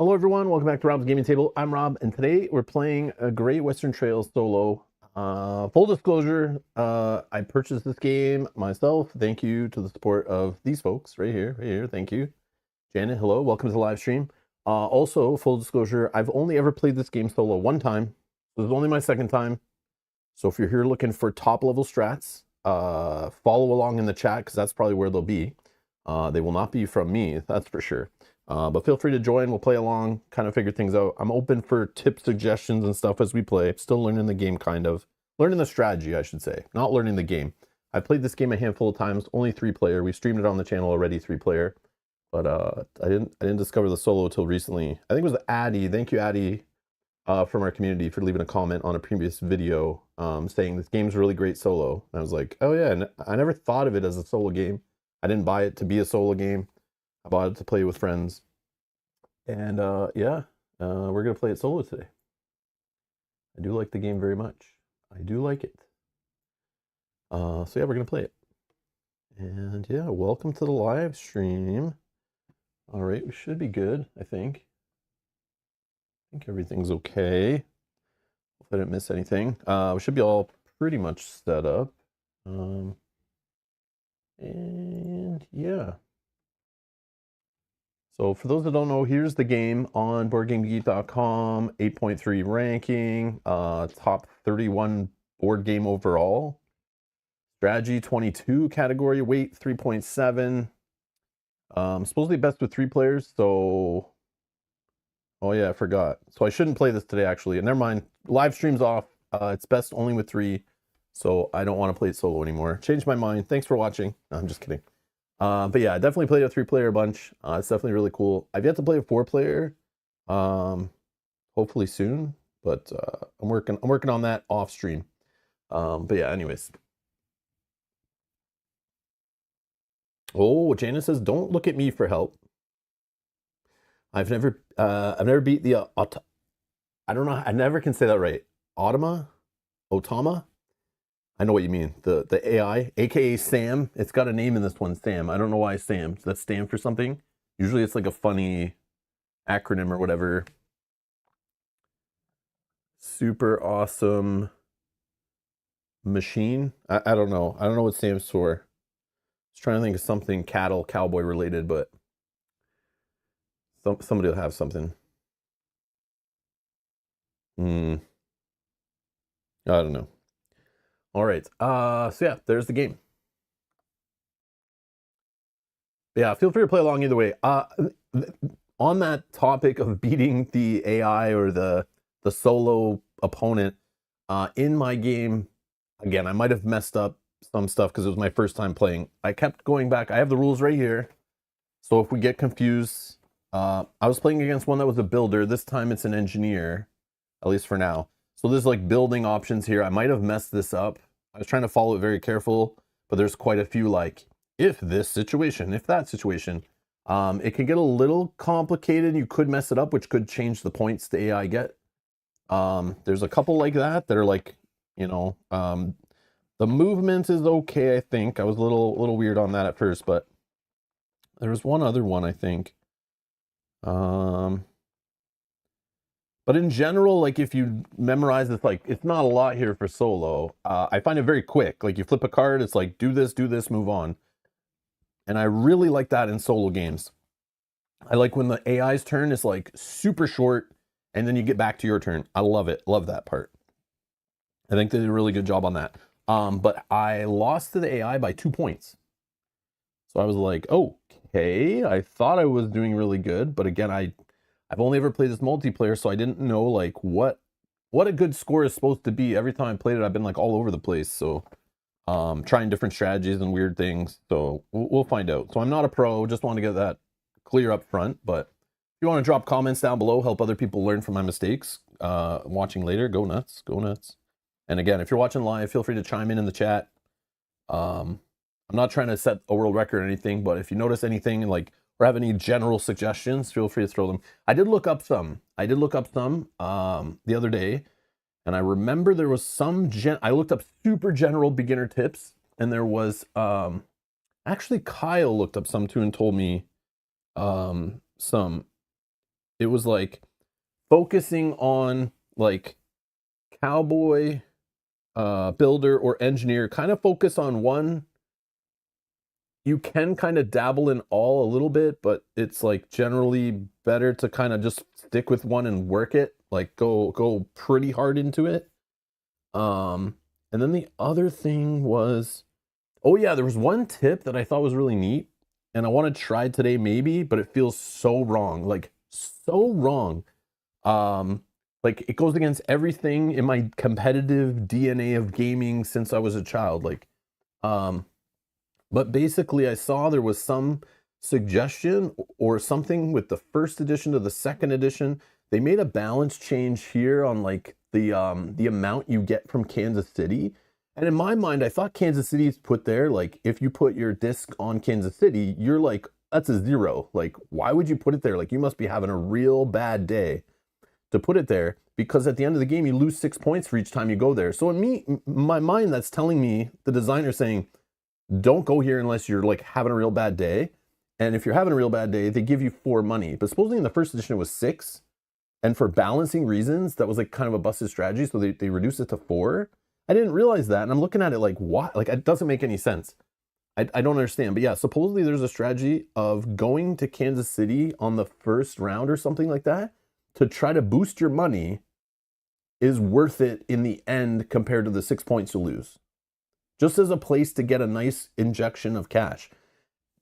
Hello everyone, welcome back to Rob's Gaming Table. I'm Rob, and today we're playing a Great Western Trail solo. Full disclosure, I purchased this game myself. Thank you to the support of these folks right here. Thank you. Janet, hello, welcome to the live stream. Also, full disclosure, I've only ever played this game solo one time. This is only my second time. So if you're here looking for top level strats, follow along in the chat because that's probably where they'll be. They will not be from me, that's for sure. But feel free to join. We'll play along, kind of figure things out. I'm open for tip suggestions and stuff as we play. Still learning the game, kind of. Learning the strategy, I should say. Not learning the game. I've played this game a handful of times. Only 3-player. We streamed it on the channel already, 3-player. But I didn't discover the solo until recently. I think it was Addy. Thank you, Addy, from our community for leaving a comment on a previous video saying this game's really great solo. And I was like, oh yeah, and I never thought of it as a solo game. I didn't buy it to be a solo game. I bought it to play with friends. And yeah, we're going to play it solo today. I do like the game very much. I do like it. So yeah, we're going to play it. And yeah, welcome to the live stream. All right, we should be good, I think. I think everything's okay. Hope I didn't miss anything. We should be all pretty much set up. And yeah. So for those that don't know, here's the game on BoardGameGeek.com, 8.3 ranking, top 31 board game overall. Strategy 22 category, weight 3.7. Supposedly best with 3 players, so... Oh yeah, I forgot. So I shouldn't play this today, actually. And never mind, live stream's off. It's best only with 3, so I don't want to play it solo anymore. Changed my mind. Thanks for watching. No, I'm just kidding. But yeah, I definitely played a 3-player bunch. It's definitely really cool. I've yet to play a 4-player. Hopefully soon, but I'm working on that off stream. But yeah, anyways. Oh, Janice says, "Don't look at me for help." I've never beat the I don't know. I never can say that right. Otama. I know what you mean. The AI, aka Sam. It's got a name in this one, Sam. I don't know why Sam. Does that stand for something? Usually it's like a funny acronym or whatever. Super awesome machine. I don't know. I don't know what it stands for. I was trying to think of something cowboy related, but somebody will have something. I don't know. All right. So yeah, there's the game. Yeah, feel free to play along either way. On that topic of beating the AI or the solo opponent, in my game, again, I might have messed up some stuff because it was my first time playing. I kept going back. I have the rules right here. So if we get confused, I was playing against one that was a builder. This time it's an engineer, at least for now. So there's like building options here. I might have messed this up. I was trying to follow it very careful, but there's quite a few like, if this situation, if that situation. It can get a little complicated. You could mess it up, which could change the points the AI get. There's a couple like that are like, the movement is okay, I think. I was a little weird on that at first, but there was one other one, I think. But in general, like if you memorize this, like it's not a lot here for solo. I find it very quick. Like you flip a card, it's like do this, move on. And I really like that in solo games. I like when the AI's turn is like super short and then you get back to your turn. I love it. Love that part. I think they did a really good job on that. But I lost to the AI by 2 points. So I was like, okay, I thought I was doing really good, but again, I've only ever played this multiplayer, so I didn't know like what a good score is supposed to be. Every time I played it, I've been like all over the place. So trying different strategies and weird things. So we'll find out. So I'm not a pro, just want to get that clear up front. But if you want to drop comments down below, help other people learn from my mistakes, watching later, go nuts. And again, if you're watching live, feel free to chime in the chat. I'm not trying to set a world record or anything, but if you notice anything like or have any general suggestions, feel free to throw them. I did look up some the other day, and I remember there was some I looked up super general beginner tips, and there was actually Kyle looked up some too and told me some it was like focusing on like cowboy, builder, or engineer. Kind of focus on one. You can kind of dabble in all a little bit, but it's like generally better to kind of just stick with one and work it, like go pretty hard into it. And then the other thing was, oh yeah, there was one tip that I thought was really neat, and I want to try today maybe, but it feels so wrong, like so wrong. Like it goes against everything in my competitive DNA of gaming since I was a child. Like, but basically I saw there was some suggestion or something with the first edition to the second edition. They made a balance change here on like the amount you get from Kansas City. And in my mind, I thought Kansas City's put there, like if you put your disc on Kansas City, you're like, that's a 0. Like, why would you put it there? Like, you must be having a real bad day to put it there, because at the end of the game, you lose 6 points for each time you go there. So in my mind, that's telling me, the designer saying, don't go here unless you're like having a real bad day. And if you're having a real bad day, they give you 4 money. But supposedly in the first edition, it was 6. And for balancing reasons, that was like kind of a busted strategy. So they reduced it to 4. I didn't realize that. And I'm looking at it like, what? Like, it doesn't make any sense. I don't understand. But yeah, supposedly there's a strategy of going to Kansas City on the first round or something like that to try to boost your money is worth it in the end compared to the 6 points you lose. Just as a place to get a nice injection of cash.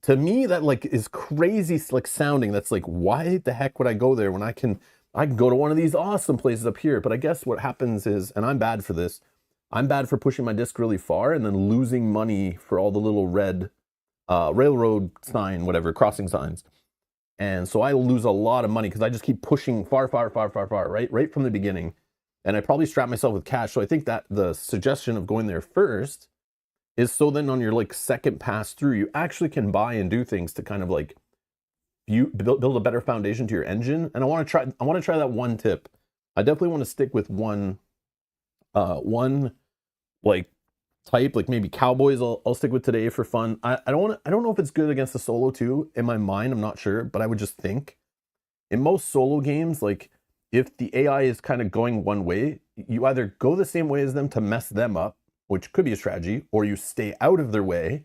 To me, that like is crazy like sounding. That's like, why the heck would I go there when I can go to one of these awesome places up here? But I guess what happens is, and I'm bad for this, I'm bad for pushing my disc really far and then losing money for all the little red railroad sign, whatever, crossing signs. And so I lose a lot of money because I just keep pushing far, right from the beginning. And I probably strap myself with cash. So I think that the suggestion of going there first is so then on your like second pass through, you actually can buy and do things to kind of like you build a better foundation to your engine. And I want to try that one tip. I definitely want to stick with one like type, like maybe cowboys I'll stick with today for fun. I don't know if it's good against the solo too. In my mind, I'm not sure, but I would just think in most solo games, like if the AI is kind of going one way, you either go the same way as them to mess them up, which could be a strategy, or you stay out of their way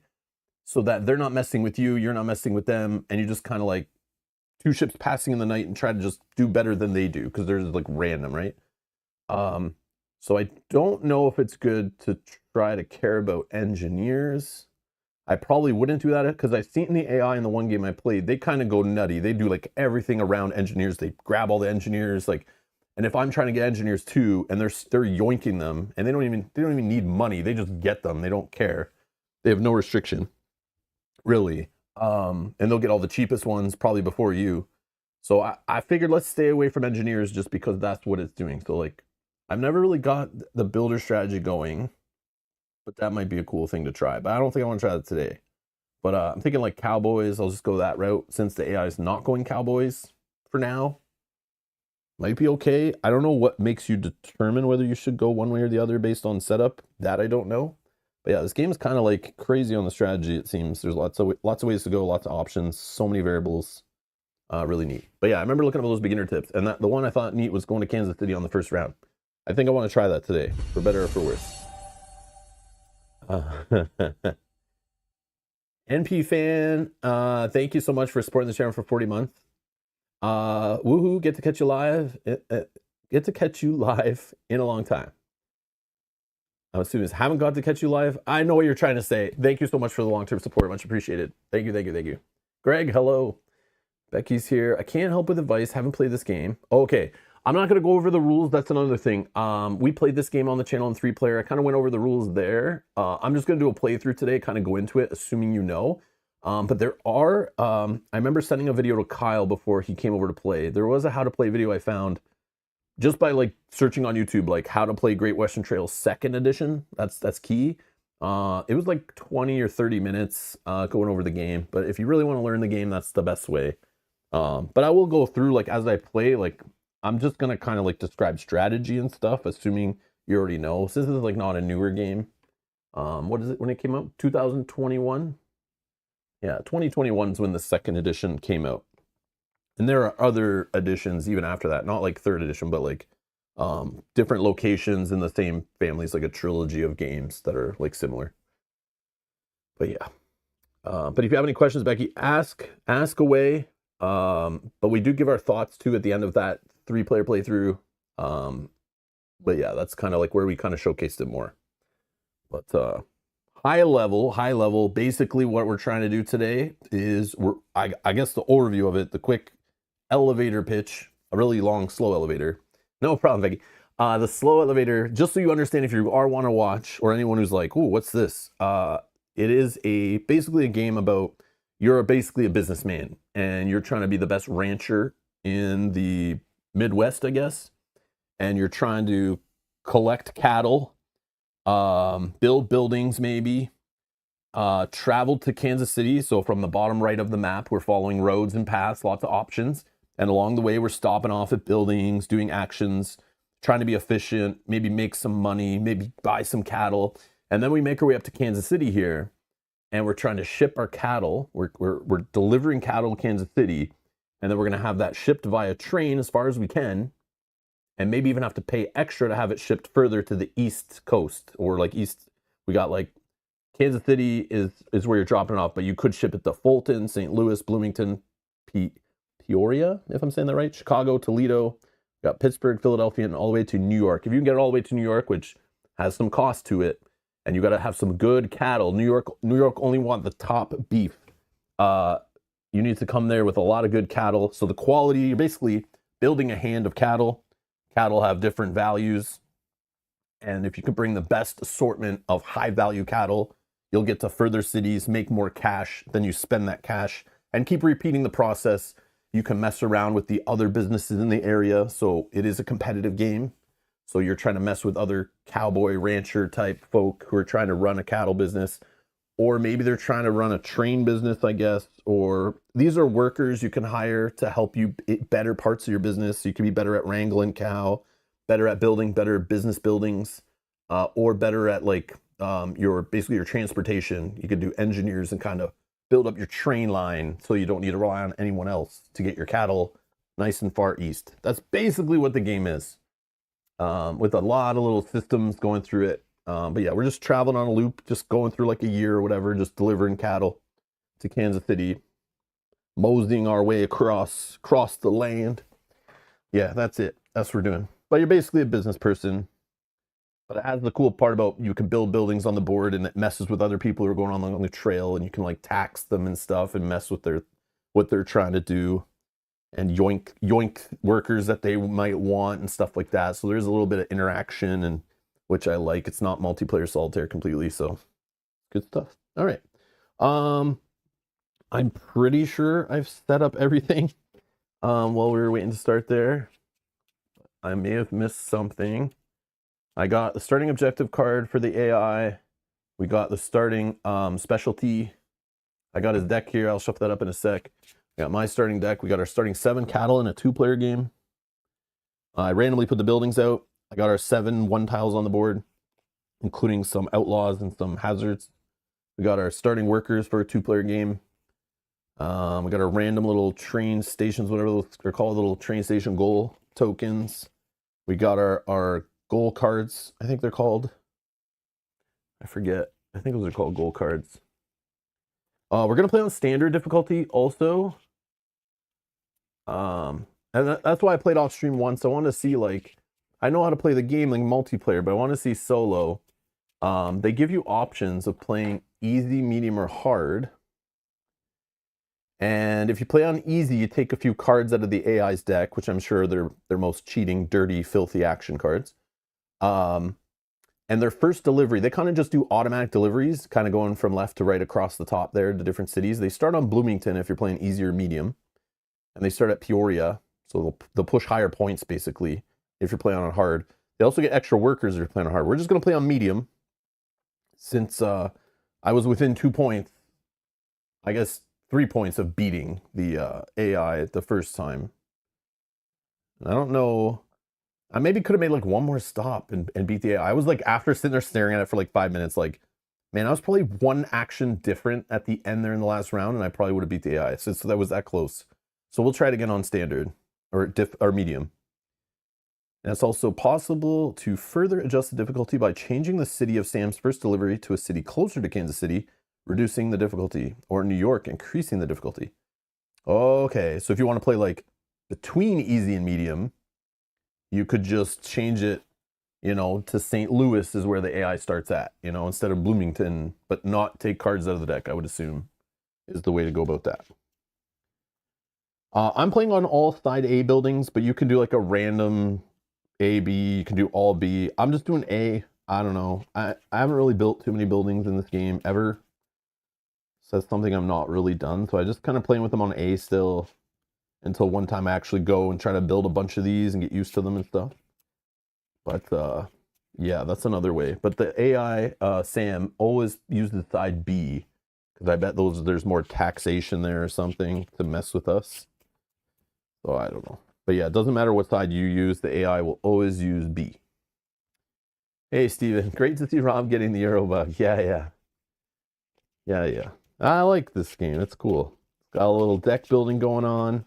so that they're not messing with you, you're not messing with them, and you just kind of like two ships passing in the night and try to just do better than they do because they're just like random, right? So I don't know if it's good to try to care about engineers. I probably wouldn't do that because I've seen the AI in the one game I played, they kind of go nutty. They do like everything around engineers. They grab all the engineers, like, and if I'm trying to get engineers too, and they're yoinking them, and they don't even need money. They just get them. They don't care. They have no restriction, really. And they'll get all the cheapest ones probably before you. So I figured let's stay away from engineers just because that's what it's doing. So like, I've never really got the builder strategy going, but that might be a cool thing to try. But I don't think I want to try that today. But I'm thinking like cowboys. I'll just go that route since the AI is not going cowboys for now. Might be okay. I don't know what makes you determine whether you should go one way or the other based on setup. That I don't know. But yeah, this game is kind of like crazy on the strategy, it seems. There's lots of ways to go, lots of options, so many variables. Really neat. But yeah, I remember looking at those beginner tips, and the one I thought neat was going to Kansas City on the first round. I think I want to try that today, for better or for worse. NP fan, thank you so much for supporting the channel for 40 months. Woohoo, get to catch you live. Get to catch you live in a long time. I'm assuming haven't got to catch you live. I know what you're trying to say. Thank you so much for the long-term support. Much appreciated. Thank you. Greg, hello. Becky's here. I can't help with advice. Haven't played this game. Okay. I'm not going to go over the rules. That's another thing. We played this game on the channel in 3-player. I kind of went over the rules there. I'm just going to do a playthrough today, kind of go into it, assuming you know. But there are, I remember sending a video to Kyle before he came over to play. There was a how to play video I found just by like searching on YouTube, like how to play Great Western Trail 2nd edition. That's key. It was like 20 or 30 minutes going over the game. But if you really want to learn the game, that's the best way. But I will go through like as I play, like I'm just going to kind of like describe strategy and stuff, assuming you already know. Since this is like not a newer game. What is it when it came out? 2021? Yeah, 2021 is when the 2nd edition came out. And there are other editions even after that, not like third edition, but like different locations in the same families, like a trilogy of games that are like similar. But yeah. But if you have any questions, Becky, ask away. But we do give our thoughts too at the end of that 3-player playthrough. But yeah, that's kind of like where we kind of showcased it more. But high level, basically what we're trying to do today is I guess the overview of it, the quick elevator pitch, a really long, slow elevator. No problem, Becky. The slow elevator, just so you understand if you are want to watch, or anyone who's like, ooh, what's this? It is basically a game about you're basically a businessman and you're trying to be the best rancher in the Midwest, I guess. And you're trying to collect cattle, build buildings maybe, travel to Kansas City. So from the bottom right of the map, we're following roads and paths, lots of options. And along the way, we're stopping off at buildings, doing actions, trying to be efficient, maybe make some money, maybe buy some cattle. And then we make our way up to Kansas City here, and we're trying to ship our cattle. We're delivering cattle to Kansas City, and then we're going to have that shipped via train as far as we can, and maybe even have to pay extra to have it shipped further to the East Coast, or like East. We got like Kansas City is where you're dropping it off, but you could ship it to Fulton, St. Louis, Bloomington, Peoria, if I'm saying that right, Chicago, Toledo, we got Pittsburgh, Philadelphia, and all the way to New York. If you can get it all the way to New York, which has some cost to it, and you got to have some good cattle. New York only want the top beef. You need to come there with a lot of good cattle. So the quality, you're basically building a hand of cattle. Cattle have different values. And if you can bring the best assortment of high value cattle, you'll get to further cities, make more cash, then you spend that cash and keep repeating the process. You can mess around with the other businesses in the area. So it is a competitive game. So you're trying to mess with other cowboy rancher type folk who are trying to run a cattle business, or maybe they're trying to run a train business, I guess, or these are workers you can hire to help you better parts of your business. So you can be better at wrangling cow, better at building better business buildings, or better at like your transportation. You could do engineers and kind of build up your train line so you don't need to rely on anyone else to get your cattle nice and far east. That's basically what the game is. With a lot of little systems going through it. But yeah, we're just traveling on a loop, just going through like a year or whatever, just delivering cattle to Kansas City, moseying our way across the land. Yeah, that's it. That's what we're doing. But you're basically a business person. But it has the cool part about you can build buildings on the board, and it messes with other people who are going on the trail, and you can like tax them and stuff and mess with what they're trying to do. And yoink workers that they might want and stuff like that. So there's a little bit of interaction, and which I like. It's not multiplayer solitaire completely, so good stuff. All right. I'm pretty sure I've set up everything while we were waiting to start there. I may have missed something. I got the starting objective card for the AI. We got the starting specialty. I got his deck here. I'll shuffle that up in a sec. I got my starting deck. We got our starting 7 cattle in a 2-player game. I randomly put the buildings out. I got our 7 1-tiles on the board, including some outlaws and some hazards. We got our starting workers for a 2-player game. We got our random little train stations, whatever they're called, little train station goal tokens. We got our goal cards, I think they're called. I forget. I think those are called goal cards. We're going to play on standard difficulty also. And that's why I played off stream once. I want to see, like, I know how to play the game like multiplayer, but I want to see solo. They give you options of playing easy, medium, or hard. And if you play on easy, you take a few cards out of the AI's deck, which I'm sure they're their most cheating, dirty, filthy action cards. And their first delivery, they kind of just do automatic deliveries, kind of going from left to right across the top there to different cities. They start on Bloomington if you're playing easy or medium. And they start at Peoria, so they'll push higher points, basically, if you're playing on hard. They also get extra workers if you're playing on hard. We're just going to play on medium, since I was within 2 points, I guess 3 points of beating the AI the first time. I don't know. I maybe could have made like one more stop and beat the AI. I was like, after sitting there staring at it for like 5 minutes, like, man, I was probably one action different at the end there in the last round, and I probably would have beat the AI. So that was that close. So we'll try it again on standard or medium. And it's also possible to further adjust the difficulty by changing the city of Sam's first delivery to a city closer to Kansas City, reducing the difficulty, or New York, increasing the difficulty. Okay, so if you want to play like between easy and medium, you could just change it, you know, to St. Louis is where the AI starts at, you know, instead of Bloomington, but not take cards out of the deck, I would assume, is the way to go about that. I'm playing on all side A buildings, but you can do like a random A, B, you can do all B. I'm just doing A. I don't know. I haven't really built too many buildings in this game ever. So that's something I'm not really done. So I just kind of playing with them on A still until one time I actually go and try to build a bunch of these and get used to them and stuff. But yeah, that's another way. But the AI, Sam, always uses side B because I bet there's more taxation there or something to mess with us. So I don't know. But yeah, it doesn't matter what side you use, the AI will always use B. Hey, Steven, great to see Rob getting the Euro bug. Yeah. I like this game. It's cool. It's got a little deck building going on.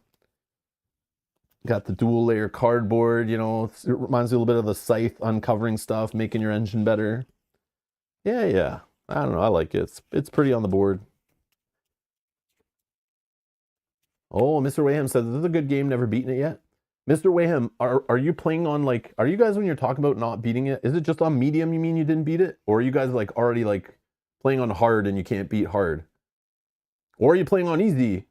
Got the dual layer cardboard, you know, it reminds me a little bit of the Scythe uncovering stuff, making your engine better. Yeah. I don't know. I like it. It's pretty on the board. Oh, Mr. Wayham says, this is a good game, never beaten it yet. Mr. Wayham, are you playing on like, are you guys, when you're talking about not beating it, is it just on medium you mean you didn't beat it? Or are you guys like already like playing on hard and you can't beat hard? Or are you playing on easy?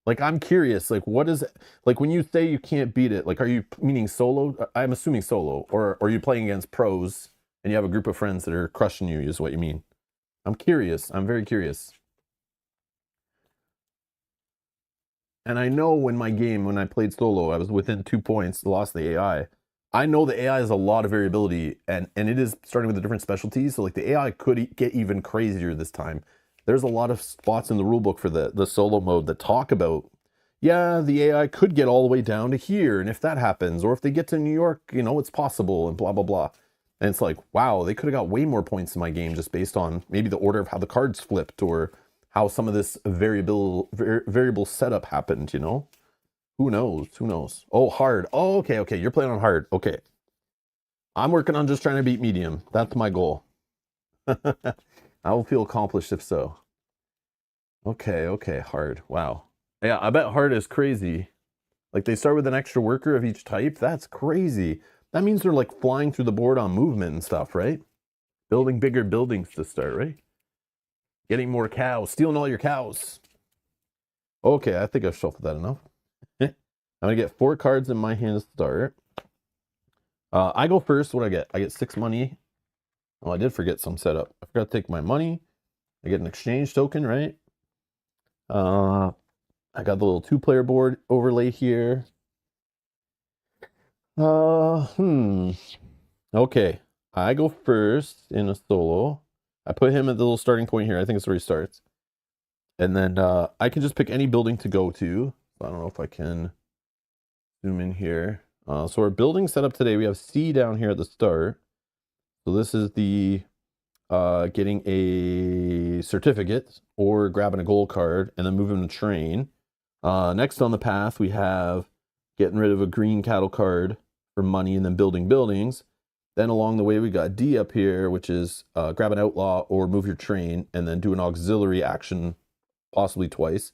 Like, I'm curious, like what is it? Like when you say you can't beat it, like are you meaning solo? I'm assuming solo. Or are you playing against pros and you have a group of friends that are crushing you is what you mean? I'm curious. I'm very curious. And I know when I played solo, I was within 2 points, lost the AI. I know the AI has a lot of variability, and it is starting with the different specialties. So like the AI could get even crazier this time. There's a lot of spots in the rulebook for the solo mode that talk about, yeah, the AI could get all the way down to here, and if that happens, or if they get to New York, you know, it's possible, and blah, blah, blah. And it's like, wow, they could have got way more points in my game just based on maybe the order of how the cards flipped, or how some of this variable setup happened, you know? Who knows? Oh, hard. Oh, okay. You're playing on hard. Okay. I'm working on just trying to beat medium. That's my goal. I will feel accomplished if so. Okay, hard. Wow. Yeah, I bet hard is crazy. Like they start with an extra worker of each type. That's crazy. That means they're like flying through the board on movement and stuff, right? Building bigger buildings to start, right? Getting more cows, stealing all your cows. Okay, I think I've shuffled that enough. I'm gonna get 4 cards in my hand to start. I go first. What do I get? I get 6 money. Oh, I did forget some setup. I forgot to take my money. I get an exchange token, right? I got the little 2-player board overlay here. Okay, I go first in a solo. I put him at the little starting point here. I think it's where he starts. And then I can just pick any building to go to. I don't know if I can zoom in here. So our building setup today, we have C down here at the start. So this is the getting a certificate or grabbing a gold card and then moving the train. Next on the path, we have getting rid of a green cattle card for money and then building buildings. Then along the way, we got D up here, which is grab an outlaw or move your train and then do an auxiliary action, possibly twice.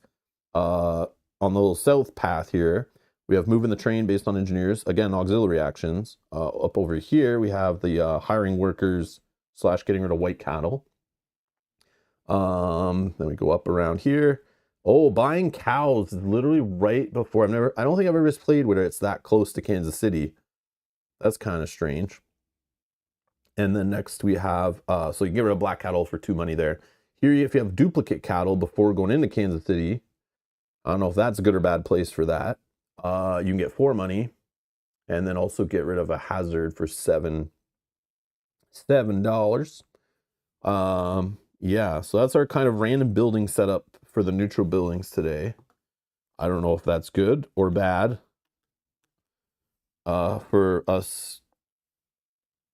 On the little south path here, we have moving the train based on engineers. Again, auxiliary actions. Up over here, we have the hiring workers / getting rid of white cattle. Then we go up around here. Oh, buying cows is literally right before. I don't think I've ever played where it's that close to Kansas City. That's kind of strange. And then next we have, so you can get rid of black cattle for 2 money there. Here, if you have duplicate cattle before going into Kansas City, I don't know if that's a good or bad place for that. You can get 4 money and then also get rid of a hazard for $7. Yeah, so that's our kind of random building setup for the neutral buildings today. I don't know if that's good or bad for us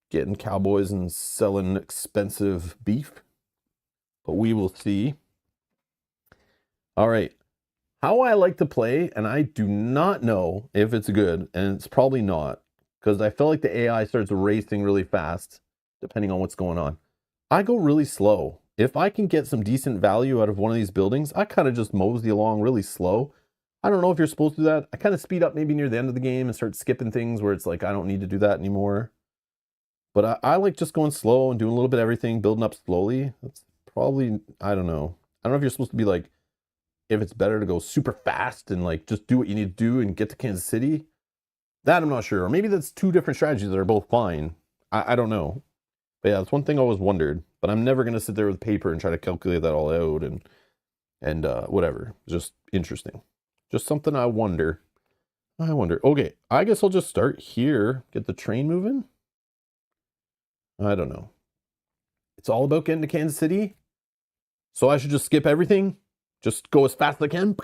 getting cowboys and selling expensive beef, but we will see. All right. How I like to play, and I do not know if it's good, and it's probably not, because I feel like the AI starts racing really fast, depending on what's going on. I go really slow. If I can get some decent value out of one of these buildings, I kind of just mosey along really slow. I don't know if you're supposed to do that. I kind of speed up maybe near the end of the game and start skipping things where it's like, I don't need to do that anymore. But I like just going slow and doing a little bit of everything, building up slowly. That's probably, I don't know. I don't know if you're supposed to be like, if it's better to go super fast and like just do what you need to do and get to Kansas City. That I'm not sure. Or maybe that's two different strategies that are both fine. I don't know. But yeah, that's one thing I always wondered. But I'm never gonna sit there with paper and try to calculate that all out and whatever. It's just interesting. Just something I wonder. I wonder. Okay, I guess I'll just start here. Get the train moving. I don't know. It's all about getting to Kansas City. So I should just skip everything? Just go as fast as I can?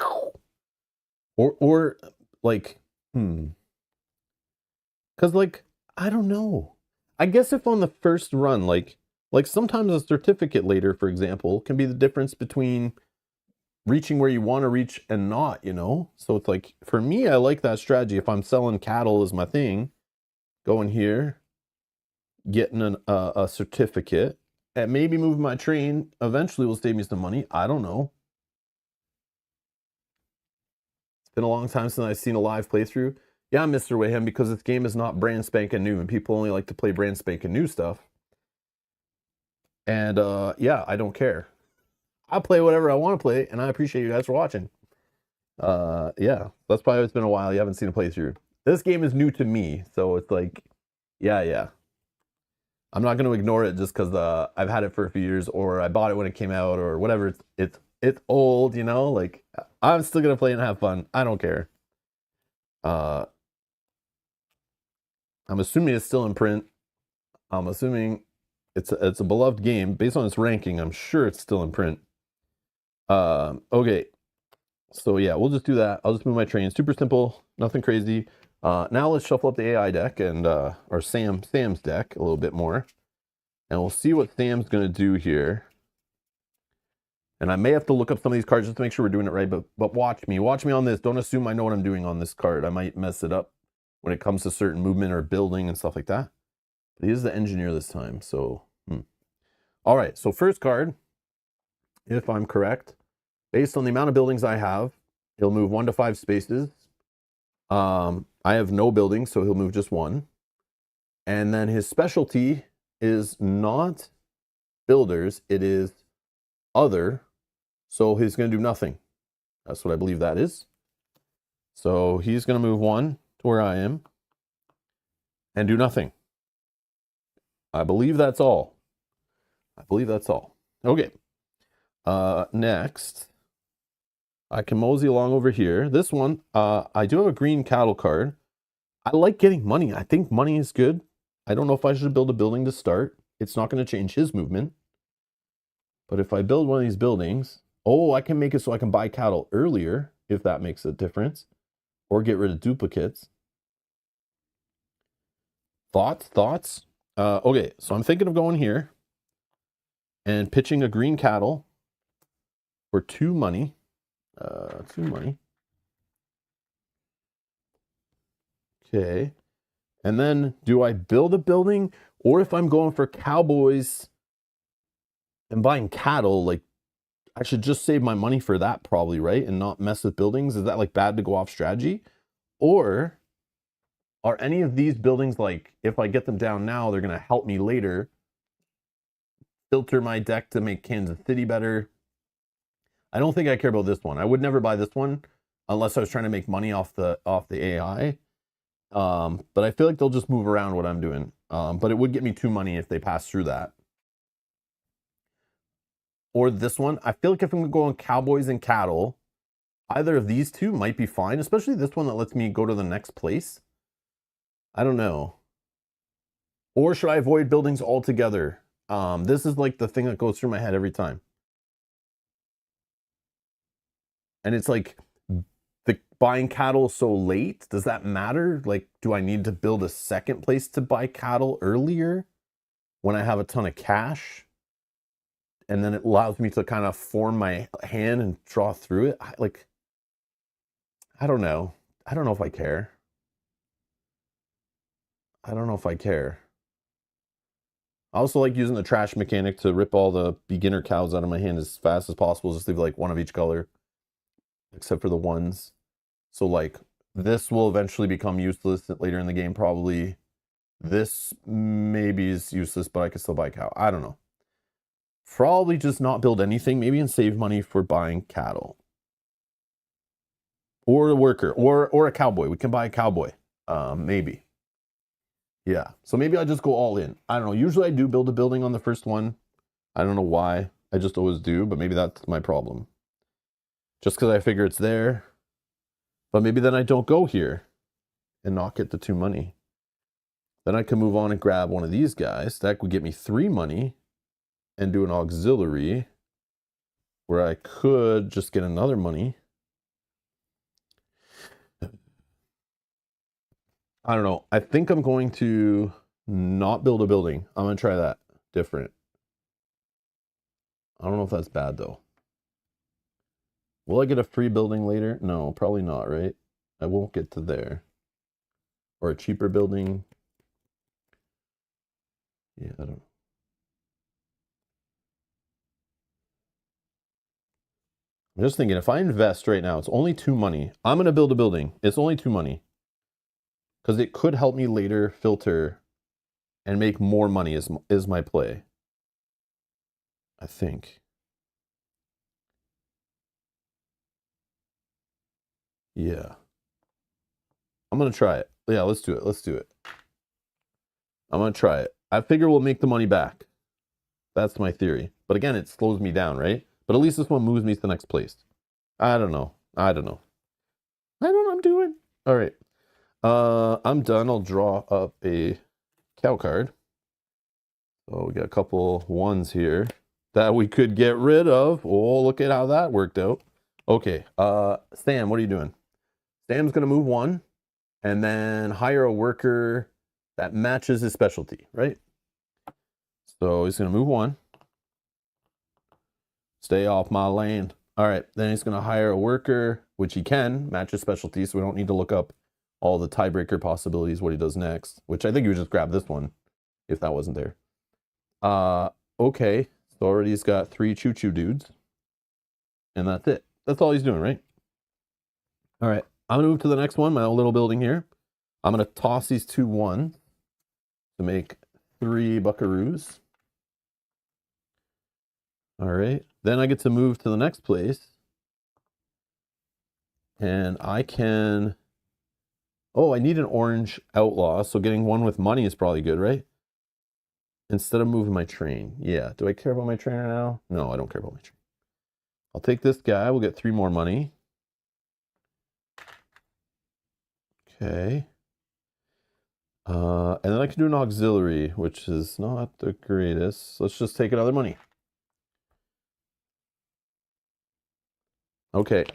Or like, because like, I don't know. I guess if on the first run, like sometimes a certificate later, for example, can be the difference between reaching where you want to reach and not, you know? So it's like, for me, I like that strategy. If I'm selling cattle as my thing, going here, getting a certificate, and maybe moving my train eventually will save me some money. I don't know. It's been a long time since I've seen a live playthrough. Yeah, Mr. Wayham, because this game is not brand spanking new, and people only like to play brand spanking new stuff. And yeah, I don't care. I play whatever I want to play, and I appreciate you guys for watching. Yeah, that's probably it's been a while. You haven't seen a playthrough. This game is new to me, so it's like, yeah. I'm not going to ignore it just because I've had it for a few years, or I bought it when it came out, or whatever. It's old, you know. Like I'm still gonna play and have fun. I don't care. Uh, I'm assuming it's still in print. I'm assuming it's a beloved game based on its ranking. I'm sure it's still in print. Okay, so yeah, we'll just do that. I'll just move my train. Super simple, nothing crazy. Now let's shuffle up the AI deck and or Sam's deck a little bit more, and we'll see what Sam's gonna do here. And I may have to look up some of these cards just to make sure we're doing it right. But watch me on this. Don't assume I know what I'm doing on this card. I might mess it up when it comes to certain movement or building and stuff like that. But he is the engineer this time, so. All right, so first card, if I'm correct, based on the amount of buildings I have, he'll move 1 to 5 spaces. I have no buildings, so he'll move just 1. And then his specialty is not builders, it is other. So he's going to do nothing. That's what I believe that is. So he's going to move 1 to where I am and do nothing. I believe that's all. Okay. Next, I can mosey along over here. This one, I do have a green cattle card. I like getting money. I think money is good. I don't know if I should build a building to start. It's not going to change his movement. But if I build one of these buildings, I can make it so I can buy cattle earlier, if that makes a difference, or get rid of duplicates. Thoughts? Okay, so I'm thinking of going here and pitching a green cattle for 2 money. 2 money. Okay. And then do I build a building? Or if I'm going for cowboys and buying cattle, like I should just save my money for that probably, right? And not mess with buildings. Is that like bad to go off strategy? Or are any of these buildings, like if I get them down now, they're going to help me later filter my deck to make Kansas City better? I don't think I care about this one. I would never buy this one unless I was trying to make money off the AI. But I feel like they'll just move around what I'm doing. But it would get me 2 money if they pass through that. Or this one. I feel like if I'm going cowboys and cattle, either of these two might be fine, especially this one that lets me go to the next place. I don't know. Or should I avoid buildings altogether? This is like the thing that goes through my head every time. And it's like, the buying cattle so late, does that matter? Like, do I need to build a second place to buy cattle earlier when I have a ton of cash? And then it allows me to kind of form my hand and draw through it. Like, I don't know. I don't know if I care. I don't know if I care. I also like using the trash mechanic to rip all the beginner cows out of my hand as fast as possible. Just leave like one of each color, except for the ones. So like this will eventually become useless later in the game, probably. This maybe is useless, but I can still buy a cow. I don't know. Probably just not build anything, maybe, and save money for buying cattle. Or a worker, or a cowboy. We can buy a cowboy, maybe. Yeah, so maybe I'll just go all in. I don't know. Usually I do build a building on the first one. I don't know why. I just always do, but maybe that's my problem. Just because I figure it's there. But maybe then I don't go here and not get the 2 money. Then I can move on and grab one of these guys. That would get me 3 money and do an auxiliary where I could just get another money. I don't know. I think I'm going to not build a building. I'm going to try that different. I don't know if that's bad though. Will I get a free building later? No, probably not, right? I won't get to there. Or a cheaper building. Yeah, I don't know. I'm just thinking, if I invest right now, it's only 2 money. I'm going to build a building. It's only 2 money. Because it could help me later filter and make more money is my play. I think. Yeah. I'm going to try it. Yeah, let's do it. Let's do it. I'm going to try it. I figure we'll make the money back. That's my theory. But again, it slows me down, right? But at least this one moves me to the next place. I don't know. I don't know. I don't know what I'm doing. All right. I'm done. I'll draw up a cow card. So we got a couple ones here that we could get rid of. Oh, look at how that worked out. Okay. Sam, what are you doing? Sam's going to move 1 and then hire a worker that matches his specialty, right? So he's going to move 1. Stay off my land. All right. Then he's going to hire a worker, which he can match his specialty. So we don't need to look up all the tiebreaker possibilities, what he does next, which I think he would just grab this one if that wasn't there. Okay. So already he's got 3 choo-choo dudes. And that's it. That's all he's doing, right? All right. I'm going to move to the next one, my little building here. I'm going to toss these 2 1s to make 3 buckaroos. All right. Then I get to move to the next place. And I can... Oh, I need an orange outlaw. So getting 1 with money is probably good, right? Instead of moving my train. Yeah. Do I care about my trainer now? No, I don't care about my train. I'll take this guy. We'll get 3 more money. Okay. And then I can do an auxiliary, which is not the greatest. Let's just take another money. Okay.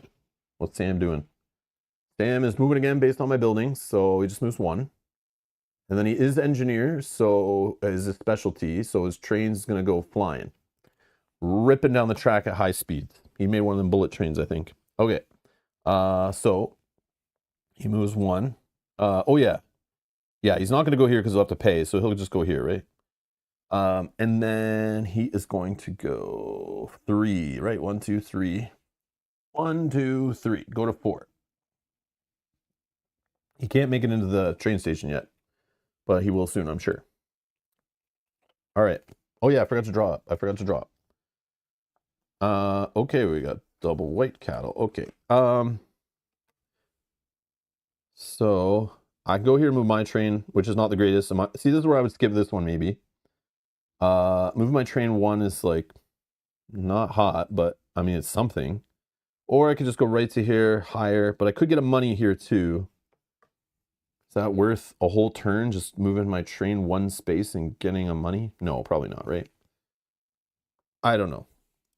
What's Sam doing? Sam is moving again based on my buildings, so he just moves 1. And then he is engineer, so is his specialty, so his train's going to go flying. Ripping down the track at high speed. He made one of them bullet trains, I think. Okay. So he moves 1. Oh, yeah. Yeah, he's not going to go here because he'll have to pay, so he'll just go here, right? And then he is going to go 3, right? 1, 2, 3. 1, 2, 3. Go to 4. He can't make it into the train station yet, but he will soon, I'm sure. All right. Oh, yeah, I forgot to draw up. Okay, we got double white cattle. Okay. So I can go here and move my train, which is not the greatest. See, this is where I would skip this one, maybe. Moving my train 1 is like not hot, but I mean, it's something. Or I could just go right to here, higher, but I could get a money here too. Is that worth a whole turn, just moving my train 1 space and getting a money? No, probably not, right? I don't know.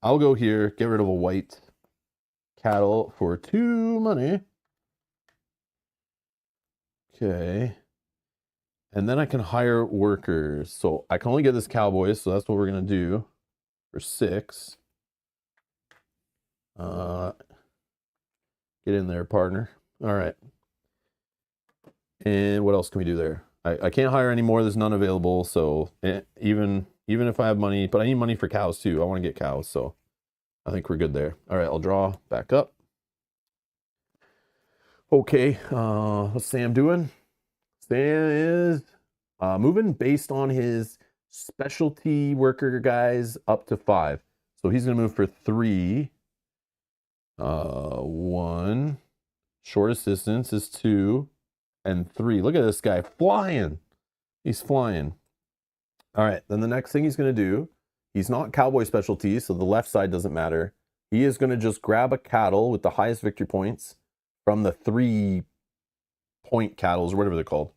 I'll go here, get rid of a white cattle for 2 money. Okay. And then I can hire workers. So I can only get this cowboy, so that's what we're going to do for 6. Get in there, partner. All right. And what else can we do there? I can't hire anymore. There's none available. So even if I have money, but I need money for cows too. I want to get cows. So I think we're good there. All right, I'll draw back up. Okay, what's Sam doing? Sam is moving based on his specialty worker guys up to 5. So he's going to move for 3. 1. Short assistance is 2. And 3. Look at this guy flying. He's flying. All right, then the next thing he's going to do, he's not cowboy specialty, so the left side doesn't matter. He is going to just grab a cattle with the highest victory points from the 3-point cattles or whatever they're called.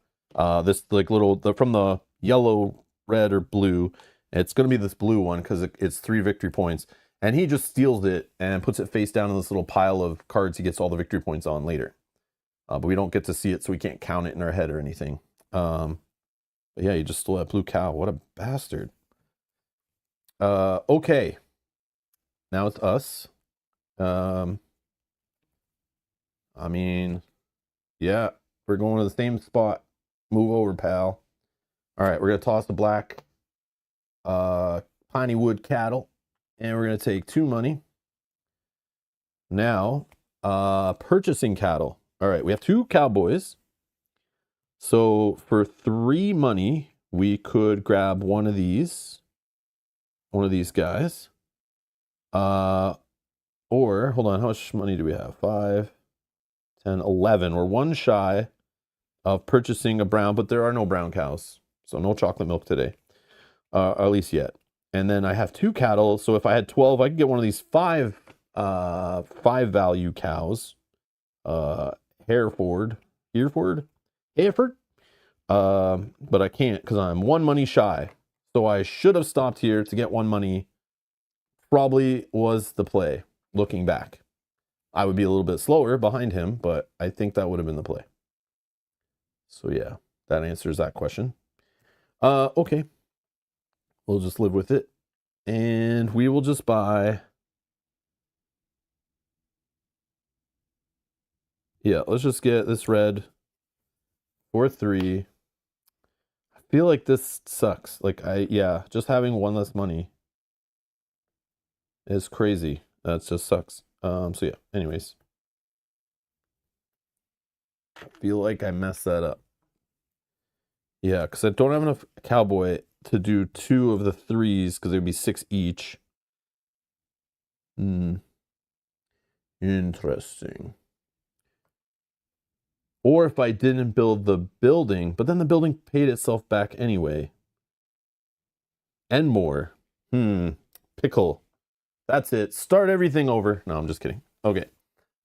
This like from the yellow, red, or blue. It's going to be this blue one because it's 3 victory points. And he just steals it and puts it face down in this little pile of cards he gets all the victory points on later. But we don't get to see it, so we can't count it in our head or anything. But yeah, he just stole that blue cow. What a bastard. Okay. Now it's us. I mean, yeah, we're going to the same spot. Move over, pal. All right, we're going to toss the black piney wood cattle, and we're going to take 2 money. Now, purchasing cattle. All right, we have 2 cowboys. So for 3 money, we could grab one of these guys. Or hold on, how much money do we have? 5, 10, 11. We're 1 shy of purchasing a brown, but there are no brown cows, so no chocolate milk today, at least yet. And then I have 2 cattle, so if I had 12, I could get one of these 5 value cows. Hereford, but I can't because I'm 1 money shy. So I should have stopped here to get 1 money. Probably was the play. Looking back, I would be a little bit slower behind him, but I think that would have been the play. So yeah, that answers that question. Okay, we'll just live with it, and we will just buy. Yeah, let's just get this red for 3. I feel like this sucks. Like yeah, just having 1 less money is crazy. That just sucks. So yeah, anyways. I feel like I messed that up. Yeah, because I don't have enough cowboy to do 2 of the 3s because there'd be 6 each. Interesting. Or if I didn't build the building, but then the building paid itself back anyway. And more. Pickle. That's it. Start everything over. No, I'm just kidding. Okay.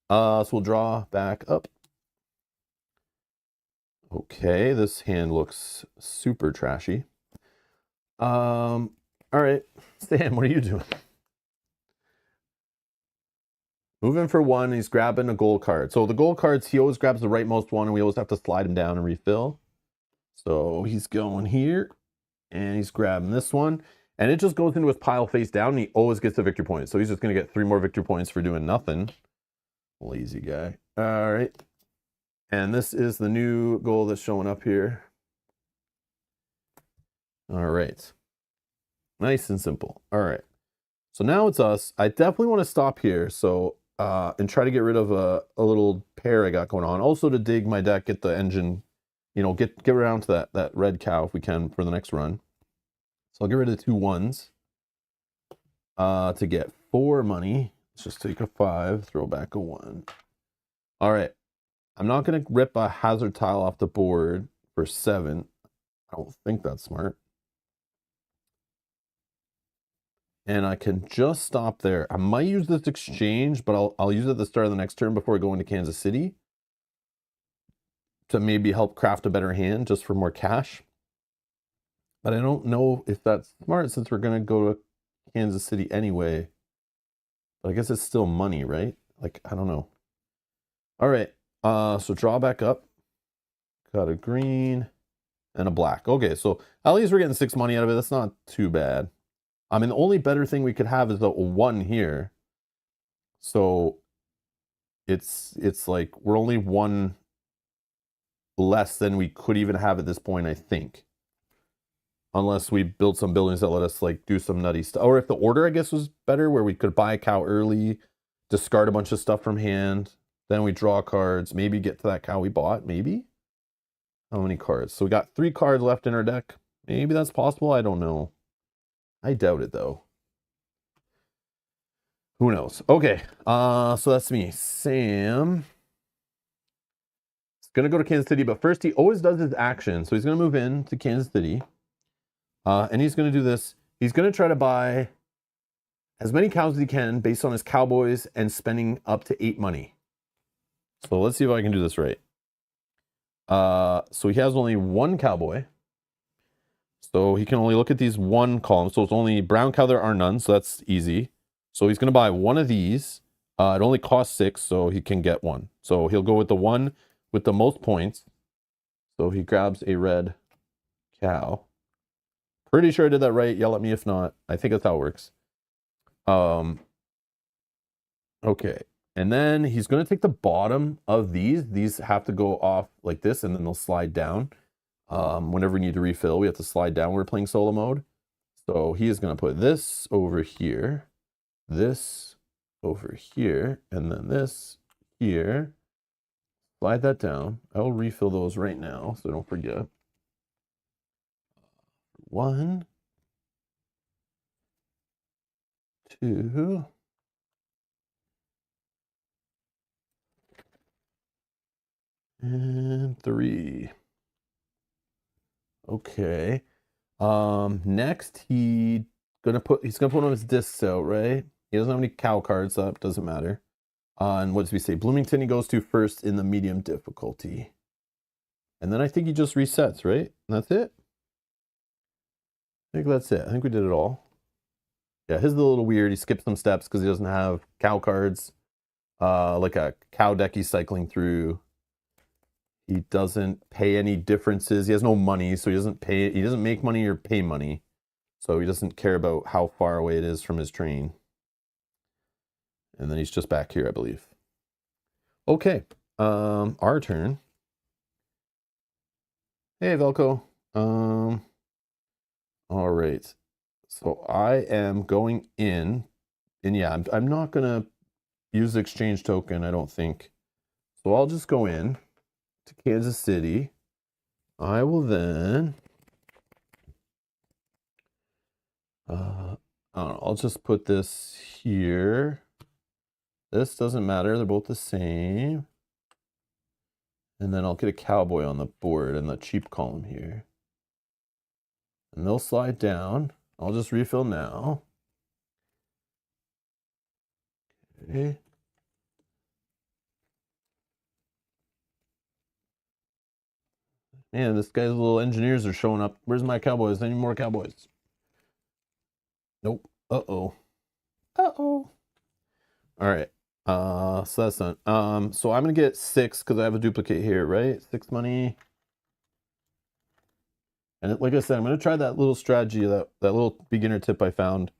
So we'll draw back up. Okay, this hand looks super trashy. All right. Sam, what are you doing? Moving for 1, he's grabbing a gold card. So the gold cards, he always grabs the rightmost one, and we always have to slide him down and refill. So he's going here, and he's grabbing this one. And it just goes into his pile face down, and he always gets a victory point. So he's just going to get 3 more victory points for doing nothing. Lazy guy. All right. And this is the new goal that's showing up here. All right. Nice and simple. All right. So now it's us. I definitely want to stop here. So and try to get rid of a little pair I got going on. Also to dig my deck, get the engine, you know, get around to that red cow if we can for the next run. So I'll get rid of the 2 1s to get 4 money. Let's just take a 5, throw back a 1. All right. I'm not going to rip a hazard tile off the board for 7. I don't think that's smart. And I can just stop there. I might use this exchange, but I'll use it at the start of the next turn before I go into Kansas City to maybe help craft a better hand just for more cash. But I don't know if that's smart since we're going to go to Kansas City anyway. But I guess it's still money, right? Like, I don't know. All right. So draw back up. Got a green and a black. Okay, so at least we're getting 6 money out of it. That's not too bad. I mean, the only better thing we could have is a 1 here. So it's like we're only one less than we could even have at this point, I think. Unless we build some buildings that let us like do some nutty stuff. Or if the order, I guess, was better, where we could buy a cow early, discard a bunch of stuff from hand, then we draw cards, maybe get to that cow we bought, maybe? How many cards? So we got 3 cards left in our deck. Maybe that's possible, I don't know. I doubt it, though. Who knows? Okay, so that's me. Sam is gonna go to Kansas City, but first he always does his action. So he's gonna move in to Kansas City. And he's gonna do this. He's gonna try to buy as many cows as he can based on his Cowboys and spending up to 8 money. So let's see if I can do this right. So he has only 1 cowboy. So he can only look at these 1 column. So it's only brown cow, there are none. So that's easy. So he's going to buy 1 of these. It only costs 6, so he can get 1. So he'll go with the 1 with the most points. So he grabs a red cow. Pretty sure I did that right. Yell at me if not. I think that's how it works. Okay. And then he's going to take the bottom of these. These have to go off like this, and then they'll slide down. Whenever we need to refill, we have to slide down. We're playing solo mode. So he is going to put this over here, this over here, and then this here. Slide that down. I will refill those right now, so don't forget. 1, 2, and 3. Okay. Next he's gonna put one of his discs out, right? He doesn't have any cow cards, so that doesn't matter. And what does we say? Bloomington he goes to first in the medium difficulty. And then I think he just resets, right? And that's it. I think that's it. I think we did it all. Yeah, his is a little weird. He skipped some steps because he doesn't have cow cards. Like a cow deck he's cycling through. He doesn't pay any differences. He has no money, so he doesn't make money or pay money. So he doesn't care about how far away it is from his train. And then he's just back here, I believe. Okay, our turn. Hey, Velko. All right. So I am going in, and yeah, I'm not gonna use the exchange token, I don't think. So I'll just go in to Kansas City. I will then, I don't know, I'll just put this here. This doesn't matter, they're both the same. And then I'll get a cowboy on the board in the cheap column here. And they'll slide down. I'll just refill now. Okay. Man, this guy's little engineers are showing up. Where's my cowboys? Any more cowboys? Nope. Uh-oh. Uh-oh. All right. So that's done. So I'm gonna get 6 because I have a duplicate here, right? 6 money. And like I said, I'm gonna try that little strategy, that little beginner tip I found.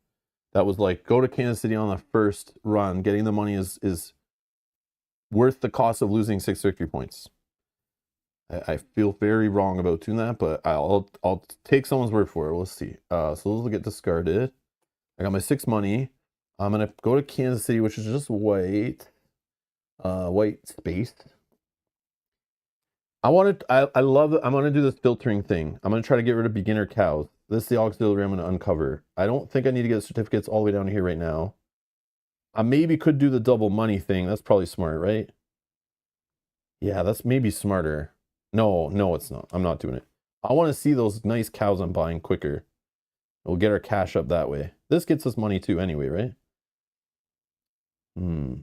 That was like, go to Kansas City on the first run. Getting the money is worth the cost of losing 6 victory points. I feel very wrong about doing that, but I'll take someone's word for it. Let's see. So those will get discarded. I got my 6 money. I'm gonna go to Kansas City, which is just white space. I love it. I'm gonna do this filtering thing. I'm gonna try to get rid of beginner cows. This is the auxiliary I'm gonna uncover. I don't think I need to get certificates all the way down here right now. I maybe could do the double money thing. That's probably smart, right? Yeah, that's maybe smarter. No, it's not. I'm not doing it. I want to see those nice cows I'm buying quicker. We'll get our cash up that way. This gets us money too anyway, right?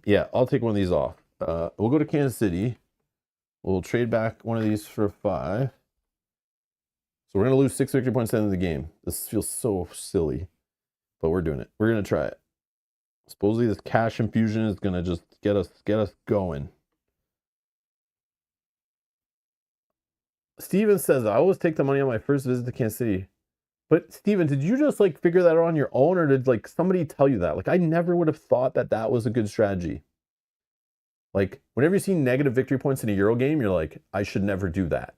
Yeah, I'll take one of these off. We'll go to Kansas City. We'll trade back one of these for 5. So we're going to lose 6 victory points at the end of the game. This feels so silly, but we're doing it. We're going to try it. Supposedly this cash infusion is going to just get us going. Steven says, I always take the money on my first visit to Kansas City. But Steven, did you just like figure that out on your own, or did like somebody tell you that? Like, I never would have thought that was a good strategy. Like, whenever you see negative victory points in a Euro game, you're like, I should never do that.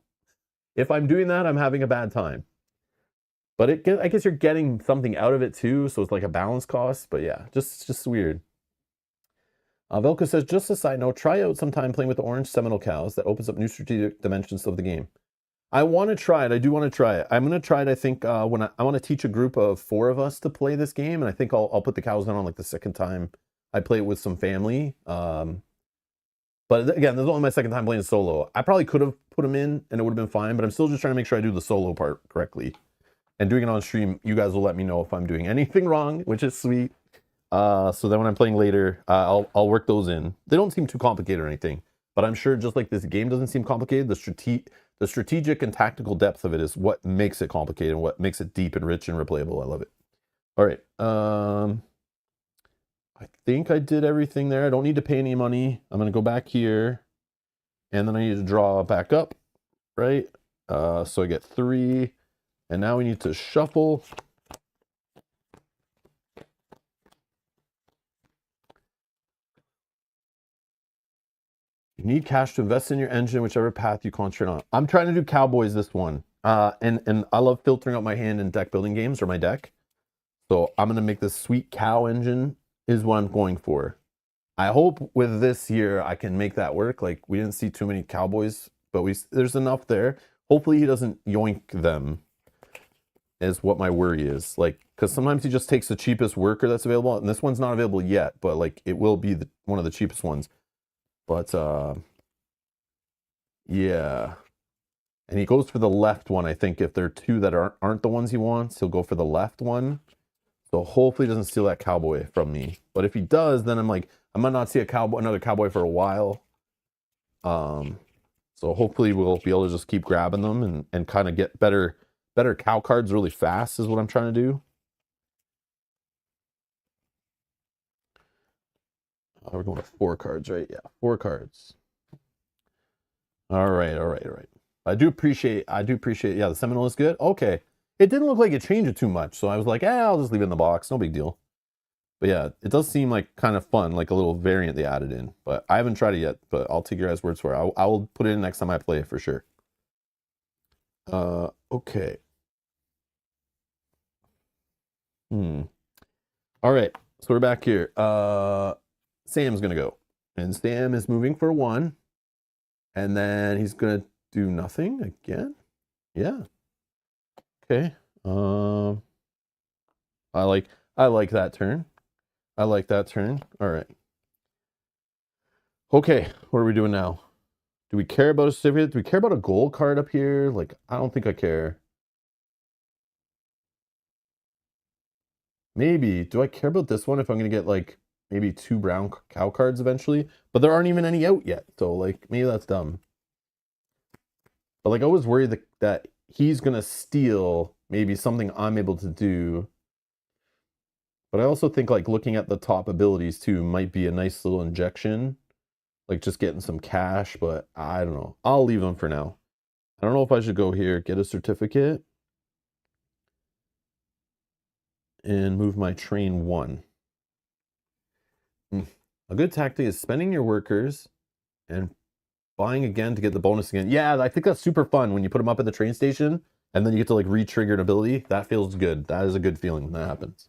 If I'm doing that, I'm having a bad time. But I guess you're getting something out of it too, so it's like a balance cost. But yeah, just weird. Velka says, just a side note, try out sometime playing with the orange Seminole cows. That opens up new strategic dimensions of the game. I want to try it. I do want to try it. I'm going to try it, I think, when I want to teach a group of 4 of us to play this game. And I think I'll put the cows down on like the second time I play it with some family. But again, this is only my second time playing solo. I probably could have put them in and it would have been fine. But I'm still just trying to make sure I do the solo part correctly. And doing it on stream, you guys will let me know if I'm doing anything wrong, which is sweet. So then when I'm playing later, I'll work those in. They don't seem too complicated or anything. But I'm sure just like this game doesn't seem complicated, the strategic and tactical depth of it is what makes it complicated and what makes it deep and rich and replayable. I love it. All right. I think I did everything there. I don't need to pay any money. I'm going to go back here. And then I need to draw back up, right? So I get 3. And now we need to shuffle. You need cash to invest in your engine, whichever path you concentrate on. I'm trying to do Cowboys this one. And I love filtering out my hand in deck building games or my deck. So I'm going to make this sweet cow engine is what I'm going for. I hope with this year I can make that work. Like, we didn't see too many Cowboys, but there's enough there. Hopefully he doesn't yoink them is what my worry is. Like, because sometimes he just takes the cheapest worker that's available. And this one's not available yet, but like it will be one of the cheapest ones. But yeah. And he goes for the left one, I think. If there are 2 that aren't the ones he wants, he'll go for the left one. So hopefully he doesn't steal that cowboy from me. But if he does, then I'm like, I might not see another cowboy for a while. So hopefully we'll be able to just keep grabbing them and kind of get better cow cards really fast is what I'm trying to do. We're going to 4 cards, right? Yeah, 4 cards. All right. I do appreciate, yeah, the Seminole is good. Okay. It didn't look like it changed it too much. So I was like, I'll just leave it in the box. No big deal. But yeah, it does seem like kind of fun, like a little variant they added in. But I haven't tried it yet, but I'll take your guys' words for it. I will put it in next time I play it for sure. Okay. All right. So we're back here. Sam's going to go. And Sam is moving for 1. And then he's going to do nothing again. Yeah. Okay. I like that turn. I like that turn. All right. Okay. What are we doing now? Do we care about a certificate? Do we care about a gold card up here? Like, I don't think I care. Maybe. Do I care about this one if I'm going to get like maybe 2 brown cow cards eventually? But there aren't even any out yet. So like maybe that's dumb. But like I was worried that he's going to steal maybe something I'm able to do. But I also think like looking at the top abilities too might be a nice little injection. Like just getting some cash, but I don't know. I'll leave them for now. I don't know if I should go here, get a certificate, and move my train 1. A good tactic is spending your workers and buying again to get the bonus again. Yeah, I think that's super fun when you put them up at the train station and then you get to like re-trigger an ability. That feels good. That is a good feeling when that happens.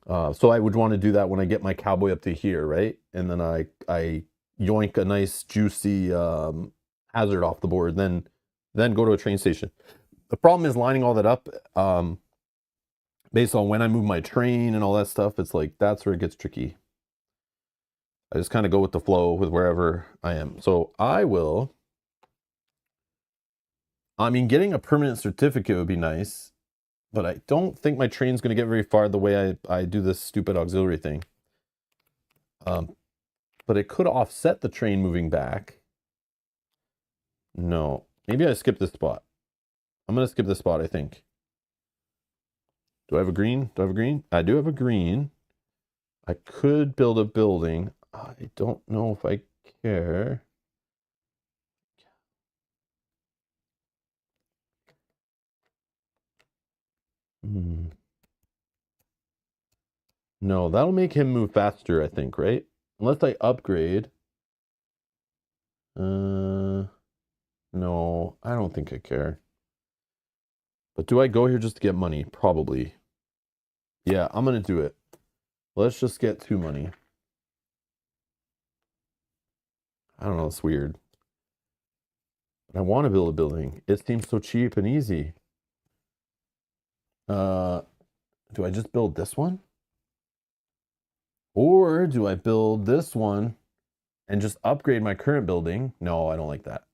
So I would want to do that when I get my cowboy up to here, right? And then I yoink a nice juicy hazard off the board, then go to a train station. The problem is lining all that up based on when I move my train and all that stuff. It's like that's where it gets tricky. I just kind of go with the flow with wherever I am. So I mean, getting a permanent certificate would be nice, but I don't think my train's going to get very far the way I do this stupid auxiliary thing. But it could offset the train moving back. No, maybe I skip this spot. I'm going to skip this spot, I think. Do I have a green? Do I have a green? I do have a green. I could build a building. I don't know if I care. No, that'll make him move faster, I think, right? Unless I upgrade. No, I don't think I care. But do I go here just to get money? Probably. Yeah, I'm going to do it. Let's just get 2 money. I don't know, it's weird. But I want to build a building. It seems so cheap and easy. Do I just build this one? Or do I build this one and just upgrade my current building? No, I don't like that.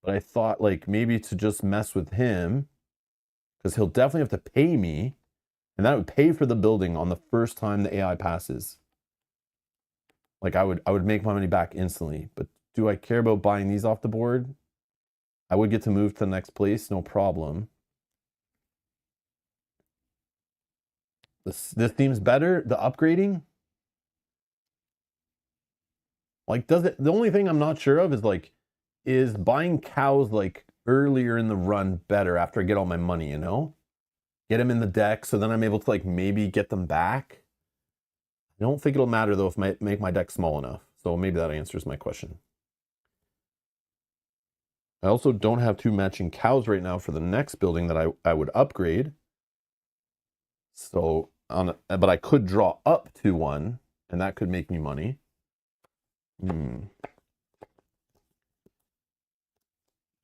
But I thought like maybe to just mess with him, because he'll definitely have to pay me, and that would pay for the building on the first time the AI passes. Like I would make my money back instantly. But do I care about buying these off the board? I would get to move to the next place, no problem. This seems better. The upgrading, like, does it? The only thing I'm not sure of is like, is buying cows like earlier in the run better after I get all my money? You know, get them in the deck so then I'm able to like maybe get them back. I don't think it'll matter though if I make my deck small enough. So maybe that answers my question. I also don't have 2 matching cows right now for the next building that I would upgrade. So but I could draw up to 1, and that could make me money.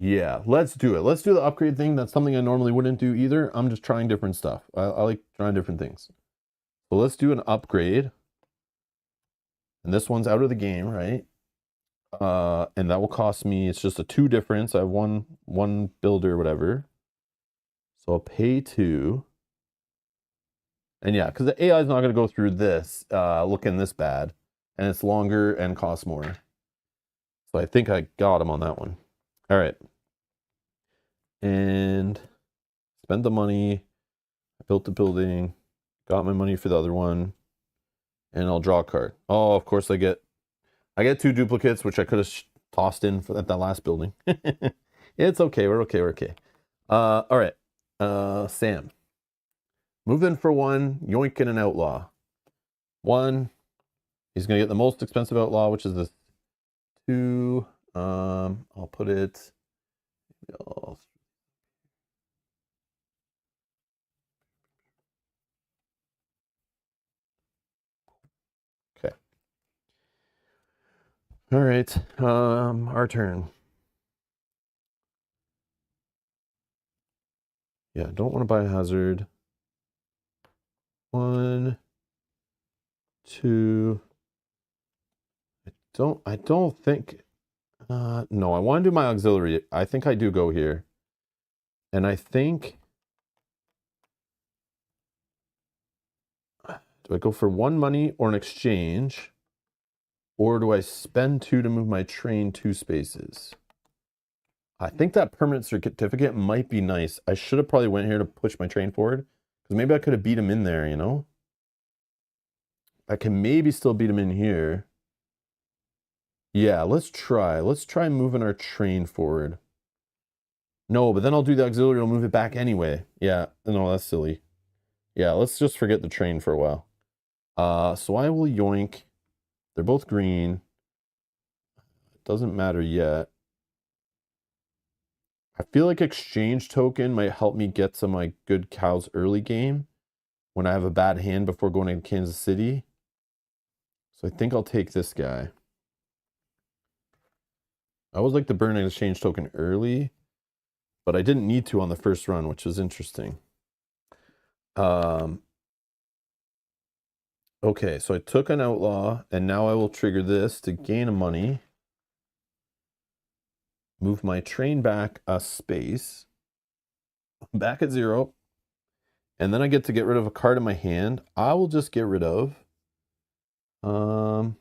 Yeah, let's do it. Let's do the upgrade thing. That's something I normally wouldn't do either. I'm just trying different stuff. I like trying different things. So let's do an upgrade. And this one's out of the game, right? And that will cost me, it's just a 2 difference. I have one builder, whatever. So I'll pay 2. And yeah, because the AI is not going to go through this, looking this bad. And it's longer and costs more. So I think I got him on that one. All right. And spend the money. I built the building. Got my money for the other one. And I'll draw a card. Oh, of course I get 2 duplicates, which I could have tossed in at that last building. It's okay. We're okay. All right. Sam. Move in for 1. Yoink and an outlaw. 1. He's going to get the most expensive outlaw, which is this 2. I'll put it. Okay. All right. Our turn. Yeah, don't want to buy a hazard. 1, 2. I don't think. No, I want to do my auxiliary. I think I do go here. And I think. Do I go for 1 money or an exchange? Or do I spend 2 to move my train 2 spaces? I think that permanent certificate might be nice. I should have probably went here to push my train forward. Because maybe I could have beat him in there, you know? I can maybe still beat him in here. Yeah, let's try. Let's try moving our train forward. No, but then I'll do the auxiliary. I'll move it back anyway. Yeah, no, that's silly. Yeah, let's just forget the train for a while. So I will yoink. They're both green. It doesn't matter yet. I feel like exchange token might help me get some like good cows early game when I have a bad hand before going to Kansas City. So I think I'll take this guy. I always like to burn an exchange token early, but I didn't need to on the first run, which was interesting. Okay, so I took an outlaw, and now I will trigger this to gain a money. Move my train back a space. Back at 0. And then I get to get rid of a card in my hand. I will just get rid of... I'll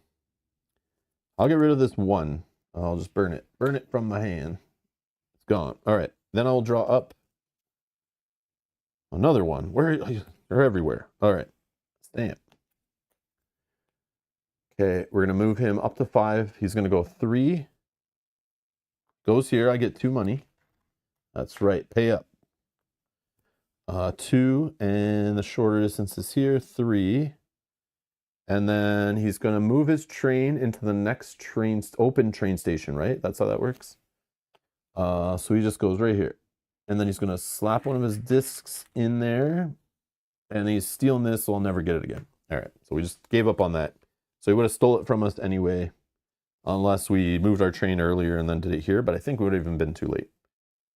get rid of this 1. I'll just burn it. Burn it from my hand. It's gone. All right. Then I'll draw up another 1. They're everywhere. All right. Stamp. Okay, we're going to move him up to 5. He's going to go 3. Goes here. I get 2 money. That's right. Pay up. 2, and the shorter distance is here. 3. And then he's going to move his train into the next open train station, right? That's how that works. So he just goes right here. And then he's going to slap one of his discs in there. And he's stealing this, so I'll never get it again. All right, so we just gave up on that. So he would have stole it from us anyway, unless we moved our train earlier and then did it here. But I think it would have even been too late.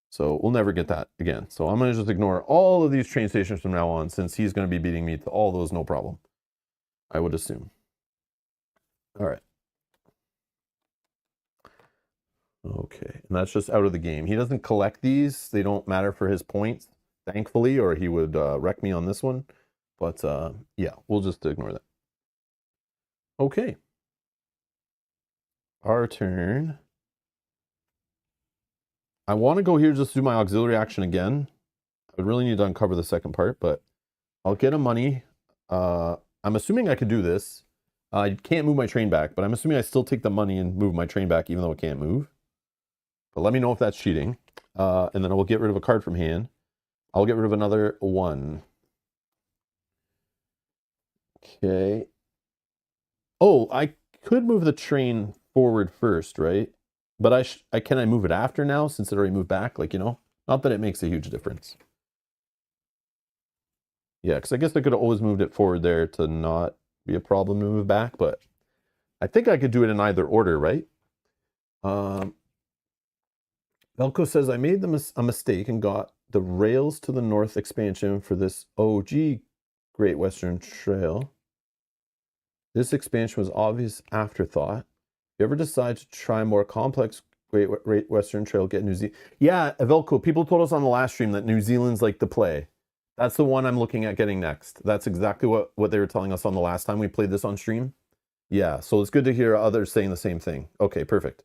So we'll never get that again. So I'm going to just ignore all of these train stations from now on, since he's going to be beating me to all those, no problem, I would assume. All right. Okay, and that's just out of the game. He doesn't collect these. They don't matter for his points, thankfully, or he would wreck me on this one. But yeah, we'll just ignore that. Okay. Our turn. I want to go here just do my auxiliary action again. I would really need to uncover the second part, but I'll get a money. I'm assuming I could do this. I can't move my train back, but I'm assuming I still take the money and move my train back even though it can't move. But let me know if that's cheating. And then I will get rid of a card from hand. I'll get rid of another one. Okay. Oh, I could move the train forward first, right? But can I move it after now since it already moved back? Like, you know, not that it makes a huge difference. Yeah, because I guess I could have always moved it forward there to not be a problem to move back, but I think I could do it in either order, right? Velko says, I made a mistake and got the Rails to the North expansion for this OG Great Western Trail. This expansion was obvious afterthought. If you ever decide to try more complex Great Western Trail, get New Zealand. Yeah, Velko, people told us on the last stream that New Zealand's like the play. That's the one I'm looking at getting next. That's exactly what they were telling us on the last time we played this on stream. Yeah, so it's good to hear others saying the same thing. Okay, perfect.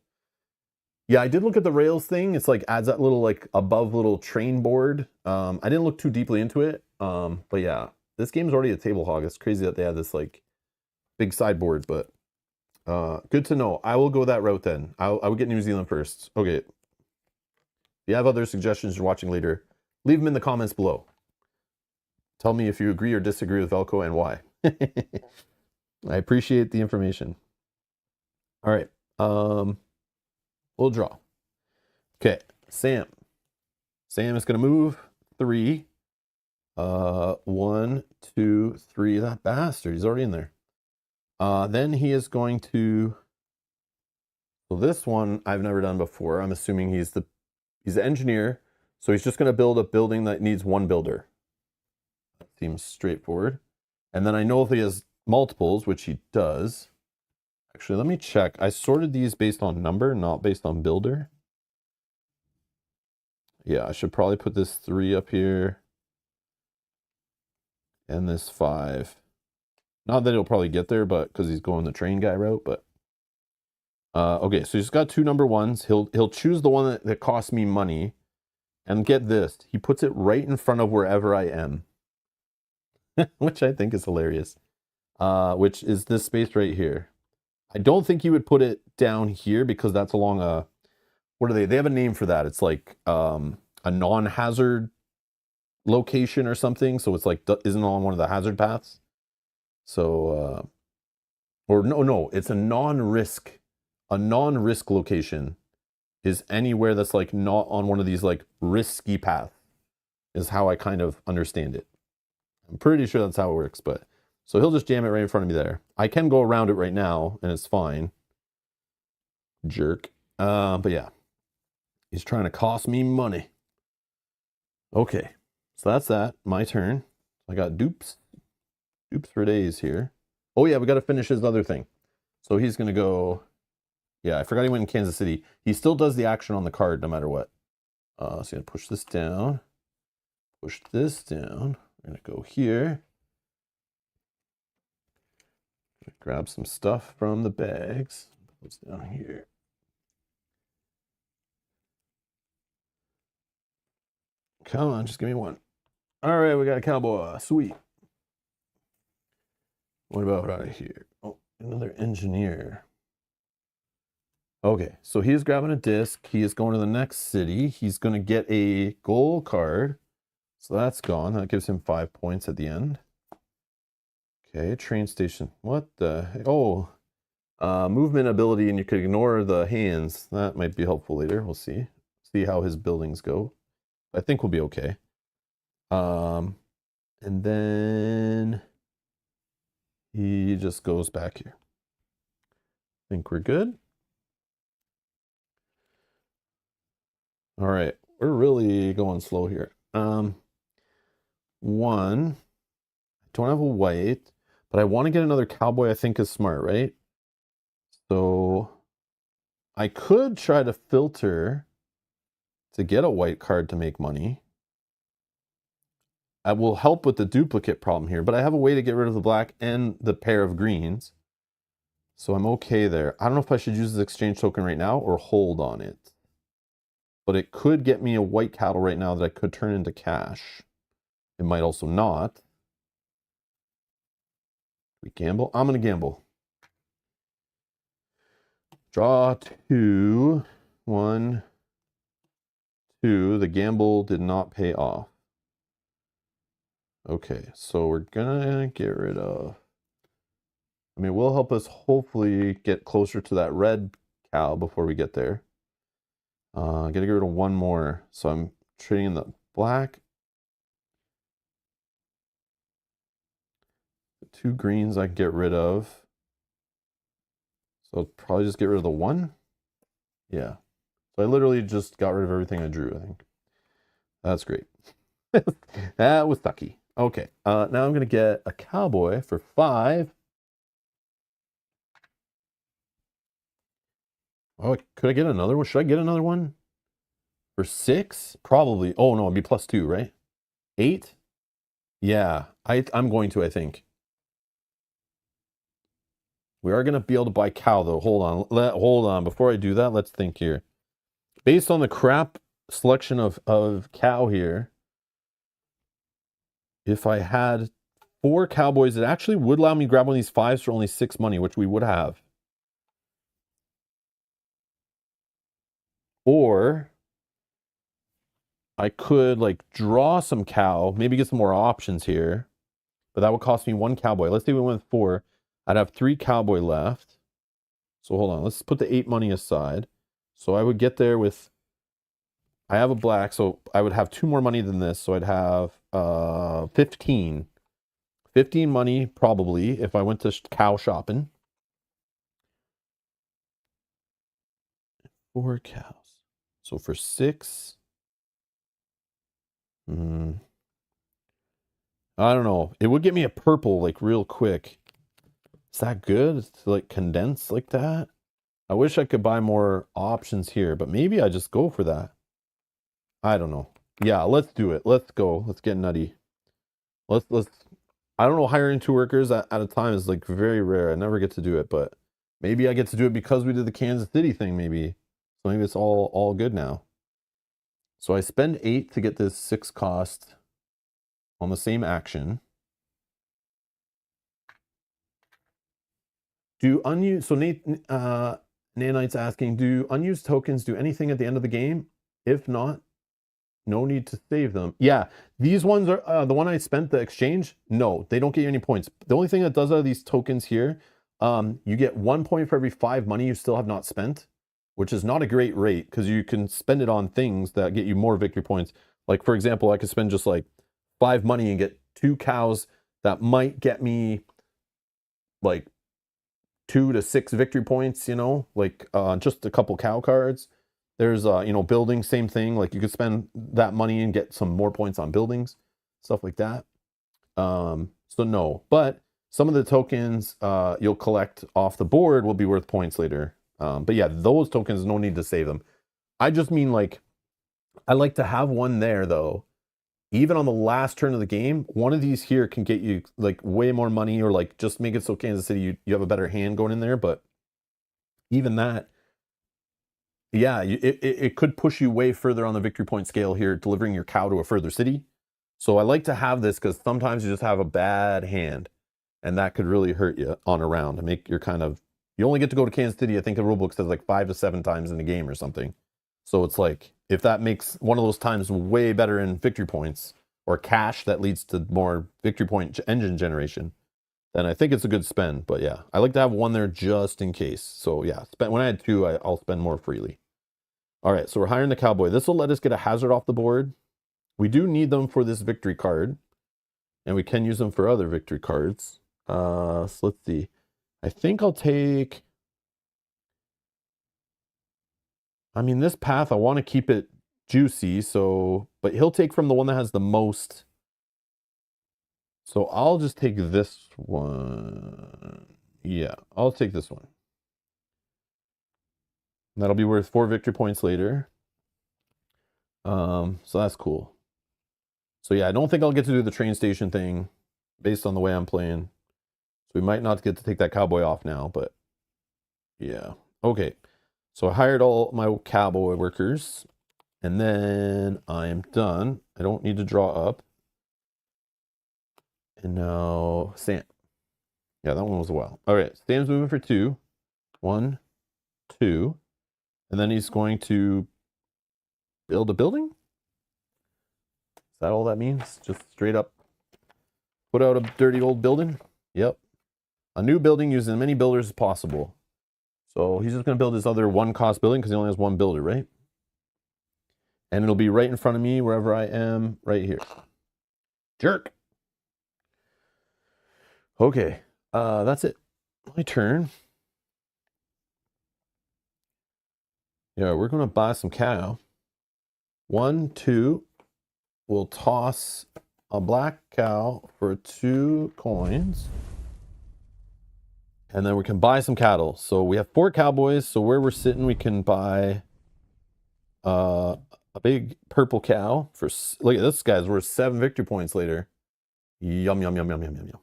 Yeah, I did look at the Rails thing. It's like adds that little like above little train board. I didn't look too deeply into it. But yeah, this game's already a table hog. It's crazy that they had this like big sideboard, but good to know. I will go that route then. I would get New Zealand first. Okay. If you have other suggestions you're watching later, leave them in the comments below. Tell me if you agree or disagree with Velko and why. I appreciate the information. All right. We'll draw. Okay, Sam. Sam is going to move 3. 1, 2, 3. That bastard, he's already in there. Then he is going to. So this one I've never done before. I'm assuming he's the engineer. So he's just going to build a building that needs one builder. That seems straightforward. And then I know if he has multiples, which he does. Actually, let me check. I sorted these based on number, not based on builder. Yeah, I should probably put this 3 up here. And this 5. Not that he'll probably get there, but because he's going the train guy route, but okay, so he's got 2 number 1s. He'll choose the one that costs me money. And get this, he puts it right in front of wherever I am. Which I think is hilarious. Which is this space right here. I don't think you would put it down here because that's along a, what are they? They have a name for that. It's like a non-hazard location or something. So it's like, isn't on one of the hazard paths. So, or no, it's a non-risk. A non-risk location is anywhere that's like not on one of these like risky paths, is how I kind of understand it. I'm pretty sure that's how it works, but. So he'll just jam it right in front of me there. I can go around it right now, and it's fine. Jerk. But yeah. He's trying to cost me money. Okay. So that's that. My turn. I got dupes. Dupes for days here. Oh yeah, we got to finish his other thing. So he's going to go. Yeah, I forgot he went in Kansas City. He still does the action on the card no matter what. So he's going to push this down. Push this down. We're going to go here. Grab some stuff from the bags. What's down here? Come on, just give me one. All right, we got a cowboy. Sweet. What about out of here? Oh, another engineer. Okay, so he's grabbing a disc. He is going to the next city. He's going to get a goal card. So that's gone. That gives him 5 points at the end. Okay, train station. What the heck? Oh, movement ability, and you could ignore the hands. That might be helpful later. We'll see. See how his buildings go. I think we'll be okay. And then he just goes back here. I think we're good. All right, we're really going slow here. One, I don't have a white, but I want to get another cowboy. I think is smart, right? So I could try to filter to get a white card to make money. I will help with the duplicate problem here, but I have a way to get rid of the black and the pair of greens. So I'm okay there. I don't know if I should use this exchange token right now or hold on it. But it could get me a white cattle right now that I could turn into cash. It might also not. We gamble? I'm going to gamble. Draw 2. 1, 2. The gamble did not pay off. Okay, so we're gonna get rid of... I mean, it will help us hopefully get closer to that red cow before we get there. I gotta get rid of one more. So I'm trading in the black. The 2 greens I can get rid of. So I'll probably just get rid of the 1. Yeah. So I literally just got rid of everything I drew, I think. That's great. That was sucky. Okay, now I'm going to get a cowboy for 5. Oh, could I get another one? Should I get another one? For 6? Probably. Oh, no, it'd be +2, right? 8? Yeah, I'm going to, I think. We are going to be able to buy cow, though. Hold on. Hold on. Before I do that, let's think here. Based on the crap selection of cow here, if I had 4 cowboys, it actually would allow me to grab one of these 5s for only 6 money, which we would have. Or I could like draw some cow, maybe get some more options here, but that would cost me 1 cowboy. Let's say we went with 4. I'd have 3 cowboy left. So hold on, let's put the 8 money aside. So I would get there with, I have a black, so I would have 2 more money than this. So I'd have 15. 15 money probably if I went to cow shopping. 4 cows. So for 6, I don't know. It would get me a purple like real quick. Is that good to like condense like that? I wish I could buy more options here, but maybe I just go for that. I don't know. Yeah, let's do it. Let's go. Let's get nutty. Let's I don't know, hiring 2 workers at a time is like very rare. I never get to do it, but maybe I get to do it because we did the Kansas City thing maybe. So maybe it's all good now. So I spend 8 to get this 6 cost on the same action. Do unused, so Nanite's asking, do unused tokens do anything at the end of the game? If not, no need to save them. Yeah, these ones are, the one I spent, the exchange, no, they don't get you any points. The only thing that does out of these tokens here, you get 1 point for every 5 money you still have not spent, which is not a great rate because you can spend it on things that get you more victory points. Like, for example, I could spend just like 5 money and get 2 cows that might get me like 2 to 6 victory points, you know, like just a couple cow cards. There's, you know, building, same thing. Like you could spend that money and get some more points on buildings, stuff like that. So no, but some of the tokens you'll collect off the board will be worth points later. But yeah, those tokens, no need to save them. I just mean like, I like to have one there though. Even on the last turn of the game, one of these here can get you like way more money or like just make it so Kansas City, you have a better hand going in there. But even that, yeah, it could push you way further on the victory point scale here, delivering your cow to a further city. So I like to have this because sometimes you just have a bad hand and that could really hurt you on a round and make your kind of, you only get to go to Kansas City, I think the rulebook says like 5 to 7 times in the game or something. So it's like, if that makes one of those times way better in victory points or cash, that leads to more victory point engine generation. then I think it's a good spend. But yeah, I like to have one there just in case. So yeah, when I had two, I'll spend more freely. All right, so we're hiring the cowboy. This will let us get a hazard off the board. We do need them for this victory card, and we can use them for other victory cards. So let's see. I think I'll take... I mean, this path, I want to keep it juicy, so... But he'll take from the one that has the most. So I'll just take this one. Yeah, I'll take this one. That'll be worth 4 victory points later. So that's cool. So yeah, I don't think I'll get to do the train station thing based on the way I'm playing. So we might not get to take that cowboy off now, but yeah. Okay, so I hired all my cowboy workers, and then I am done. I don't need to draw up. And now Sam. Yeah, that one was a while. All right, Sam's moving for 2. 1, 2. And then he's going to build a building? Is that all that means? Just straight up put out a dirty old building? Yep. A new building using as many builders as possible. So he's just going to build his other 1-cost building because he only has 1 builder, right? And it'll be right in front of me wherever I am, right here. Jerk. Okay, that's it. My turn. Yeah, we're going to buy some cow. 1, 2. We'll toss a black cow for 2 coins. And then we can buy some cattle. So we have 4 cowboys. So where we're sitting, we can buy a big purple cow for... Look at this, guys. We're 7 victory points later. Yum, yum, yum, yum, yum, yum, yum.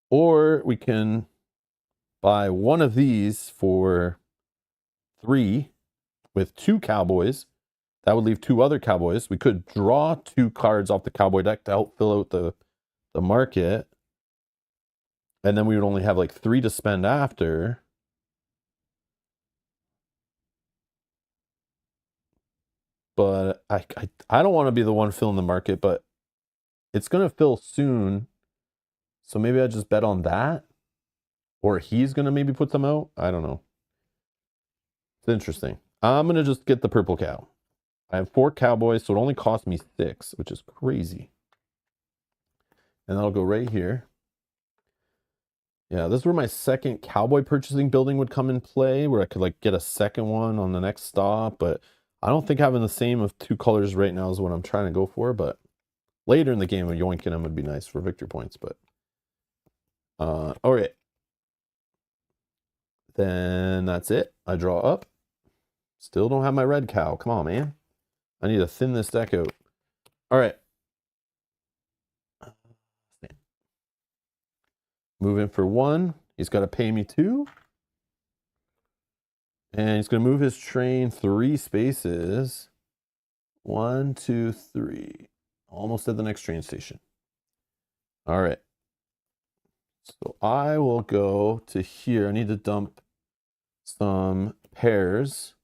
Or we can buy one of these for 3 with 2 cowboys. That would leave 2 other cowboys. We could draw 2 cards off the cowboy deck to help fill out the market. And then we would only have like 3 to spend after. But I don't want to be the one filling the market, but it's going to fill soon. So maybe I just bet on that. Or he's going to maybe put some out. I don't know. It's interesting. I'm going to just get the purple cow. I have 4 cowboys, so it only cost me 6, which is crazy. And that'll go right here. Yeah, this is where my second cowboy purchasing building would come in play, where I could like get a second one on the next stop. But I don't think having the same of 2 colors right now is what I'm trying to go for. But later in the game, yoinking them would be nice for victory points. But all right. Then that's it. I draw up. Still don't have my red cow. Come on, man. I need to thin this deck out. All right. Move in for 1. He's got to pay me 2. And he's going to move his train 3 spaces. 1, 2, 3. Almost at the next train station. All right. So I will go to here. I need to dump some pairs.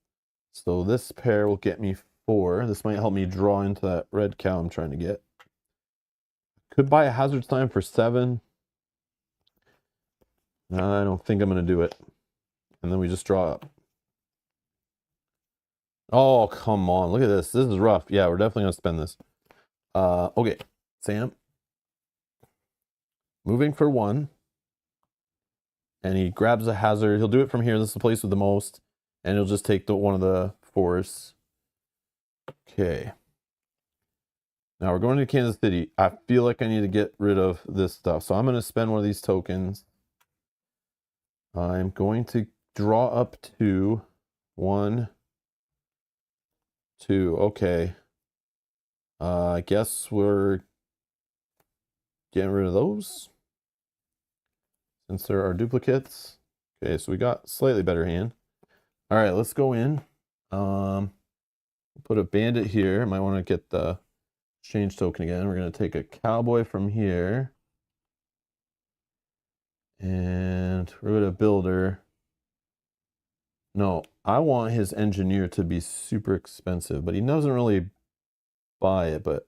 So this pair will get me 4. This might help me draw into that red cow I'm trying to get. Could buy a hazard sign for 7. I don't think I'm going to do it. And then we just draw up. Oh, come on. Look at this. This is rough. Yeah, we're definitely going to spend this. Okay, Sam. Moving for 1. And he grabs a hazard. He'll do it from here. This is the place with the most. And he'll just take one of the 4s. Okay. Now we're going to Kansas City. I feel like I need to get rid of this stuff. So I'm going to spend one of these tokens. I'm going to draw up 2. 1, 2. Okay. I guess we're getting rid of those since there are duplicates. Okay, so we got slightly better hand. All right, let's go in. Put a bandit here. Might want to get the exchange token again. We're going to take a cowboy from here. And we're going to builder. No, I want his engineer to be super expensive, but he doesn't really buy it. But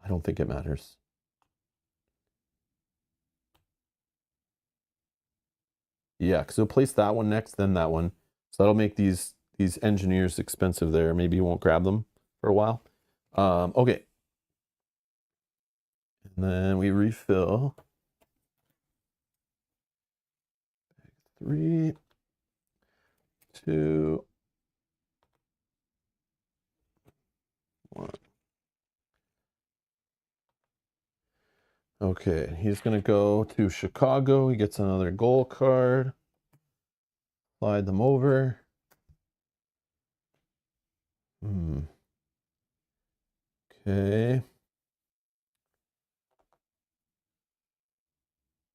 I don't think it matters. Yeah, because he'll place that one next, then that one. So that'll make these engineers expensive there. Maybe you won't grab them for a while. Okay. And then we refill. 3, 2, 1. Okay, he's going to go to Chicago. He gets another goal card. Slide them over. Okay.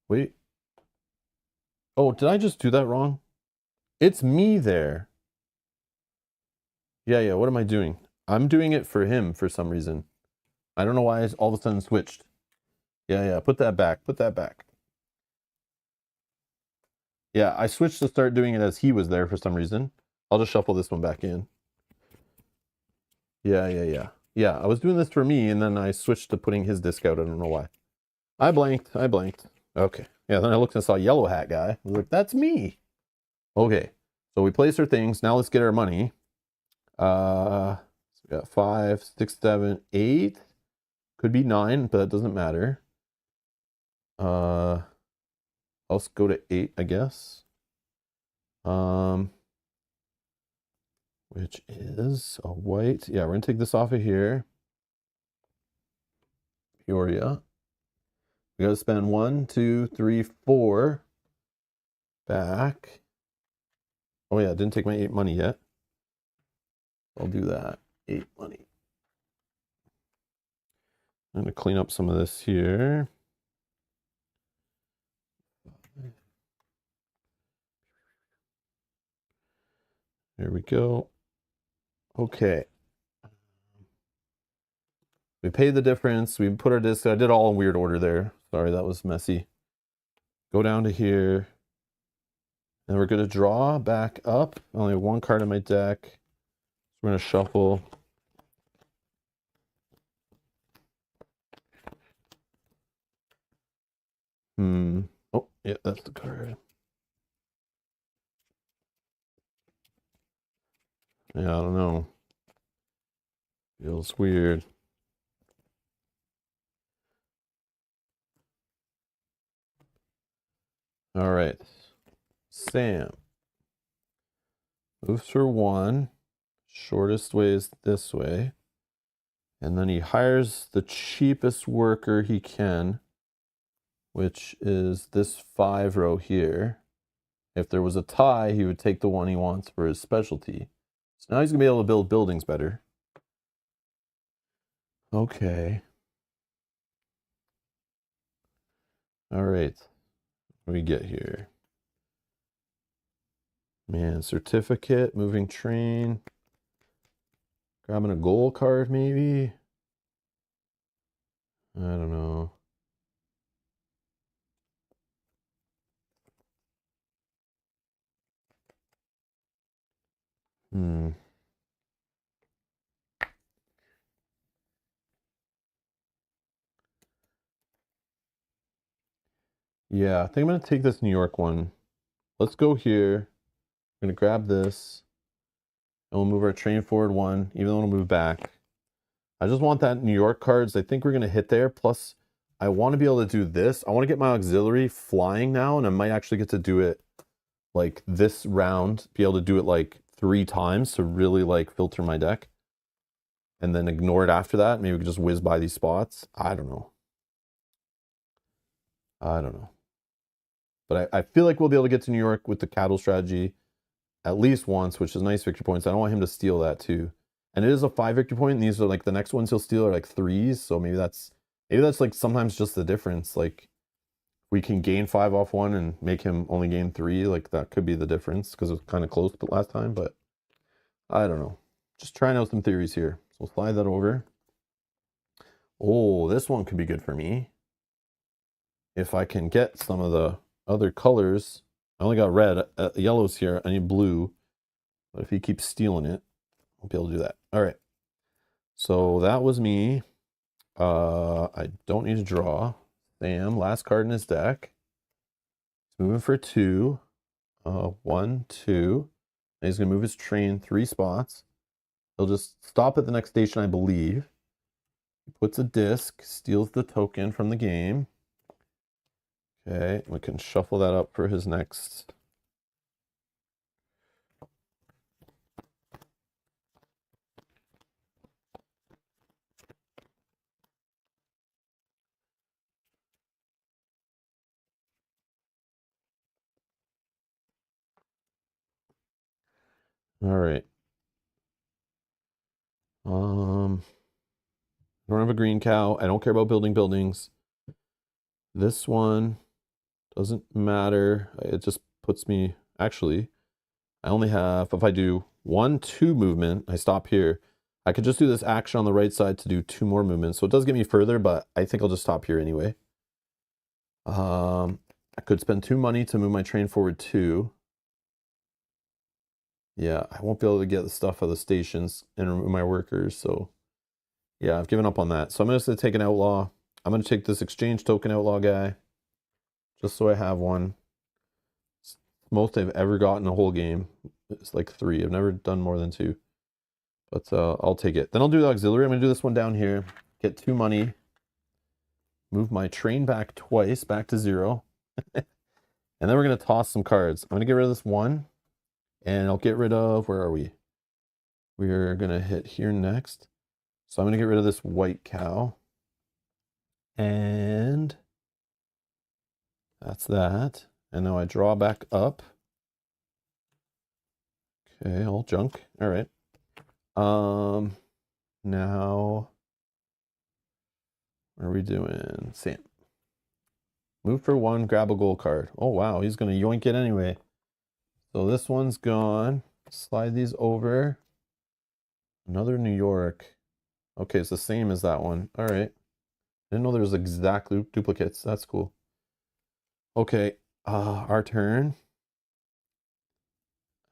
Wait. Oh, did I just do that wrong? It's me there. Yeah, what am I doing? I'm doing it for him for some reason. I don't know why it's all of a sudden switched. Yeah, put that back. Put that back. Yeah, I switched to start doing it as he was there for some reason. I'll just shuffle this one back in. Yeah. Yeah, I was doing this for me, and then I switched to putting his disc out. I don't know why. I blanked. Okay. Yeah, then I looked and saw Yellow Hat guy. I was like, that's me. Okay. So we place our things. Now let's get our money. So we got 5, 6, 7, 8. Could be 9, but that doesn't matter. Let's go to 8, I guess. Which is a white. Yeah, we're gonna take this off of here. Peoria. We gotta spend 1, 2, 3, 4 back. Oh yeah, didn't take my 8 money yet. I'll do that. 8 money. I'm gonna clean up some of this here. There we go. Okay. We paid the difference. We put our disc. I did all in weird order there. Sorry, that was messy. Go down to here. And we're going to draw back up. I only have 1 card in my deck. So we're going to shuffle. Oh, yeah, that's the card. Yeah, I don't know. Feels weird. All right. Sam moves for 1. Shortest way is this way. And then he hires the cheapest worker he can, which is this 5 row here. If there was a tie, he would take the one he wants for his specialty. So now he's going to be able to build buildings better. Okay. All right. What do we get here? Man, certificate, moving train. Grabbing a goal card, maybe? I don't know. Yeah, I think I'm going to take this New York one. Let's go here. I'm going to grab this. And we'll move our train forward 1, even though it'll move back. I just want that New York cards. I think we're going to hit there. Plus, I want to be able to do this. I want to get my auxiliary flying now, and I might actually get to do it like this round, be able to do it like 3 times to really like filter my deck. And then ignore it after that. Maybe we could just whiz by these spots. I don't know. But I feel like we'll be able to get to New York with the cattle strategy at least once, which is nice victory points. I don't want him to steal that too. And it is a 5 victory point, and these are like the next ones he'll steal are like 3s. So maybe that's like sometimes just the difference. Like we can gain 5 off one and make him only gain 3. Like that could be the difference because it was kind of close last time, but I don't know. Just trying out some theories here. So we'll slide that over. Oh, this one could be good for me. If I can get some of the other colors. I only got red, yellows here. I need blue. But if he keeps stealing it, I'll be able to do that. All right. So that was me. I don't need to draw. Sam, last card in his deck. He's moving for 2. 1, 2. And he's gonna move his train 3 spots. He'll just stop at the next station, I believe. He puts a disc, steals the token from the game. Okay, we can shuffle that up for his next. All right. I don't have a green cow. I don't care about building buildings. This one doesn't matter. It just puts me, actually, I only have, if I do 1, 2 movement, I stop here. I could just do this action on the right side to do 2 more movements. So it does get me further, but I think I'll just stop here anyway. I could spend 2 money to move my train forward 2. Yeah, I won't be able to get the stuff out of the stations and remove my workers, so yeah, I've given up on that. So I'm going to take an outlaw. I'm going to take this exchange token outlaw guy, just so I have one. It's the most I've ever gotten a whole game. It's like 3. I've never done more than 2. But I'll take it. Then I'll do the auxiliary. I'm going to do this one down here. Get 2 money. Move my train back twice, back to 0. And then we're going to toss some cards. I'm going to get rid of this 1. And I'll get rid of, where are we? We're going to hit here next. So I'm going to get rid of this white cow. And that's that. And now I draw back up. Okay, all junk. All right. Now, what are we doing? Sam. Move for 1, grab a gold card. Oh, wow, he's going to yoink it anyway. So this one's gone. Slide these over. Another New York. Okay, it's the same as that one. All right. Didn't know there was exact duplicates. That's cool. Okay, our turn.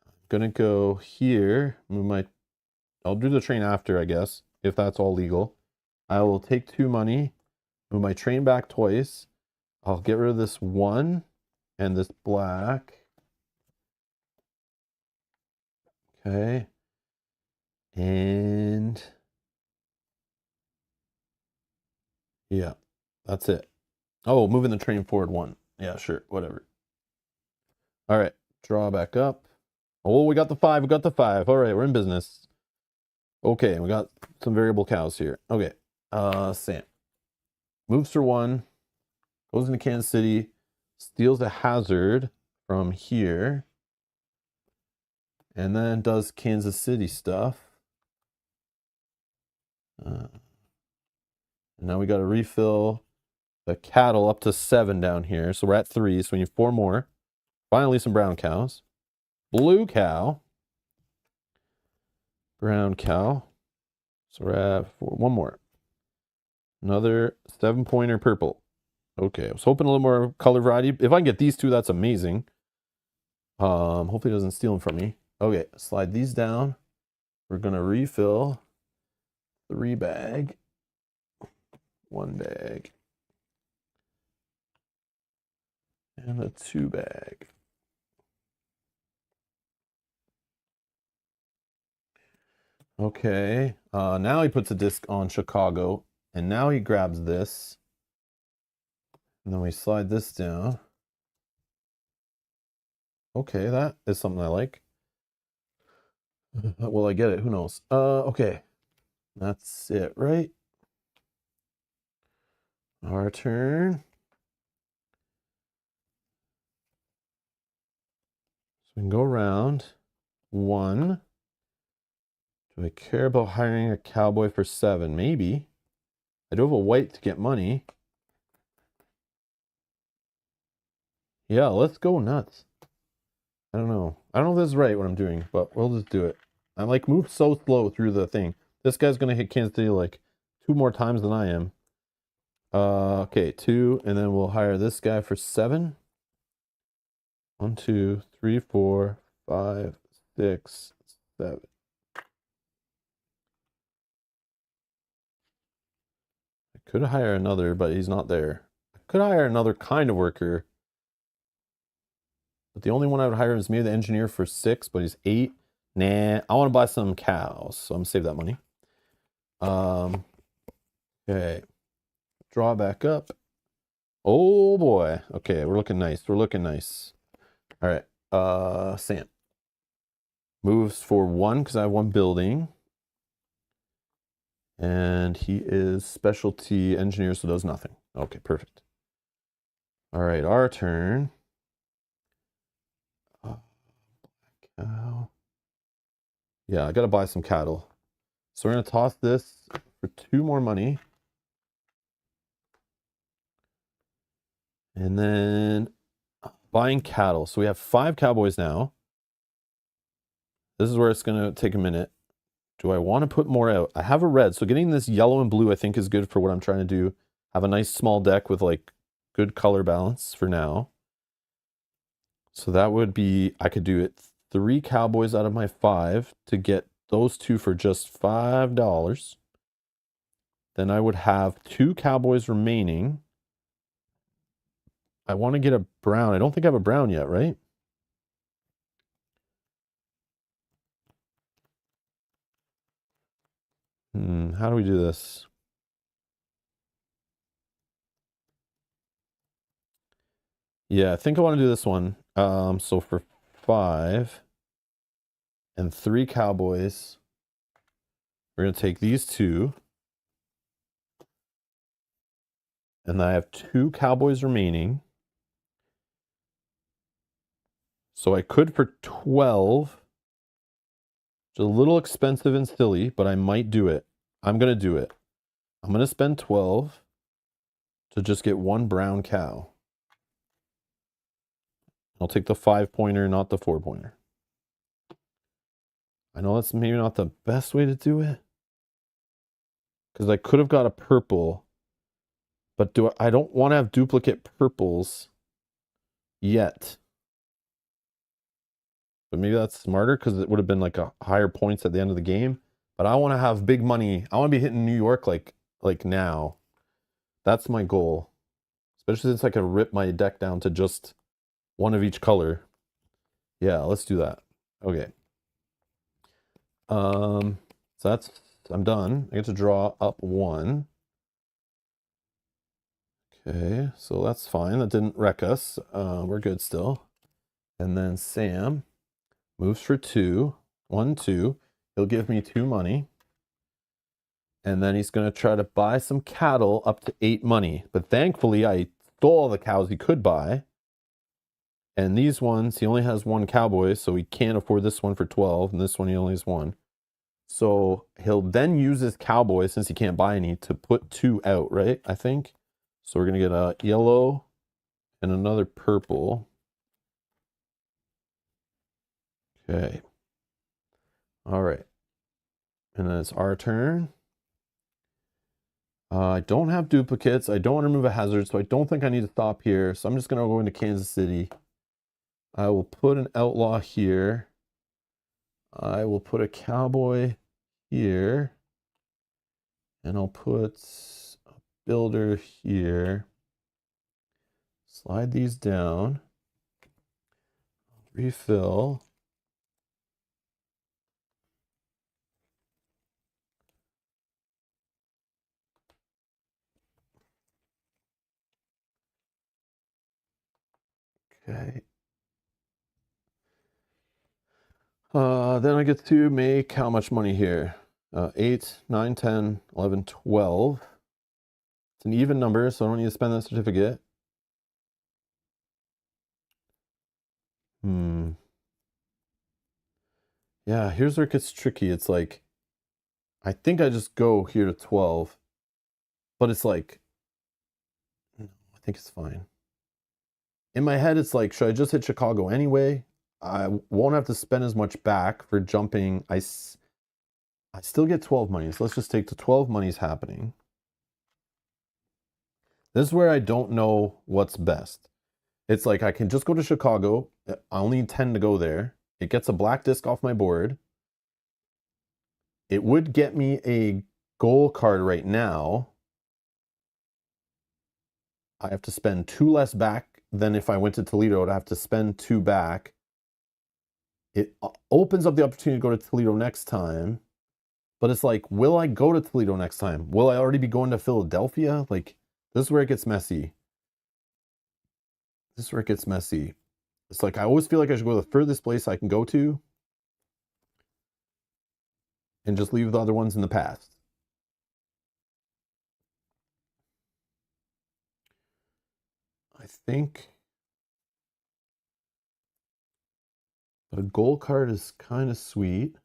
I'm gonna go here. Move my. I'll do the train after, I guess, if that's all legal. I will take 2 money. Move my train back twice. I'll get rid of this 1 and this black. Okay. And yeah, that's it. Oh, moving the train forward 1. Yeah, sure, whatever. All right, draw back up. Oh, we got the 5. We got the 5. All right, we're in business. Okay, we got some variable cows here. Okay, Sam moves for 1, goes into Kansas City, steals a hazard from here, and then does Kansas City stuff. And now we got to refill the cattle up to 7 down here. So we're at 3, so we need 4 more. Finally, some brown cows. Blue cow. Brown cow. So we're at 4. 1 more. Another 7-pointer purple. Okay, I was hoping a little more color variety. If I can get these 2, that's amazing. Hopefully it doesn't steal them from me. Okay, slide these down. We're gonna refill 3 bag. 1 bag. And a 2 bag. Okay, now he puts a disc on Chicago, and now he grabs this. And then we slide this down. Okay, that is something I like. Will I get it? Who knows? Okay. That's it, right? Our turn. So we can go around. 1. Do I care about hiring a cowboy for 7? Maybe. I do have a white to get money. Yeah, let's go nuts. I don't know. I don't know if this is right what I'm doing, but we'll just do it. I'm like moved so slow through the thing. This guy's gonna hit Kansas City like 2 more times than I am. Okay, 2, and then we'll hire this guy for 7. 1, 2, 3, 4, 5, 6, 7. Could hire another, but he's not there. I could hire another kind of worker. But the only one I would hire is maybe the engineer for 6, but he's 8. Nah, I want to buy some cows, so I'm gonna save that money. Okay. Draw back up. Oh boy. Okay, we're looking nice. We're looking nice. All right. Sam. Moves for 1 because I have 1 building. And he is specialty engineer, so does nothing. Okay, perfect. All right, our turn. Black cow. Yeah, I gotta buy some cattle. So we're gonna toss this for 2 more money. And then buying cattle. So we have 5 cowboys now. This is where it's gonna take a minute. Do I want to put more out? I have a red, so getting this yellow and blue I think is good for what I'm trying to do. Have a nice small deck with like good color balance for now. So that would be, I could do it 3 cowboys out of my 5 to get those 2 for just $5. Then I would have 2 cowboys remaining. I want to get a brown. I don't think I have a brown yet, right? How do we do this? Yeah, I think I want to do this one. So for 5 and 3 cowboys, we're going to take these 2. And I have 2 cowboys remaining. So I could for 12. It's a little expensive and silly, but I might do it. I'm going to do it. I'm going to spend 12 to just get 1 brown cow. I'll take the 5-pointer, not the 4-pointer. I know that's maybe not the best way to do it, because I could have got a purple, but I don't want to have duplicate purples yet. But maybe that's smarter because it would have been like a higher points at the end of the game. But I want to have big money. I want to be hitting New York like now. That's my goal. Especially since I could rip my deck down to just 1 of each color. Yeah, let's do that. Okay. So I'm done. I get to draw up 1. Okay, so that's fine. That didn't wreck us. We're good still. And then Sam moves for 2. 1, 2. He'll give me 2 money. And then he's going to try to buy some cattle up to 8 money. But thankfully, I stole all the cows he could buy. And these ones, he only has 1 cowboy, so he can't afford this one for 12. And this one, he only has 1. So he'll then use his cowboy, since he can't buy any, to put 2 out, right? I think. So we're going to get a yellow and another purple. Okay. All right. And then it's our turn. I don't have duplicates. I don't want to remove a hazard, so I don't think I need to stop here. So I'm just going to go into Kansas City. I will put an outlaw here. I will put a cowboy here. And I'll put a builder here. Slide these down. Refill. Okay. Then I get to make how much money here? 8, 9, 10, 11, 12. It's an even number, so I don't need to spend that certificate. Yeah, here's where it gets tricky. It's like, I think I just go here to 12. But it's like, no, I think it's fine. In my head, it's like, should I just hit Chicago anyway? I won't have to spend as much back for jumping. I still get 12 monies. Let's just take the 12 monies happening. This is where I don't know what's best. It's like I can just go to Chicago. I only need 10 to go there. It gets a black disc off my board. It would get me a goal card right now. I have to spend 2 less back than if I went to Toledo. I'd have to spend 2 back. It opens up the opportunity to go to Toledo next time. But it's like, will I go to Toledo next time? Will I already be going to Philadelphia? Like, this is where it gets messy. This is where it gets messy. It's like, I always feel like I should go to the furthest place I can go to and just leave the other ones in the past. I think. But a gold card is kind of sweet.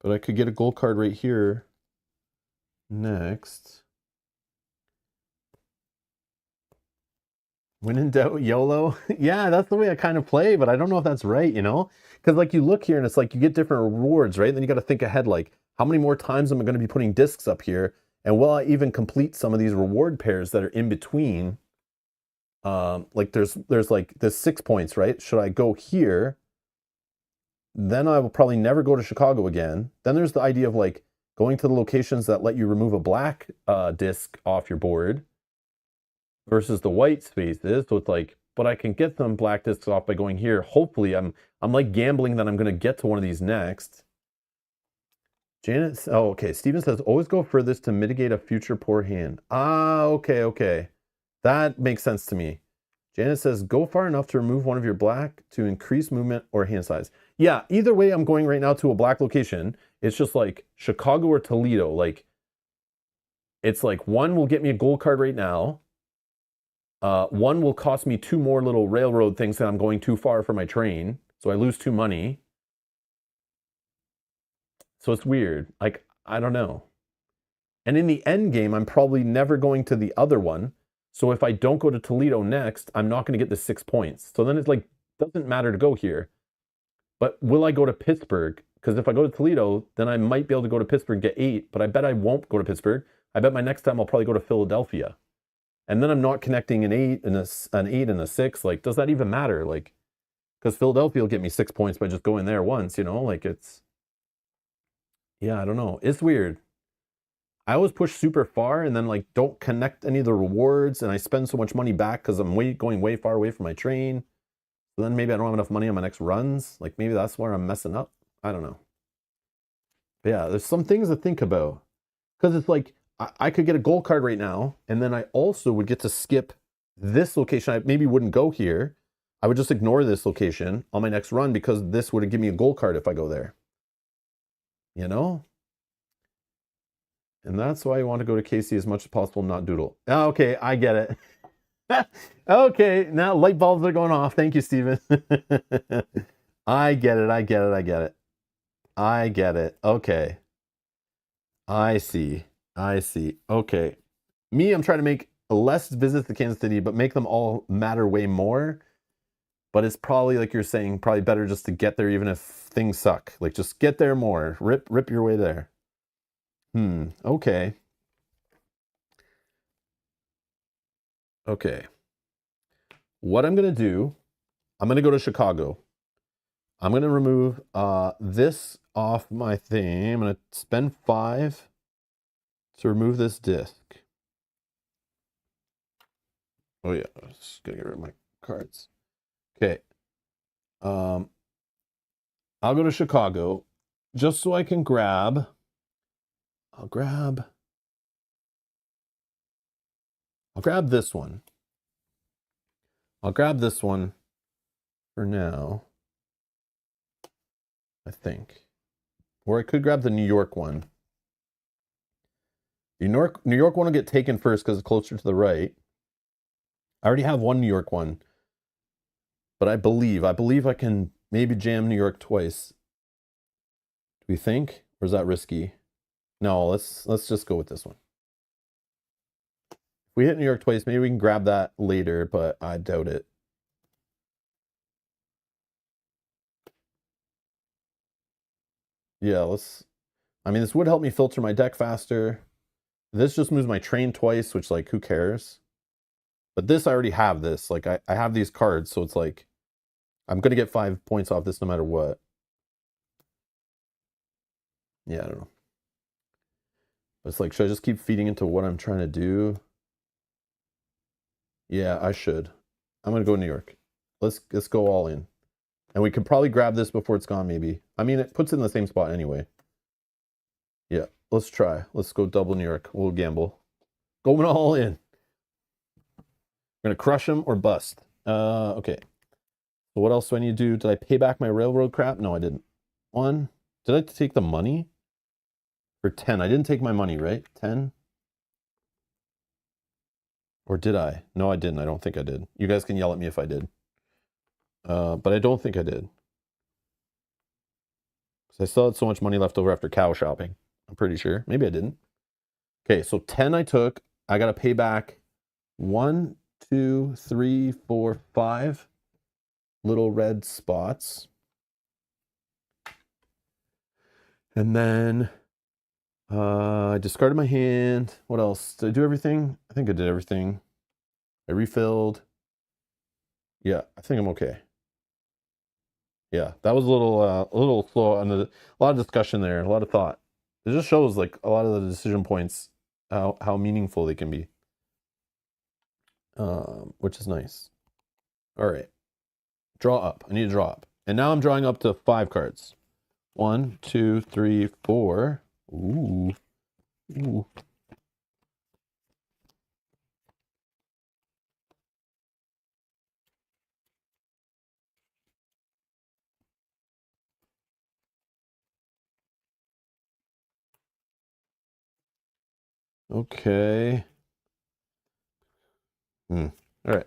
But I could get a gold card right here next. When in doubt, YOLO. Yeah, that's the way I kind of play, but I don't know if that's right, you know? Because like you look here and it's like you get different rewards, right? Then you got to think ahead, like how many more times am I going to be putting discs up here? And will I even complete some of these reward pairs that are in between? Like there's like there's 6 points, right? Should I go here? Then I will probably never go to Chicago again. Then there's the idea of like going to the locations that let you remove a black disc off your board versus the white spaces. So it's like, but I can get some black discs off by going here. Hopefully I'm like gambling that I'm going to get to one of these next. Janet, oh, okay. Steven says, always go furthest to mitigate a future poor hand. Ah, okay, okay. That makes sense to me. Janet says, go far enough to remove one of your black to increase movement or hand size. Yeah, either way, I'm going right now to a black location. It's just like Chicago or Toledo. Like, it's like one will get me a gold card right now. One will cost me 2 more little railroad things that I'm going too far for my train. So I lose 2 money. So it's weird. Like, I don't know. And in the end game, I'm probably never going to the other one. So if I don't go to Toledo next, I'm not going to get the 6 points. So then it's like, doesn't matter to go here. But will I go to Pittsburgh? Because if I go to Toledo, then I might be able to go to Pittsburgh and get 8. But I bet I won't go to Pittsburgh. I bet my next time I'll probably go to Philadelphia. And then I'm not connecting an 8 and an 8 and a 6. Like, does that even matter? Like, because Philadelphia will get me 6 points by just going there once, you know? Like, it's, yeah, I don't know. It's weird. I always push super far and then like don't connect any of the rewards, and I spend so much money back because I'm going way far away from my train. So then maybe I don't have enough money on my next runs. Like maybe that's where I'm messing up. I don't know. But yeah, there's some things to think about. Because it's like I could get a gold card right now, and then I also would get to skip this location. I maybe wouldn't go here. I would just ignore this location on my next run because this would give me a gold card if I go there. You know? And that's why I want to go to Casey as much as possible, not Doodle. Okay, I get it. Okay, now light bulbs are going off. Thank you, Steven. I get it, I get it, I get it. I get it. Okay. I see. I see. Okay. Me, I'm trying to make less visits to Kansas City, but make them all matter way more. But it's probably, like you're saying, probably better just to get there even if things suck. Like, just get there more. Rip your way there. Okay. Okay. What I'm going to do, I'm going to go to Chicago. I'm going to remove this off my thing. I'm going to spend 5 to remove this disc. Oh yeah, I was going to get rid of my cards. Okay. I'll go to Chicago just so I can grab. I'll grab this one. I'll grab this one for now, I think. Or I could grab the New York one. New York one will get taken first because it's closer to the right. I already have one New York one. But I believe I can maybe jam New York twice. Do we think? Or is that risky? No, let's just go with this one. If we hit New York twice, maybe we can grab that later, but I doubt it. Yeah, I mean, this would help me filter my deck faster. This just moves my train twice, which, like, who cares? But this, I already have this. Like, I have these cards, so it's like, I'm going to get 5 points off this no matter what. Yeah, I don't know. But it's like, should I just keep feeding into what I'm trying to do? Yeah, I should. I'm gonna go New York. Let's go all in. And we could probably grab this before it's gone, maybe. I mean, it puts it in the same spot anyway. Yeah, let's try. Let's go double New York. We'll gamble. Going all in. We're gonna crush him or bust. Okay. So what else do I need to do? Did I pay back my railroad crap? No, I didn't. One. Did I take the money? For 10. I didn't take my money, right? 10? Or did I? No, I didn't. I don't think I did. You guys can yell at me if I did. But I don't think I did. Because I still had so much money left over after cow shopping. I'm pretty sure. Maybe I didn't. Okay, so 10 I took. I got to pay back 1, 2, 3, 4, 5 little red spots. And then I discarded my hand. What else? Did I do everything? I think I did everything. I refilled. Yeah, I think I'm okay. Yeah, that was a little slow and a lot of discussion there, a lot of thought. It just shows like a lot of the decision points, how meaningful they can be, which is nice. All right, draw up. I need to draw up, and now I'm drawing up to 5 cards. 1, 2, 3, 4. Ooh, ooh. Okay. All right.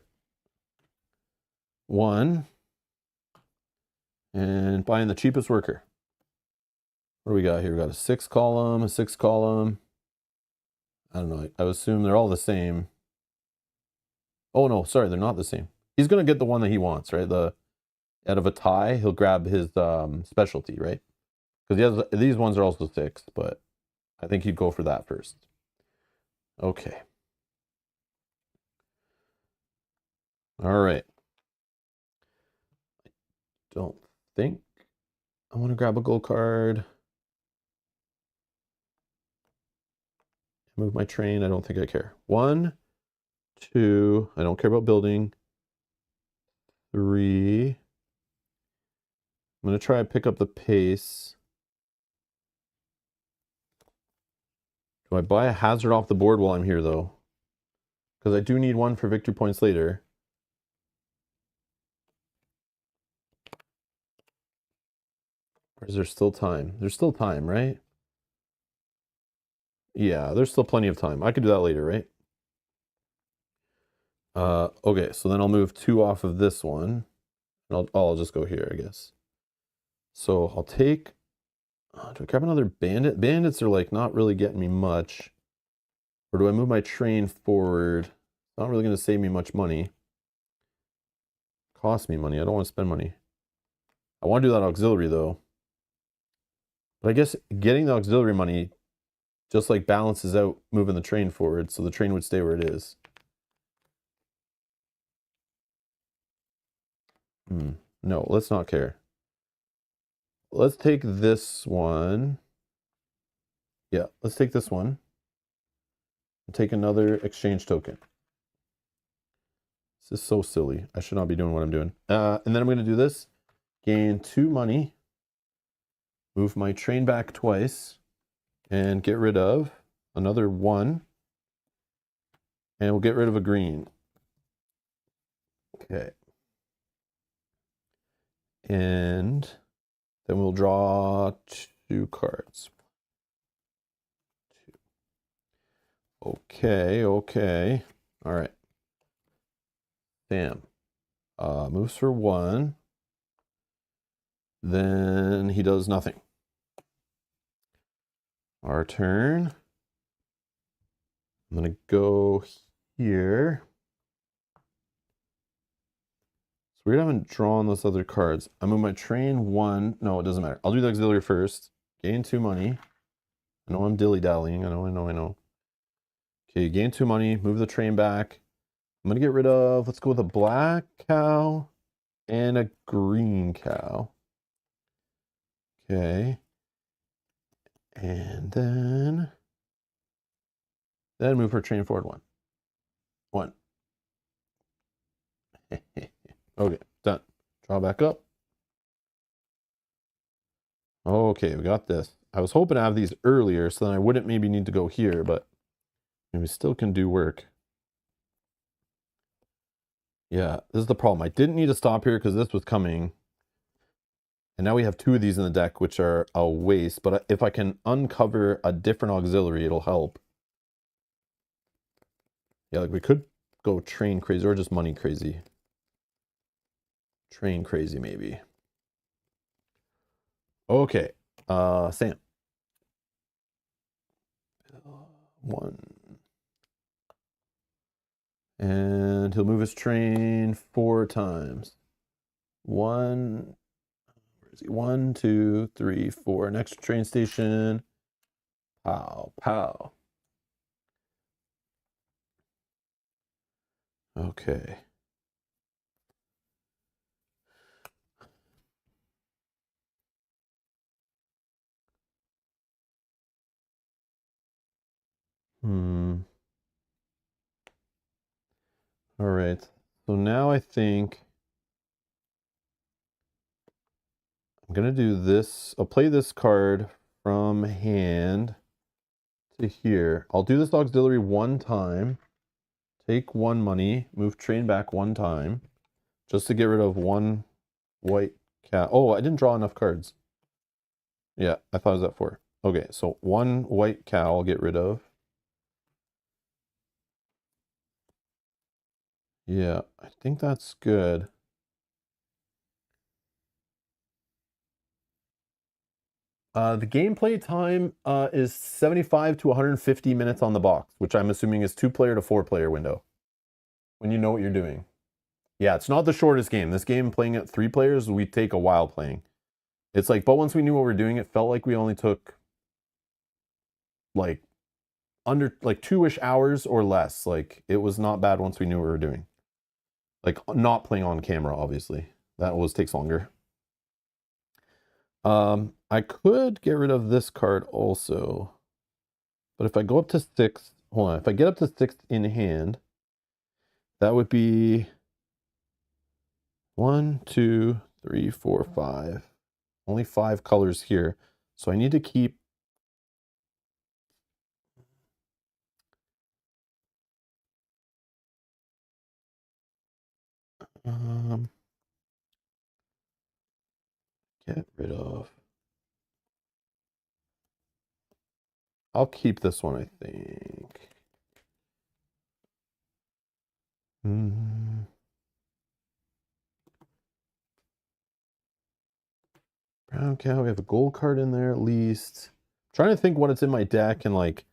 1. And buying the cheapest worker. What do we got here? We got a 6 column, a 6 column. I don't know. I assume they're all the same. Oh no, sorry, they're not the same. He's gonna get the one that he wants, right? Out of a tie, he'll grab his specialty, right? Because he has these ones are also 6, but I think he'd go for that first. Okay. All right. Don't think I want to grab a gold card. Move my train. I don't think I care. 1, 2. I don't care about building. 3. I'm gonna try to pick up the pace. Do I buy a hazard off the board while I'm here though? Because I do need one for victory points later. Or is there still time? There's still time, right? Yeah, there's still plenty of time. I could do that later, right? Okay, so then I'll move 2 off of this one. And I'll just go here, I guess. So I'll take, do I grab another bandit? Bandits are like not really getting me much. Or do I move my train forward? Not really going to save me much money. Cost me money. I don't want to spend money. I want to do that auxiliary though. But I guess getting the auxiliary money just like balances out moving the train forward, so the train would stay where it is. No, let's not care. Let's take this one. Yeah, let's take this one. And take another exchange token. This is so silly. I should not be doing what I'm doing. And then I'm going to do this. Gain 2 money. Move my train back twice. And get rid of another 1. And we'll get rid of a green. Okay. And then we'll draw 2 cards. Okay, okay. All right. Sam moves for 1. Then he does nothing. Our turn. I'm going to go here. It's weird I haven't drawn those other cards. I move my train 1. No, it doesn't matter. I'll do the auxiliary first. Gain 2 money. I know I'm dilly-dallying. I know. Okay, gain 2 money. Move the train back. I'm going to get rid of, let's go with a black cow and a green cow. Okay. And then Then move her train forward 1. 1. Okay, done. Draw back up. Okay, we got this. I was hoping to have these earlier so then I wouldn't maybe need to go here, but we still can do work. Yeah, this is the problem. I didn't need to stop here because this was coming. And now we have 2 of these in the deck, which are a waste. But if I can uncover a different auxiliary, it'll help. Yeah, like we could go train crazy or just money crazy. Train crazy, maybe. Okay, Sam. 1. And he'll move his train 4 times. 1, where is he? 1, 2, 3, 4. Next train station. Pow, pow. Okay. All right. So now I think I'm going to do this. I'll play this card from hand to here. I'll do this auxiliary 1 time. Take 1 money. Move train back 1 time. Just to get rid of 1 white cat. Oh, I didn't draw enough cards. Yeah, I thought it was at 4. Okay, so 1 white cow I'll get rid of. Yeah, I think that's good. The gameplay time is 75 to 150 minutes on the box, which I'm assuming is 2-player to 4-player window. When you know what you're doing. Yeah, it's not the shortest game. This game, playing at 3 players, we take a while playing. It's like, but once we knew what we were doing, it felt like we only took like under like 2-ish hours or less. Like it was not bad once we knew what we were doing. Like not playing on camera, obviously. That always takes longer. I could get rid of this card also. But if I go up to 6, hold on, if I get up to 6 in hand, that would be 1, 2, 3, 4, 5. Only 5 colors here. So I need to keep get rid of. I'll keep this one, I think. Brown cow, we have a gold card in there at least. I'm trying to think what it's in my deck and like,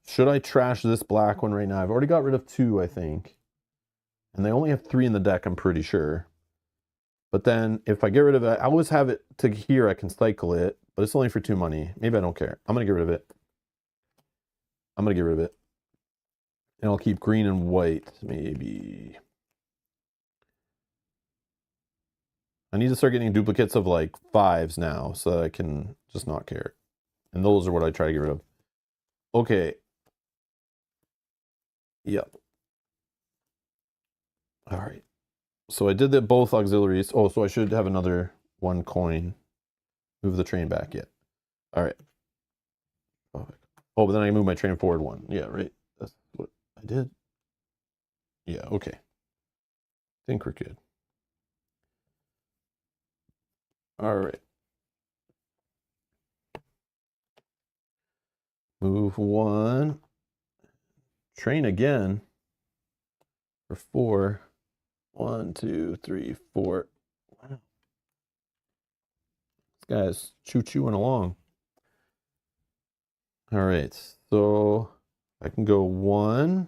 should I trash this black one right now? I've already got rid of 2, I think. And they only have 3 in the deck, I'm pretty sure. But then if I get rid of it, I always have it to here, I can cycle it, but it's only for 2 money. Maybe I don't care. I'm going to get rid of it. I'm going to get rid of it. And I'll keep green and white, maybe. I need to start getting duplicates of like 5s now so that I can just not care. And those are what I try to get rid of. Okay. Yep. All right. So I did that both auxiliaries. Oh, so I should have another 1 coin. Move the train back yet. All right. Perfect. Oh, but then I move my train forward 1. Yeah, right. That's what I did. Yeah, okay. Think we're good. All right. Move 1. Train again for 4. 1, 2, 3, 4. Wow. This guy's choo-chooing along. All right, so I can go 1.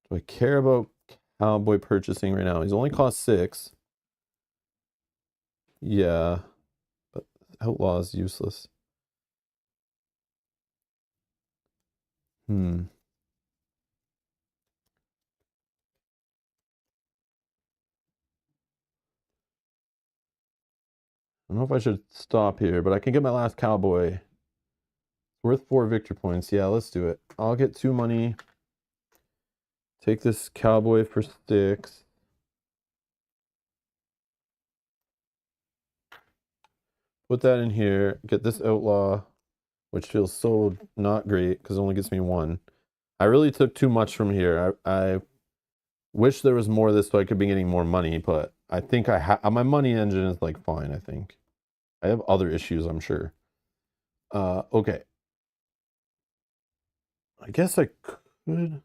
Do I care about Cowboy purchasing right now? He's only cost 6. Yeah, but Outlaw is useless. I don't know if I should stop here, but I can get my last Cowboy. Worth 4 victory points. Yeah, let's do it. I'll get 2 money. Take this cowboy for 6. Put that in here. Get this outlaw, which feels so not great because it only gets me 1. I really took too much from here. I wish there was more of this so I could be getting more money, but I think my money engine is like fine, I think. I have other issues, I'm sure. Okay. I guess I could.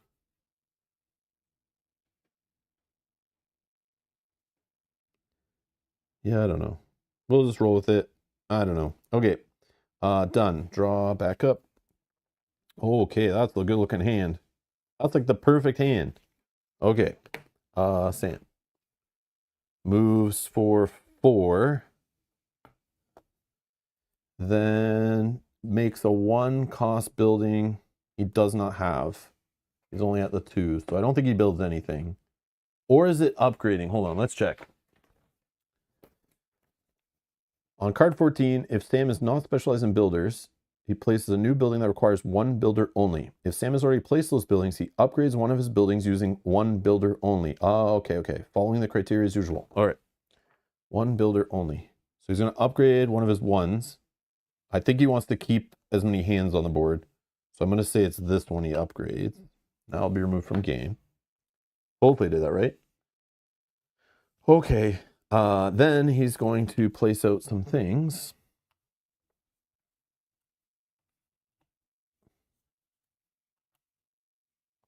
Yeah, I don't know. We'll just roll with it. I don't know. Okay. Done. Draw back up. Okay, that's a good looking hand. That's like the perfect hand. Okay. Sam. Moves for 4. Then makes a 1 cost building he does not have. He's only at the 2, so I don't think he builds anything. Or is it upgrading? Hold on, let's check. On card 14, if Sam is not specialized in builders, he places a new building that requires 1 builder only. If Sam has already placed those buildings, he upgrades one of his buildings using 1 builder only. Oh, okay. Following the criteria as usual. All right. 1 builder only. So he's going to upgrade one of his 1s. I think he wants to keep as many hands on the board. So I'm going to say it's this one he upgrades. Now I'll be removed from game. Hopefully I did that right. Okay. Then he's going to place out some things.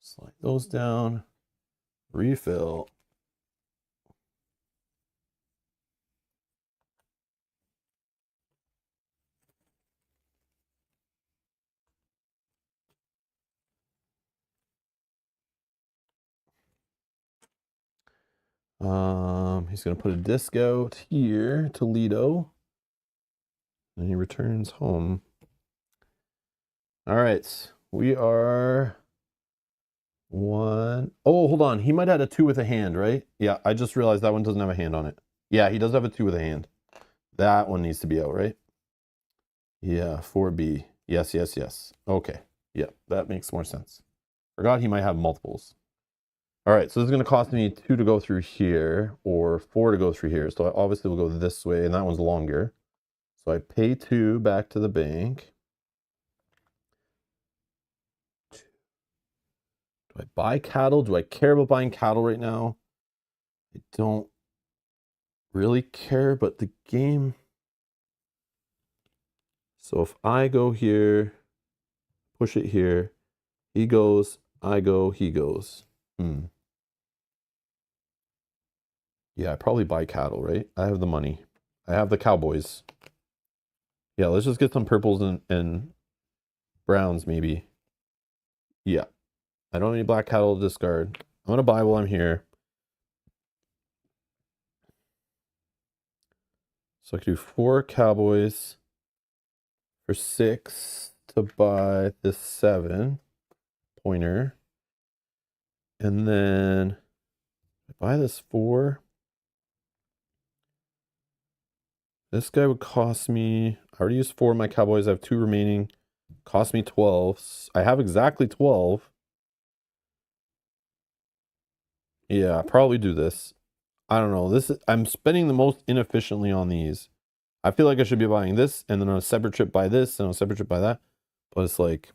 Slide those down. Refill. He's going to put a disc out here, Toledo. And he returns home. All right. We are 1. Oh, hold on. He might have a 2 with a hand, right? Yeah, I just realized that one doesn't have a hand on it. Yeah, he does have a 2 with a hand. That one needs to be out, right? Yeah, 4B. Yes. Okay. Yeah, that makes more sense. Forgot he might have multiples. All right, so this is going to cost me 2 to go through here, or 4 to go through here. So I obviously will go this way, and that one's longer. So I pay 2 back to the bank. Do I buy cattle? Do I care about buying cattle right now? I don't really care, but the game... So if I go here, push it here, he goes, I go, he goes. Yeah, I probably buy cattle, right? I have the money. I have the cowboys. Yeah, let's just get some purples and browns, maybe. Yeah. I don't need black cattle to discard. I'm going to buy while I'm here. So I can do 4 cowboys for 6 to buy this 7 pointer. And then I buy this 4. This guy would cost me, I already used 4 of my cowboys. I have 2 remaining. Cost me 12. I have exactly 12. Yeah, probably do this. I don't know. I'm spending the most inefficiently on these. I feel like I should be buying this and then on a separate trip buy this and on a separate trip buy that. But it's like,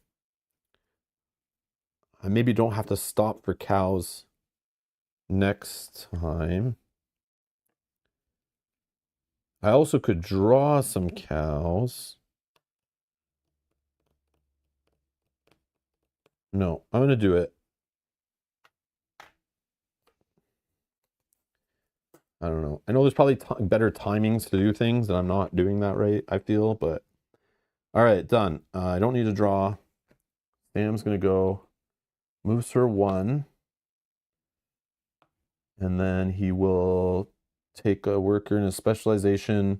I maybe don't have to stop for cows next time. I also could draw some cows. No, I'm going to do it. I don't know. I know there's probably better timings to do things, and I'm not doing that right, I feel, but... All right, done. I don't need to draw. Sam's going to go. Moves for 1. And then he will take a worker in a specialization.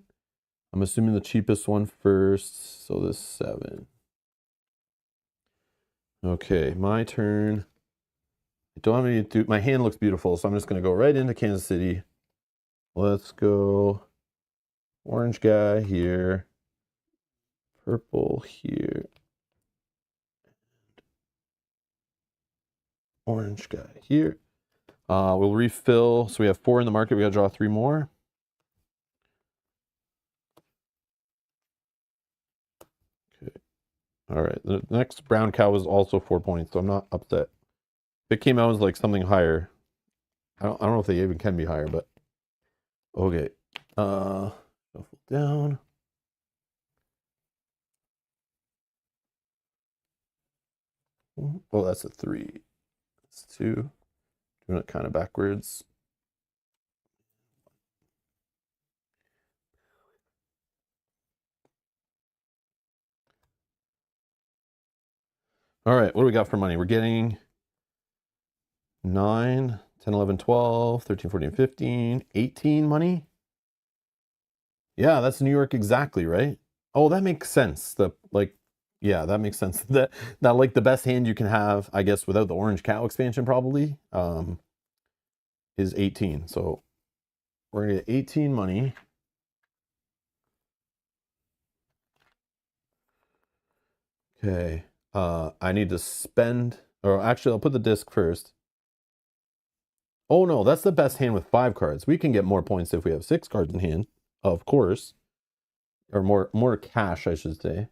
I'm assuming the cheapest one first. So this 7. Okay, my turn. I don't have any to do. My hand looks beautiful, so I'm just going to go right into Kansas City. Let's go orange guy here. Purple here. orange guy here. We'll refill. So we have 4 in the market. We got to draw 3 more. Okay. All right. The next brown cow was also 4 points, so I'm not upset. If it came out as like something higher, I don't know if they even can be higher, but okay. Shuffle down. Oh, that's a 3. That's 2. Doing it kind of backwards. All right, what do we got for money? We're getting 9, 10, 11, 12, 13, 14, 15, 18 money. Yeah, that's New York exactly, right? Oh, that makes sense. Yeah, that makes sense. That like the best hand you can have, I guess, without the orange cow expansion probably, is 18. So we're gonna get 18 money. Okay. I need to spend, or actually I'll put the disc first. Oh no, that's the best hand with 5 cards. We can get more points if we have 6 cards in hand, of course. Or more cash, I should say.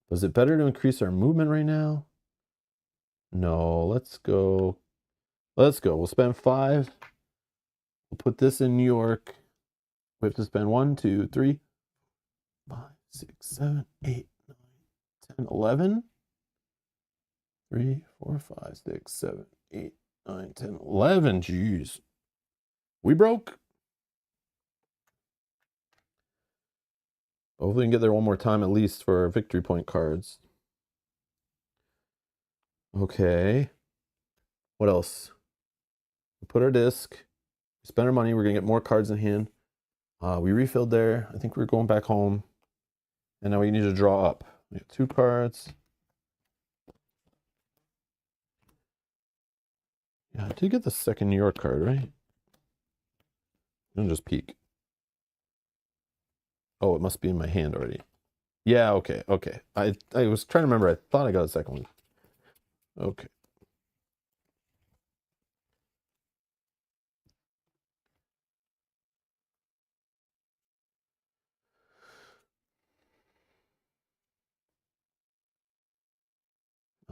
Was it better to increase our movement right now? No, let's go. We'll spend 5. We'll put this in New York. We have to spend 1, 2, 3, 5, 6, 7, 8, 9, 10, 11. 3, 4, 5, 6, 7, 8, 9, 10, 11. Jeez. We broke. Hopefully we can get there one more time at least for our victory point cards. Okay. What else? We put our disc. We spend our money. We're going to get more cards in hand. We refilled there. I think we're going back home. And now we need to draw up. We have 2 cards. Yeah, I did get the second New York card, right? I'll just peek. Oh, it must be in my hand already. Yeah, okay. I was trying to remember. I thought I got a second one.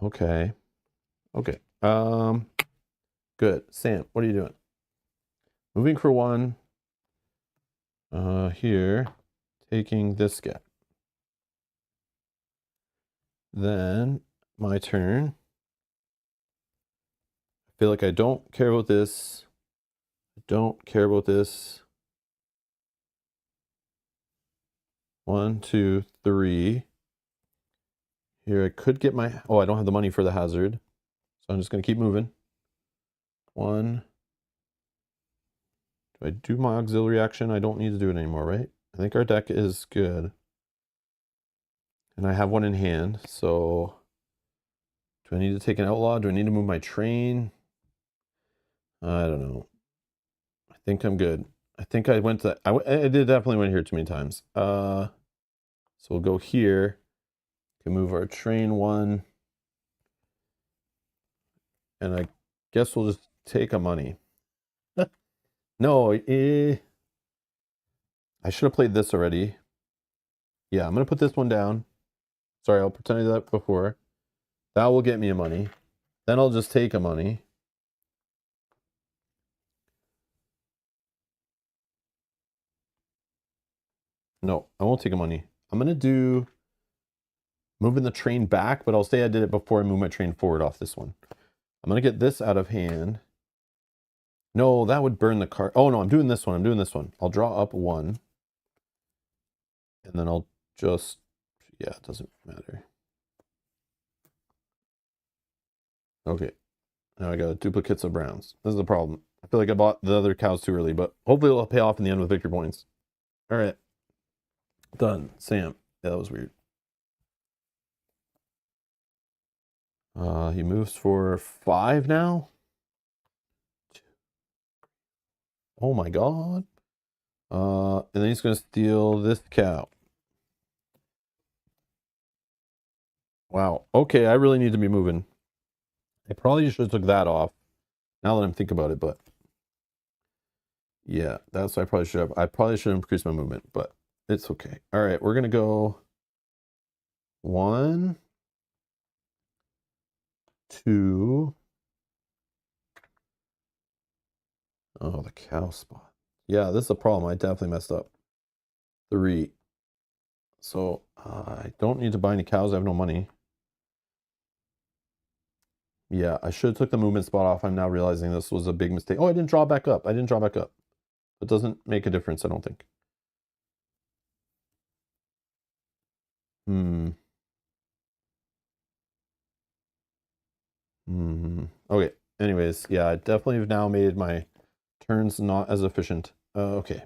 Okay. Okay. Good. Sam, what are you doing? Moving for 1. Here. Taking this guy. Then my turn. I feel like I don't care about this. I don't care about this. 1, 2, 3. Here I could get my... Oh, I don't have the money for the hazard. So I'm just going to keep moving. 1. Do I do my auxiliary action? I don't need to do it anymore, right? I think our deck is good. And I have 1 in hand, so... Do I need to take an outlaw? Do I need to move my train? I don't know. I think I'm good. I think I went to... I did definitely went here too many times. So we'll go here. Can move our train 1. And I guess we'll just take a money. No, I should have played this already. Yeah, I'm going to put this one down. Sorry, I'll pretend I did that before. That will get me a money. Then I'll just take a money. No, I won't take a money. I'm going to do moving the train back, but I'll say I did it before I move my train forward off this one. I'm going to get this out of hand. No, that would burn the card. Oh, no, I'm doing this one. I'll draw up 1. And then I'll just... Yeah, it doesn't matter. Okay. Now I got duplicates of browns. This is the problem. I feel like I bought the other cows too early, but hopefully it'll pay off in the end with victory points. All right. Done. Sam. Yeah, that was weird. He moves for 5 now. Oh my god. And then he's going to steal this cow. Wow. Okay, I really need to be moving. I probably should have took that off now that I'm thinking about it, but yeah, that's what I probably should have. I probably should have increased my movement, but it's okay. All right, we're gonna go 1, 2. Oh, the cow spot. Yeah, this is a problem. I definitely messed up. 3. So I don't need to buy any cows. I have no money. Yeah, I should have took the movement spot off. I'm now realizing this was a big mistake. Oh, I didn't draw back up. I didn't draw back up. It doesn't make a difference, I don't think. Okay. Anyways, yeah, I definitely have now made my turns not as efficient. Okay.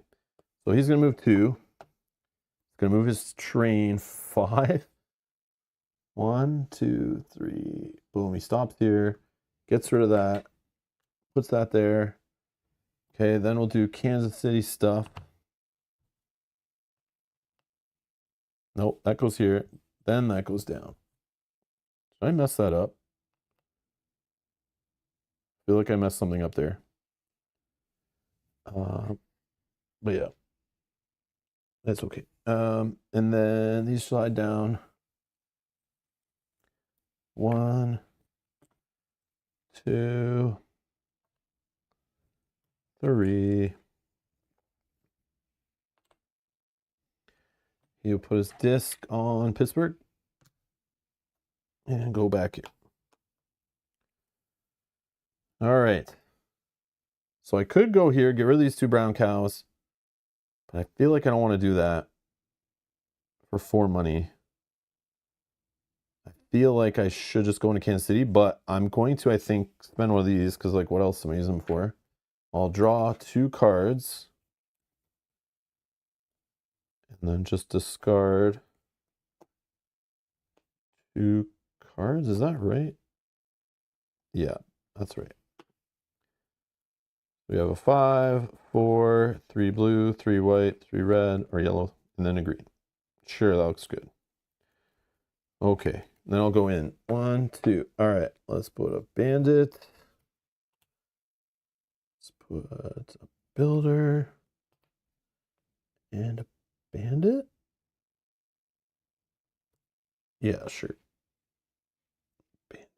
So he's gonna move 2. He's gonna move his train 5. 1, 2, 3. Boom. He stops here. Gets rid of that. Puts that there. Okay, then we'll do Kansas City stuff. Nope, that goes here. Then that goes down. Did I mess that up? I feel like I messed something up there. But yeah, that's okay. And then these slide down. 1, 2, 3. He'll put his disc on Pittsburgh and go back in. All right. So I could go here, get rid of these 2 brown cows, but I feel like I don't want to do that for 4 money. I feel like I should just go into Kansas City, but I'm going to, I think, spend one of these because, like, what else am I using them for? I'll draw 2 cards and then just discard 2 cards. Is that right? Yeah, that's right. We have a 5, 4, 3 blue, 3 white, 3 red, or yellow, and then a green. Sure, that looks good. Okay, then I'll go in. 1, 2. All right, let's put a bandit. Let's put a builder and a bandit. Yeah, sure. Bandits.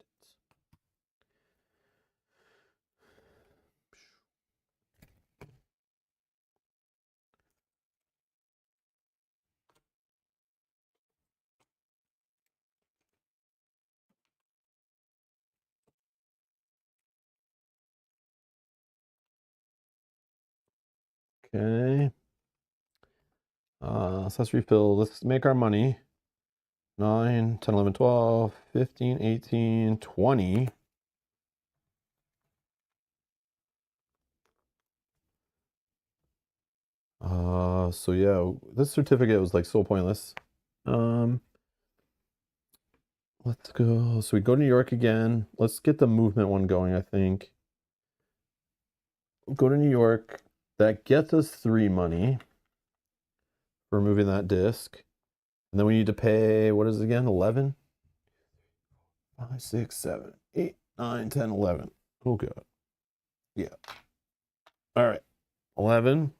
Okay. So let's refill. Let's make our money. 9, 10, 11, 12, 15, 18, 20. So yeah, this certificate was like so pointless. Let's go. So we go to New York again. Let's get the movement one going, I think. Go to New York. That gets us 3 money for moving that disc. And then we need to pay, what is it again? 11? 5, 6, 7, 8, 9, 10, 11. Oh, God. Yeah. All right. 11.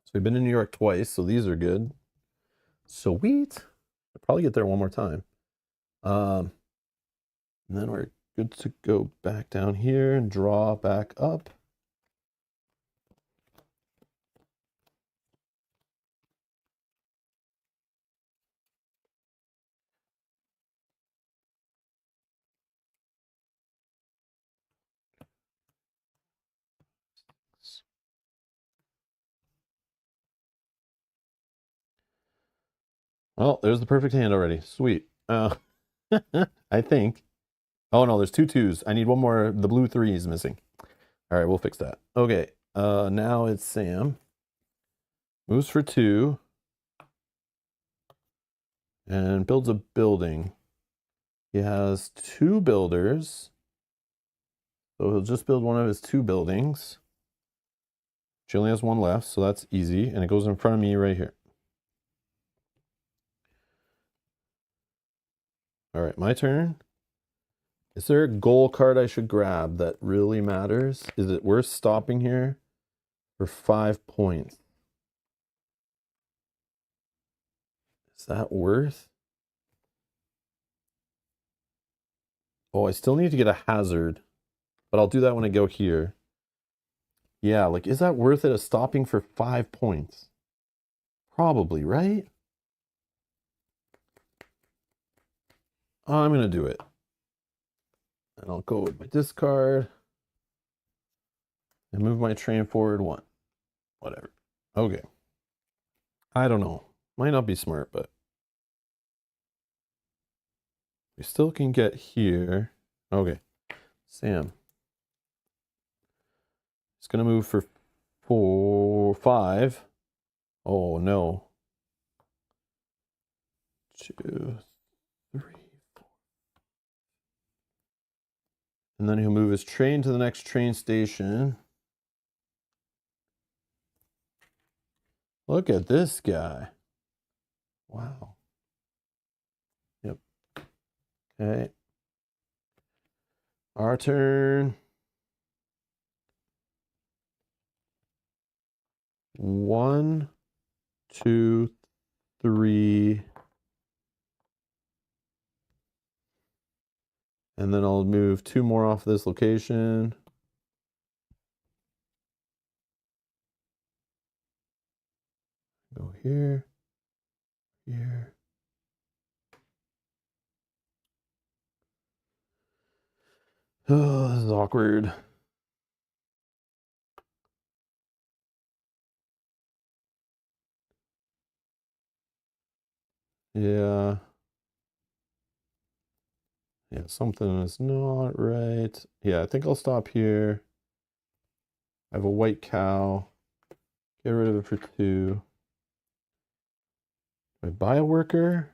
So we've been in New York twice, so these are good. Sweet. I'll probably get there one more time. And then we're good to go back down here and draw back up. Well, there's the perfect hand already. Sweet. I think. Oh no, there's 2 2s. I need one more. The blue 3 is missing. All right, we'll fix that. Okay. Now it's Sam. Moves for 2. And builds a building. He has 2 builders. So he'll just build one of his 2 buildings. She only has 1 left, so that's easy. And it goes in front of me right here. All right, my turn. Is there a goal card I should grab that really matters? Is it worth stopping here for 5 points? Is that worth? Oh, I still need to get a hazard, but I'll do that when I go here. Yeah, like, is that worth it, a stopping for 5 points? Probably, right? I'm going to do it. And I'll go with my discard and move my train forward 1. Whatever. Okay. I don't know. Might not be smart, but we still can get here. Okay. Sam. It's going to move for 5. Oh, no. 2, 3, 4. And then he'll move his train to the next train station. Look at this guy. Wow. Yep. Okay. Our turn. 1, 2, 3. And then I'll move 2 more off this location. Go here, here. Oh, this is awkward. Yeah. Yeah, something is not right. Yeah, I think I'll stop here. I have a white cow. Get rid of it for 2. Do I buy a worker?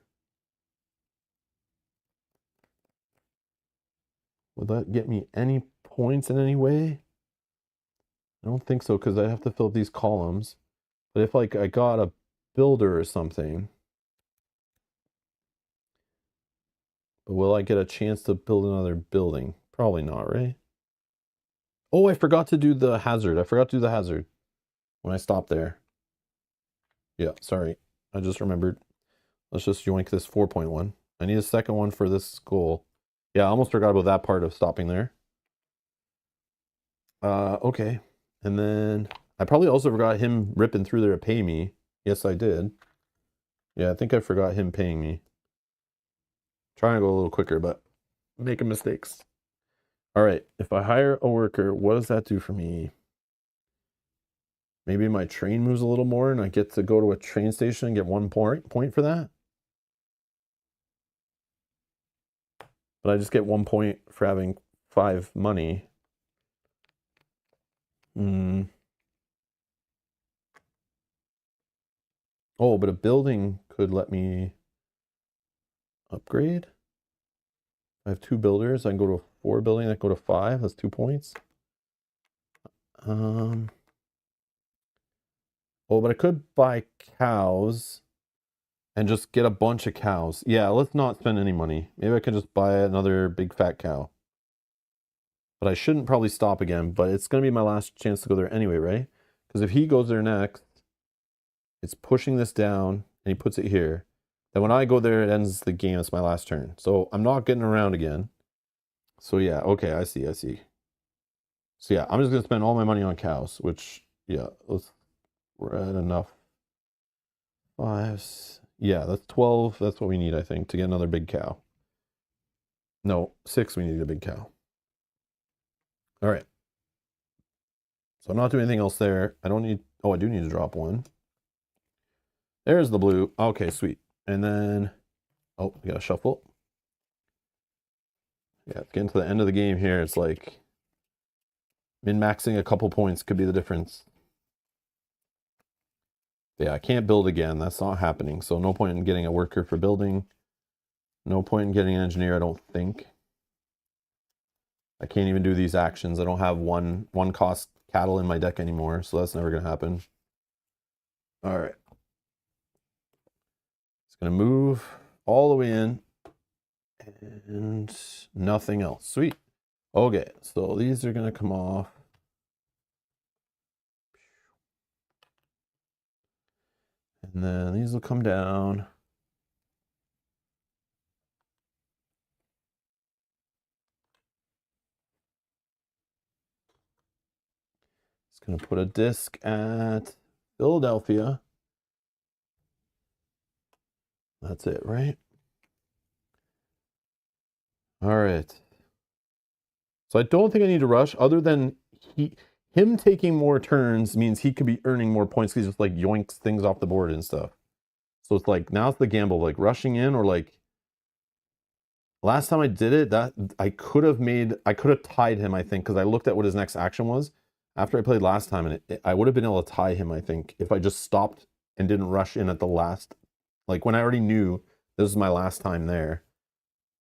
Would that get me any points in any way? I don't think so, because I have to fill up these columns. But if like I got a builder or something, but will I get a chance to build another building? Probably not, right? Oh, I forgot to do the hazard. I forgot to do the hazard when I stopped there. Yeah, sorry. I just remembered. Let's just yoink this 4.1. I need a second one for this goal. Yeah, I almost forgot about that part of stopping there. Okay. And then I probably also forgot him ripping through there to pay me. Yes, I did. Yeah, I think I forgot him paying me. Trying to go a little quicker, but making mistakes. All right, if I hire a worker, what does that do for me? Maybe my train moves a little more and I get to go to a train station and get 1 point for that? But I just get 1 point for having 5 money. Oh, but a building could let me upgrade. I have 2 builders. I can go to a 4 building. I can go to 5. That's 2 points. Oh, but I could buy cows and just get a bunch of cows. Yeah, let's not spend any money. Maybe I can just buy another big fat cow. But I shouldn't probably stop again, but it's going to be my last chance to go there anyway, right? Because if he goes there next, it's pushing this down and he puts it here. Then when I go there, it ends the game. It's my last turn. So I'm not getting around again. So yeah, okay, I see. So yeah, I'm just going to spend all my money on cows, which, yeah, we're at enough. 5, yeah, that's 12. That's what we need, I think, to get another big cow. No, 6, we need a big cow. All right. So I'm not doing anything else there. I don't need, oh, I do need to drop 1. There's the blue. Okay, sweet. And then, oh, we got to shuffle. Yeah, it's getting to the end of the game here. It's like min-maxing a couple points could be the difference. Yeah, I can't build again. That's not happening. So no point in getting a worker for building. No point in getting an engineer, I don't think. I can't even do these actions. I don't have one cost cattle in my deck anymore, so that's never going to happen. All right. It's going to move all the way in. And nothing else. Sweet. Okay, so these are gonna come off. And then these will come down. It's gonna put a disc at Philadelphia. That's it, right? All right. So I don't think I need to rush, other than him taking more turns means he could be earning more points because he just like yoinks things off the board and stuff. So it's like, now it's the gamble, like rushing in, or like last time I did it, that I could have tied him, I think, because I looked at what his next action was after I played last time, and I would have been able to tie him, I think, if I just stopped and didn't rush in at the last, like when I already knew this is my last time there.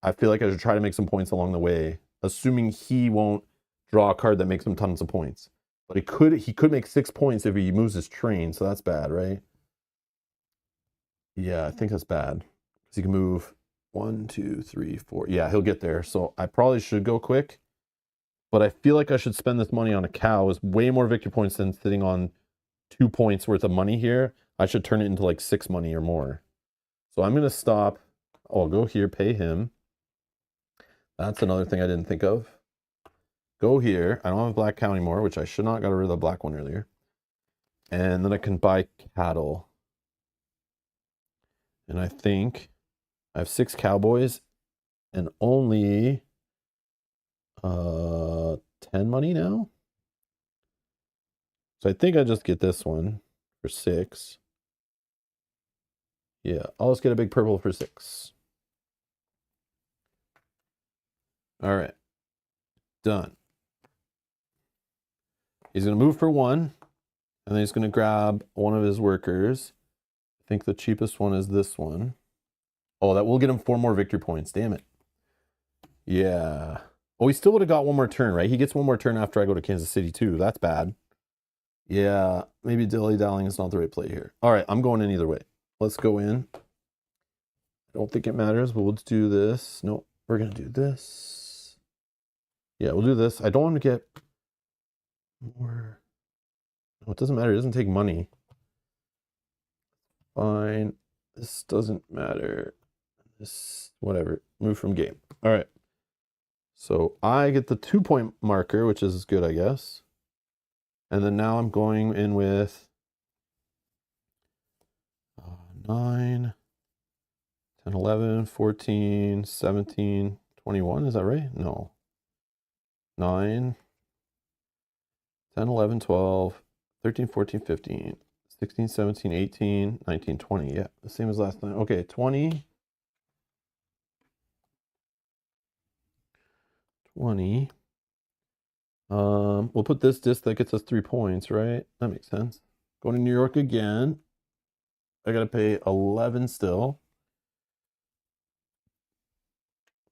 I feel like I should try to make some points along the way, assuming he won't draw a card that makes him tons of points. But he could make 6 points if he moves his train, so that's bad, right? Yeah, I think that's bad. Because he can move 1, 2, 3, 4. Yeah, he'll get there. So I probably should go quick. But I feel like I should spend this money on a cow. It's way more victory points than sitting on 2 points worth of money here. I should turn it into like 6 money or more. So I'm going to stop. Oh, I'll go here, pay him. That's another thing I didn't think of. Go here. I don't have a black cow anymore, which I should not got rid of the black one earlier. And then I can buy cattle. And I think I have 6 cowboys and only 10 money now. So I think I just get this one for 6. Yeah, I'll just get a big purple for 6. All right, done. He's going to move for 1, and then he's going to grab one of his workers. I think the cheapest one is this one. Oh, that will get him 4 more victory points. Damn it. Yeah. Oh, he still would have got 1 more turn, right? He gets 1 more turn after I go to Kansas City, too. That's bad. Yeah, maybe dilly-dallying is not the right play here. All right, I'm going in either way. Let's go in. I don't think it matters, but we'll do this. No, we're going to do this. Yeah, we'll do this. I don't want to get more. No, it doesn't matter. It doesn't take money. Fine. This doesn't matter. This, whatever. Move from game. All right. So I get the 2-point marker, which is good, I guess. And then now I'm going in with 9, 10, 11, 14, 17, 21. Is that right? No. 9, 10, 11, 12, 13, 14, 15, 16, 17, 18, 19, 20. Yeah, the same as last time. Okay, 20. 20. We'll put this disc that gets us 3 points, right? That makes sense. Going to New York again. I gotta pay 11 still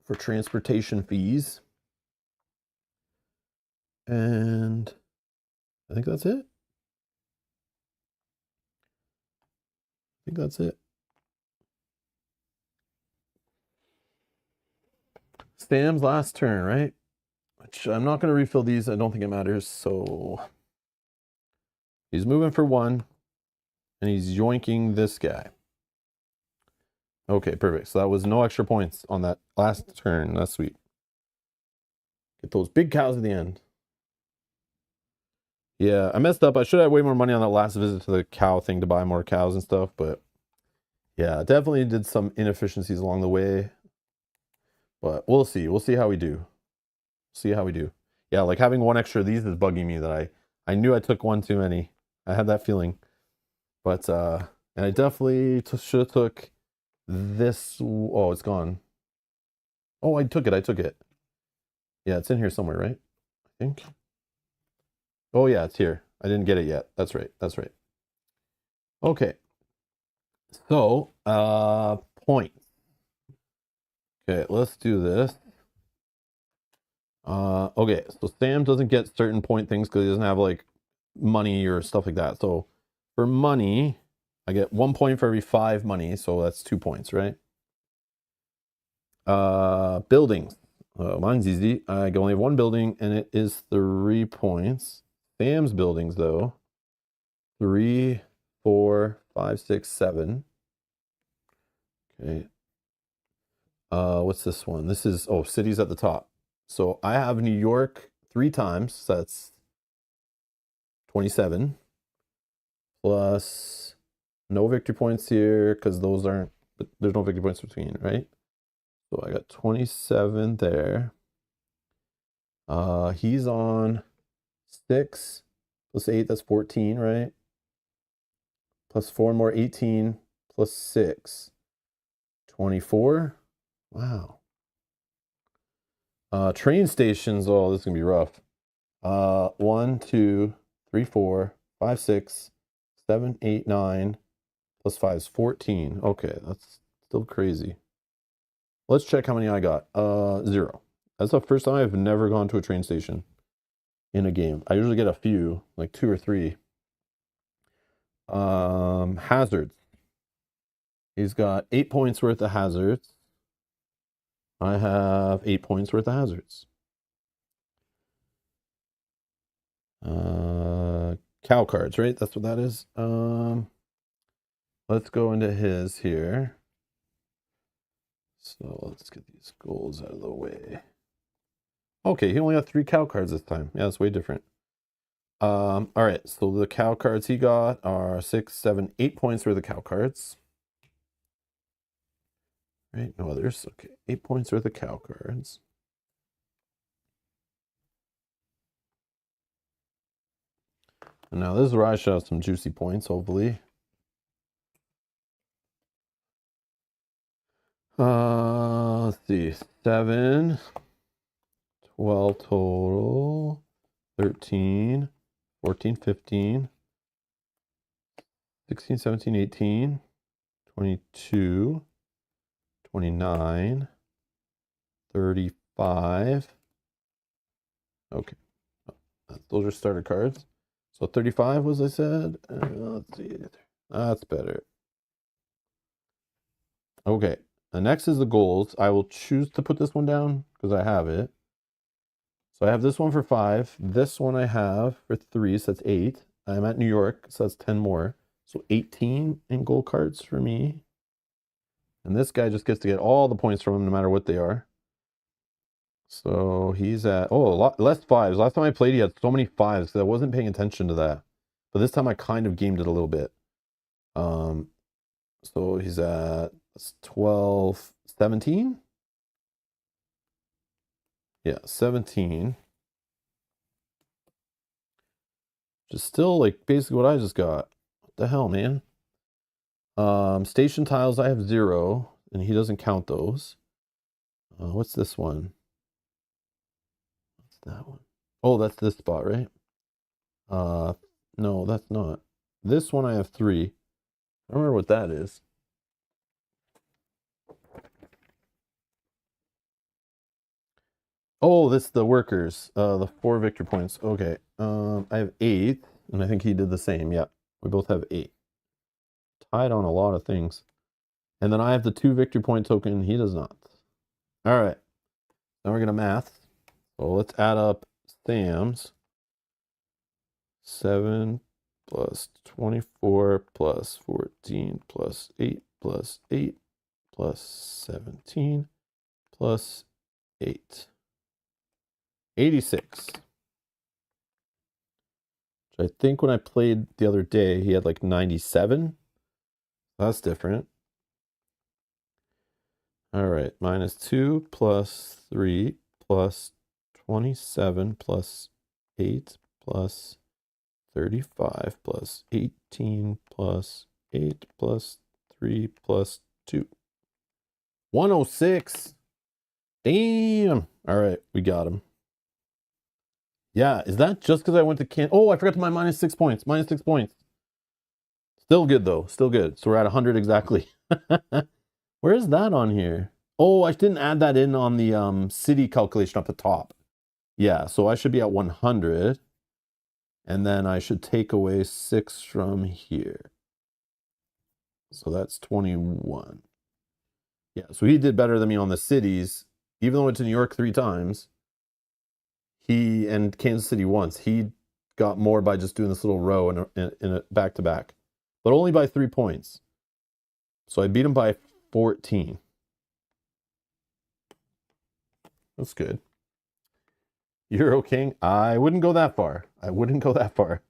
for transportation fees. And I think that's it. I think that's it. Sam's last turn, right? Which I'm not going to refill these. I don't think it matters. So he's moving for 1, and he's yoinking this guy. Okay, perfect. So that was no extra points on that last turn. That's sweet. Get those big cows at the end. Yeah, I messed up. I should have way more money on that last visit to the cow thing to buy more cows and stuff. But yeah, definitely did some inefficiencies along the way. But we'll see. We'll see how we do. See how we do. Yeah, like having 1 extra of these is bugging me that I knew I took 1 too many. I had that feeling. But and I definitely should have took this. Oh, it's gone. Oh, I took it. Yeah, it's in here somewhere, right? I think. Oh yeah, it's here. I didn't get it yet. That's right. Okay. So, points. Okay, let's do this. Okay, so Sam doesn't get certain point things because he doesn't have like money or stuff like that. So for money, I get 1 point for every 5 money, so that's 2 points, right? Buildings. Mine's easy. I only have one building, and it is 3 points. Sam's buildings, though. 3, 4, 5, 6, 7. Okay. What's this one? This is, oh, cities at the top. So I have New York 3 times. So that's 27. Plus no victory points here because those aren't, there's no victory points between, right? So I got 27 there. He's on 6 plus 8, that's 14, right? Plus 4 more, 18, plus 6, 24. Wow. Train stations, oh, this is gonna be rough. 1, 2, 3, 4, 5, 6, 7, 8, 9, plus 5 is 14. Okay, that's still crazy. Let's check how many I got. 0. That's the first time I've never gone to a train station in a game. I usually get a few, like 2 or 3. Hazards. He's got 8 points worth of hazards. I have 8 points worth of hazards. Cow cards, right? That's what that is. Let's go into his here. So let's get these goals out of the way. Okay, he only got 3 cow cards this time. Yeah, that's way different. All right, so the cow cards he got are 6, 7, 8 points worth of cow cards. Right, no others. Okay, 8 points worth of cow cards. And now this is where I should have some juicy points, hopefully. Let's see, 7, 12 total, 13, 14, 15, 16, 17, 18, 22, 29, 35. Okay, those are starter cards. So 35 was, I said. Let's see, that's better. Okay, the next is the goals. I will choose to put this one down because I have it. So I have this one for 5. This one I have for 3, so that's 8. I'm at New York, so that's 10 more. So 18 in gold cards for me. And this guy just gets to get all the points from him no matter what they are. So he's at, oh, a lot less 5s. Last time I played, he had so many 5s because I wasn't paying attention to that. But this time I kind of gamed it a little bit. So he's at 12, 17? Yeah, 17. Just still like basically what I just got. What the hell, man? Station tiles, I have 0, and he doesn't count those. What's this one? What's that one? Oh, that's this spot, right? No, that's not. This one I have 3. I don't remember what that is. Oh, this the workers. The 4 victory points. Okay. I have 8, and I think he did the same. Yeah, we both have 8. Tied on a lot of things. And then I have the 2 victory point token. He does not. All right. Now we're gonna math. So let's add up Sam's. 7 plus 24 plus 14 plus 8 plus 8 plus 17 plus 8. 86. Which I think when I played the other day, he had like 97. That's different. All right, minus 2 plus 3 plus 27 plus 8 plus 35 plus 18 plus 8 plus 3 plus 2. 106. Damn. All right, we got him. Yeah, is that just because I went to Can? Oh, I forgot my minus 6 points. Minus 6 points. Still good, though. Still good. So we're at 100 exactly. Where is that on here? Oh, I didn't add that in on the city calculation up the top. Yeah, so I should be at 100. And then I should take away 6 from here. So that's 21. Yeah, so he did better than me on the cities, even though I went to New York 3 times. He and Kansas City once. He got more by just doing this little row in a back-to-back, but only by 3 points. So I beat him by 14. That's good. Euro King, I wouldn't go that far. I wouldn't go that far.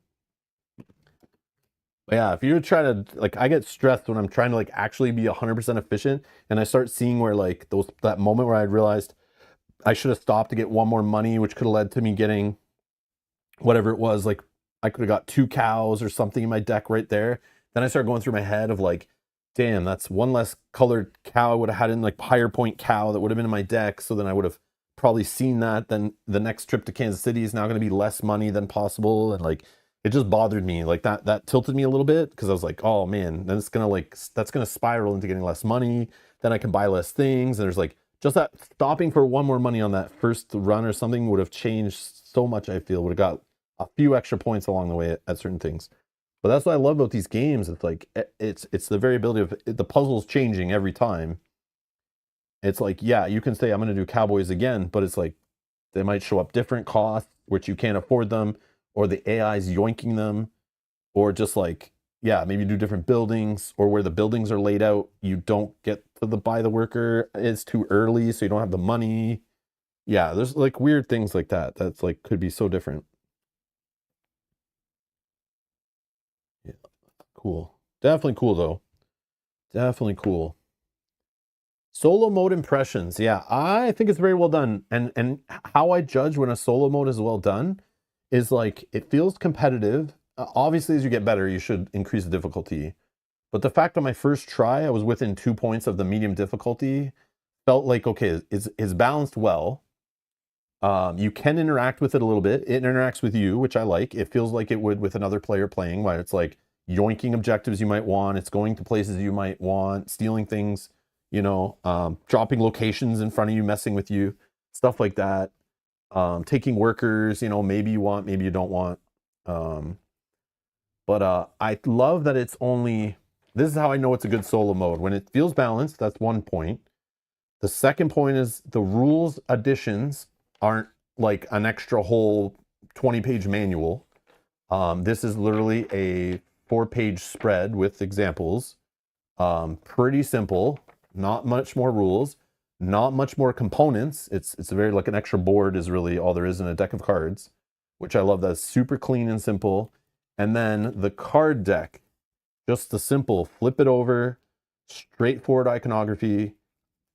But yeah, if you try to, like, I get stressed when I'm trying to, like, actually be 100% efficient, and I start seeing where, like, that moment where I realized I should have stopped to get one more money, which could have led to me getting whatever it was. Like, I could have got 2 cows or something in my deck right there. Then I started going through my head of, like, damn, that's one less colored cow I would have had in, like, higher point cow that would have been in my deck. So then I would have probably seen that. Then the next trip to Kansas City is now going to be less money than possible. And, like, it just bothered me. Like, that tilted me a little bit, because I was like, oh man, then it's gonna, like, that's gonna spiral into getting less money. Then I can buy less things. And there's, like, just that stopping for one more money on that first run or something would have changed so much. I feel would have got a few extra points along the way at certain things. But that's what I love about these games. It's like, it's the variability of the puzzles changing every time. It's like, yeah, you can say I'm going to do Cowboys again, but it's like they might show up different costs, which you can't afford them, or the AI's yoinking them, or just like, yeah, maybe do different buildings, or where the buildings are laid out, you don't get to buy the worker. It's too early, so you don't have the money. Yeah, there's like weird things like that. That's like could be so different. Yeah, cool. Definitely cool though. Definitely cool. Solo mode impressions. Yeah, I think it's very well done. And how I judge when a solo mode is well done is like it feels competitive. Obviously, as you get better, you should increase the difficulty. But the fact on my first try, I was within 2 points of the medium difficulty, felt like, okay, it's balanced well. You can interact with it a little bit. It interacts with you, which I like. It feels like it would with another player playing, where it's like yoinking objectives you might want. It's going to places you might want, stealing things, dropping locations in front of you, messing with you, stuff like that. Taking workers, maybe you want, maybe you don't want. But I love that it's only, this is how I know it's a good solo mode. When it feels balanced, that's 1 point. The second point is the rules additions aren't like an extra whole 20-page manual. This is literally a 4-page spread with examples. Pretty simple, not much more rules, not much more components. It's very like an extra board is really all there is in a deck of cards, which I love. That's super clean and simple. And then the card deck, just the simple flip it over, straightforward iconography,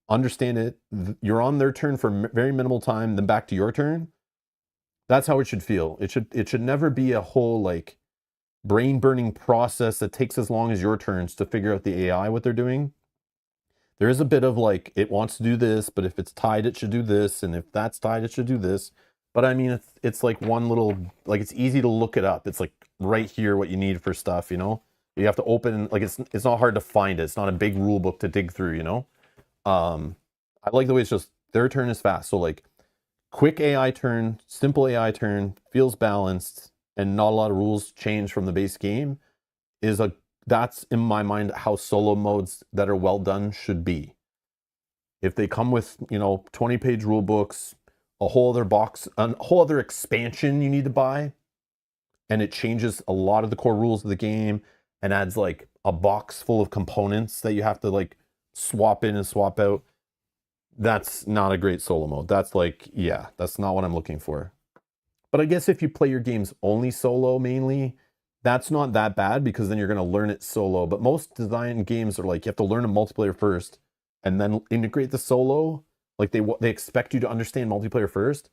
understand it. You're on their turn for very minimal time, then back to your turn. That's how it should feel. It should never be a whole like brain burning process that takes as long as your turns to figure out the AI what they're doing. There is a bit of like, it wants to do this, but if it's tied, it should do this. And if that's tied, it should do this. But I mean, it's like one little, like it's easy to look it up. It's like right here what you need for stuff, You have to open, like it's not hard to find it. It's not a big rule book to dig through, I like the way it's just, their turn is fast. So like quick AI turn, simple AI turn, feels balanced, and not a lot of rules change from the base game that's in my mind how solo modes that are well done should be. If they come with, 20-page rule books, a whole other box, a whole other expansion you need to buy, and it changes a lot of the core rules of the game and adds like a box full of components that you have to like swap in and swap out, that's not a great solo mode. That's like, yeah, that's not what I'm looking for. But I guess if you play your games only solo mainly, that's not that bad, because then you're going to learn it solo. But most design games are like, you have to learn a multiplayer first and then integrate the solo. Like they expect you to understand multiplayer first.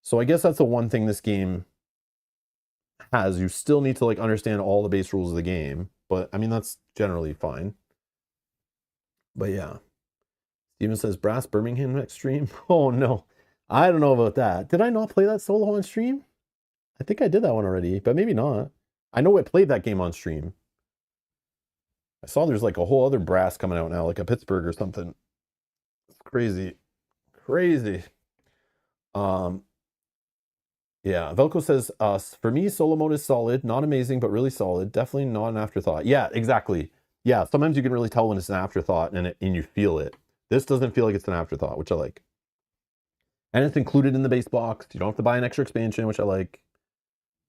So I guess that's the one thing this game has. You still need to like understand all the base rules of the game. But I mean, that's generally fine. But yeah. Steven says, Brass Birmingham next stream. Oh no, I don't know about that. Did I not play that solo on stream? I think I did that one already, but maybe not. I know I played that game on stream. I saw there's like a whole other Brass coming out now, like a Pittsburgh or something. It's crazy. Crazy. Yeah, Velko says, for me, solo mode is solid. Not amazing, but really solid. Definitely not an afterthought. Yeah, exactly. Yeah, sometimes you can really tell when it's an afterthought and you feel it. This doesn't feel like it's an afterthought, which I like. And it's included in the base box. You don't have to buy an extra expansion, which I like.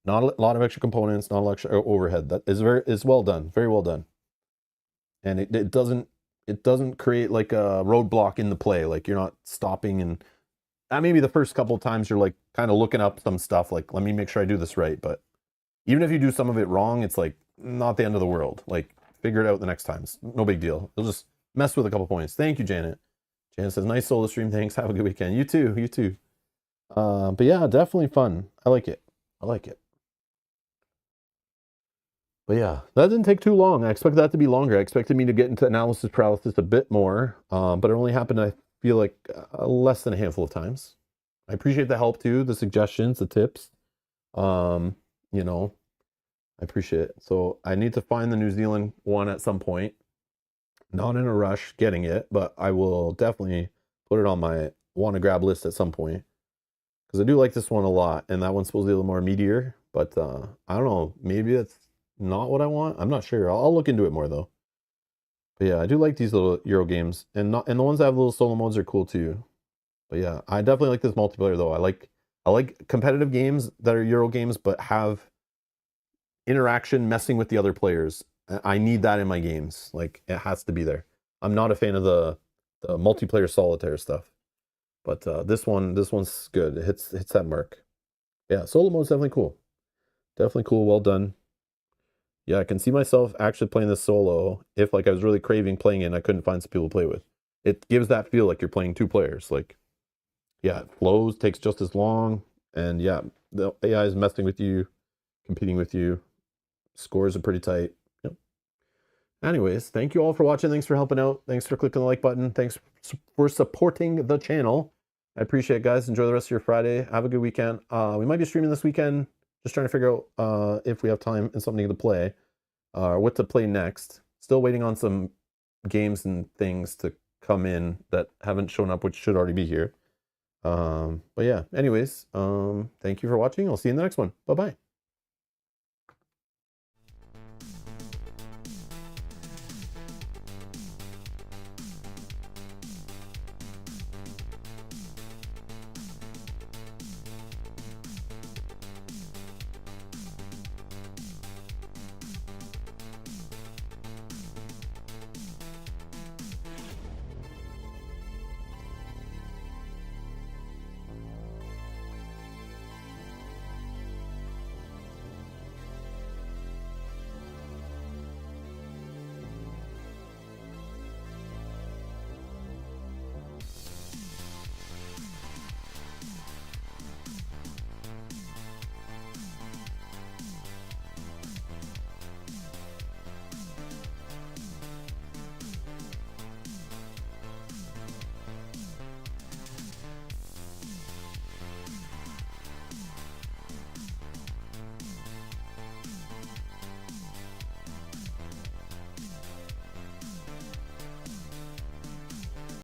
Not a lot of extra components, not a lot of extra overhead. That is well done, very well done. And it doesn't create like a roadblock in the play. Like you're not stopping and maybe the first couple of times you're like kind of looking up some stuff. Like, let me make sure I do this right. But even if you do some of it wrong, it's like not the end of the world. Like, figure it out the next time. It's no big deal. You'll just mess with a couple points. Thank you, Janet. Janet says, nice solo stream. Thanks. Have a good weekend. You too. You too. But yeah, definitely fun. I like it. I like it. But yeah, that didn't take too long. I expected that to be longer. I expected me to get into analysis paralysis a bit more, but it only happened, I feel like, less than a handful of times. I appreciate the help too, the suggestions, the tips. You know, I appreciate it. So I need to find the New Zealand one at some point. Not in a rush getting it, but I will definitely put it on my want to grab list at some point. Because I do like this one a lot, and that one's supposed to be a little more meatier, but I don't know, maybe that's not what I want. I'm not sure. I'll look into it more though. But yeah, I do like these little Euro games, and the ones that have little solo modes are cool too. But yeah, I definitely like this multiplayer though. I like competitive games that are Euro games but have interaction, messing with the other players. I need that in my games. Like, it has to be there. I'm not a fan of the multiplayer solitaire stuff, but this one's good. It hits that mark. Yeah, solo mode's definitely cool. Definitely cool. Well done. Yeah, I can see myself actually playing this solo if like I was really craving playing it and I couldn't find some people to play with. It gives that feel like you're playing two players. Like, yeah, it flows, takes just as long, and yeah, the AI is messing with you, competing with you. Scores are pretty tight. Yep. Anyways, thank you all for watching. Thanks for helping out. Thanks for clicking the like button. Thanks for supporting the channel. I appreciate it, guys. Enjoy the rest of your Friday. Have a good weekend. We might be streaming this weekend. Just trying to figure out if we have time and something to play, or what to play next. Still waiting on some games and things to come in that haven't shown up, which should already be here. But yeah, anyways, thank you for watching. I'll see you in the next one. Bye-bye.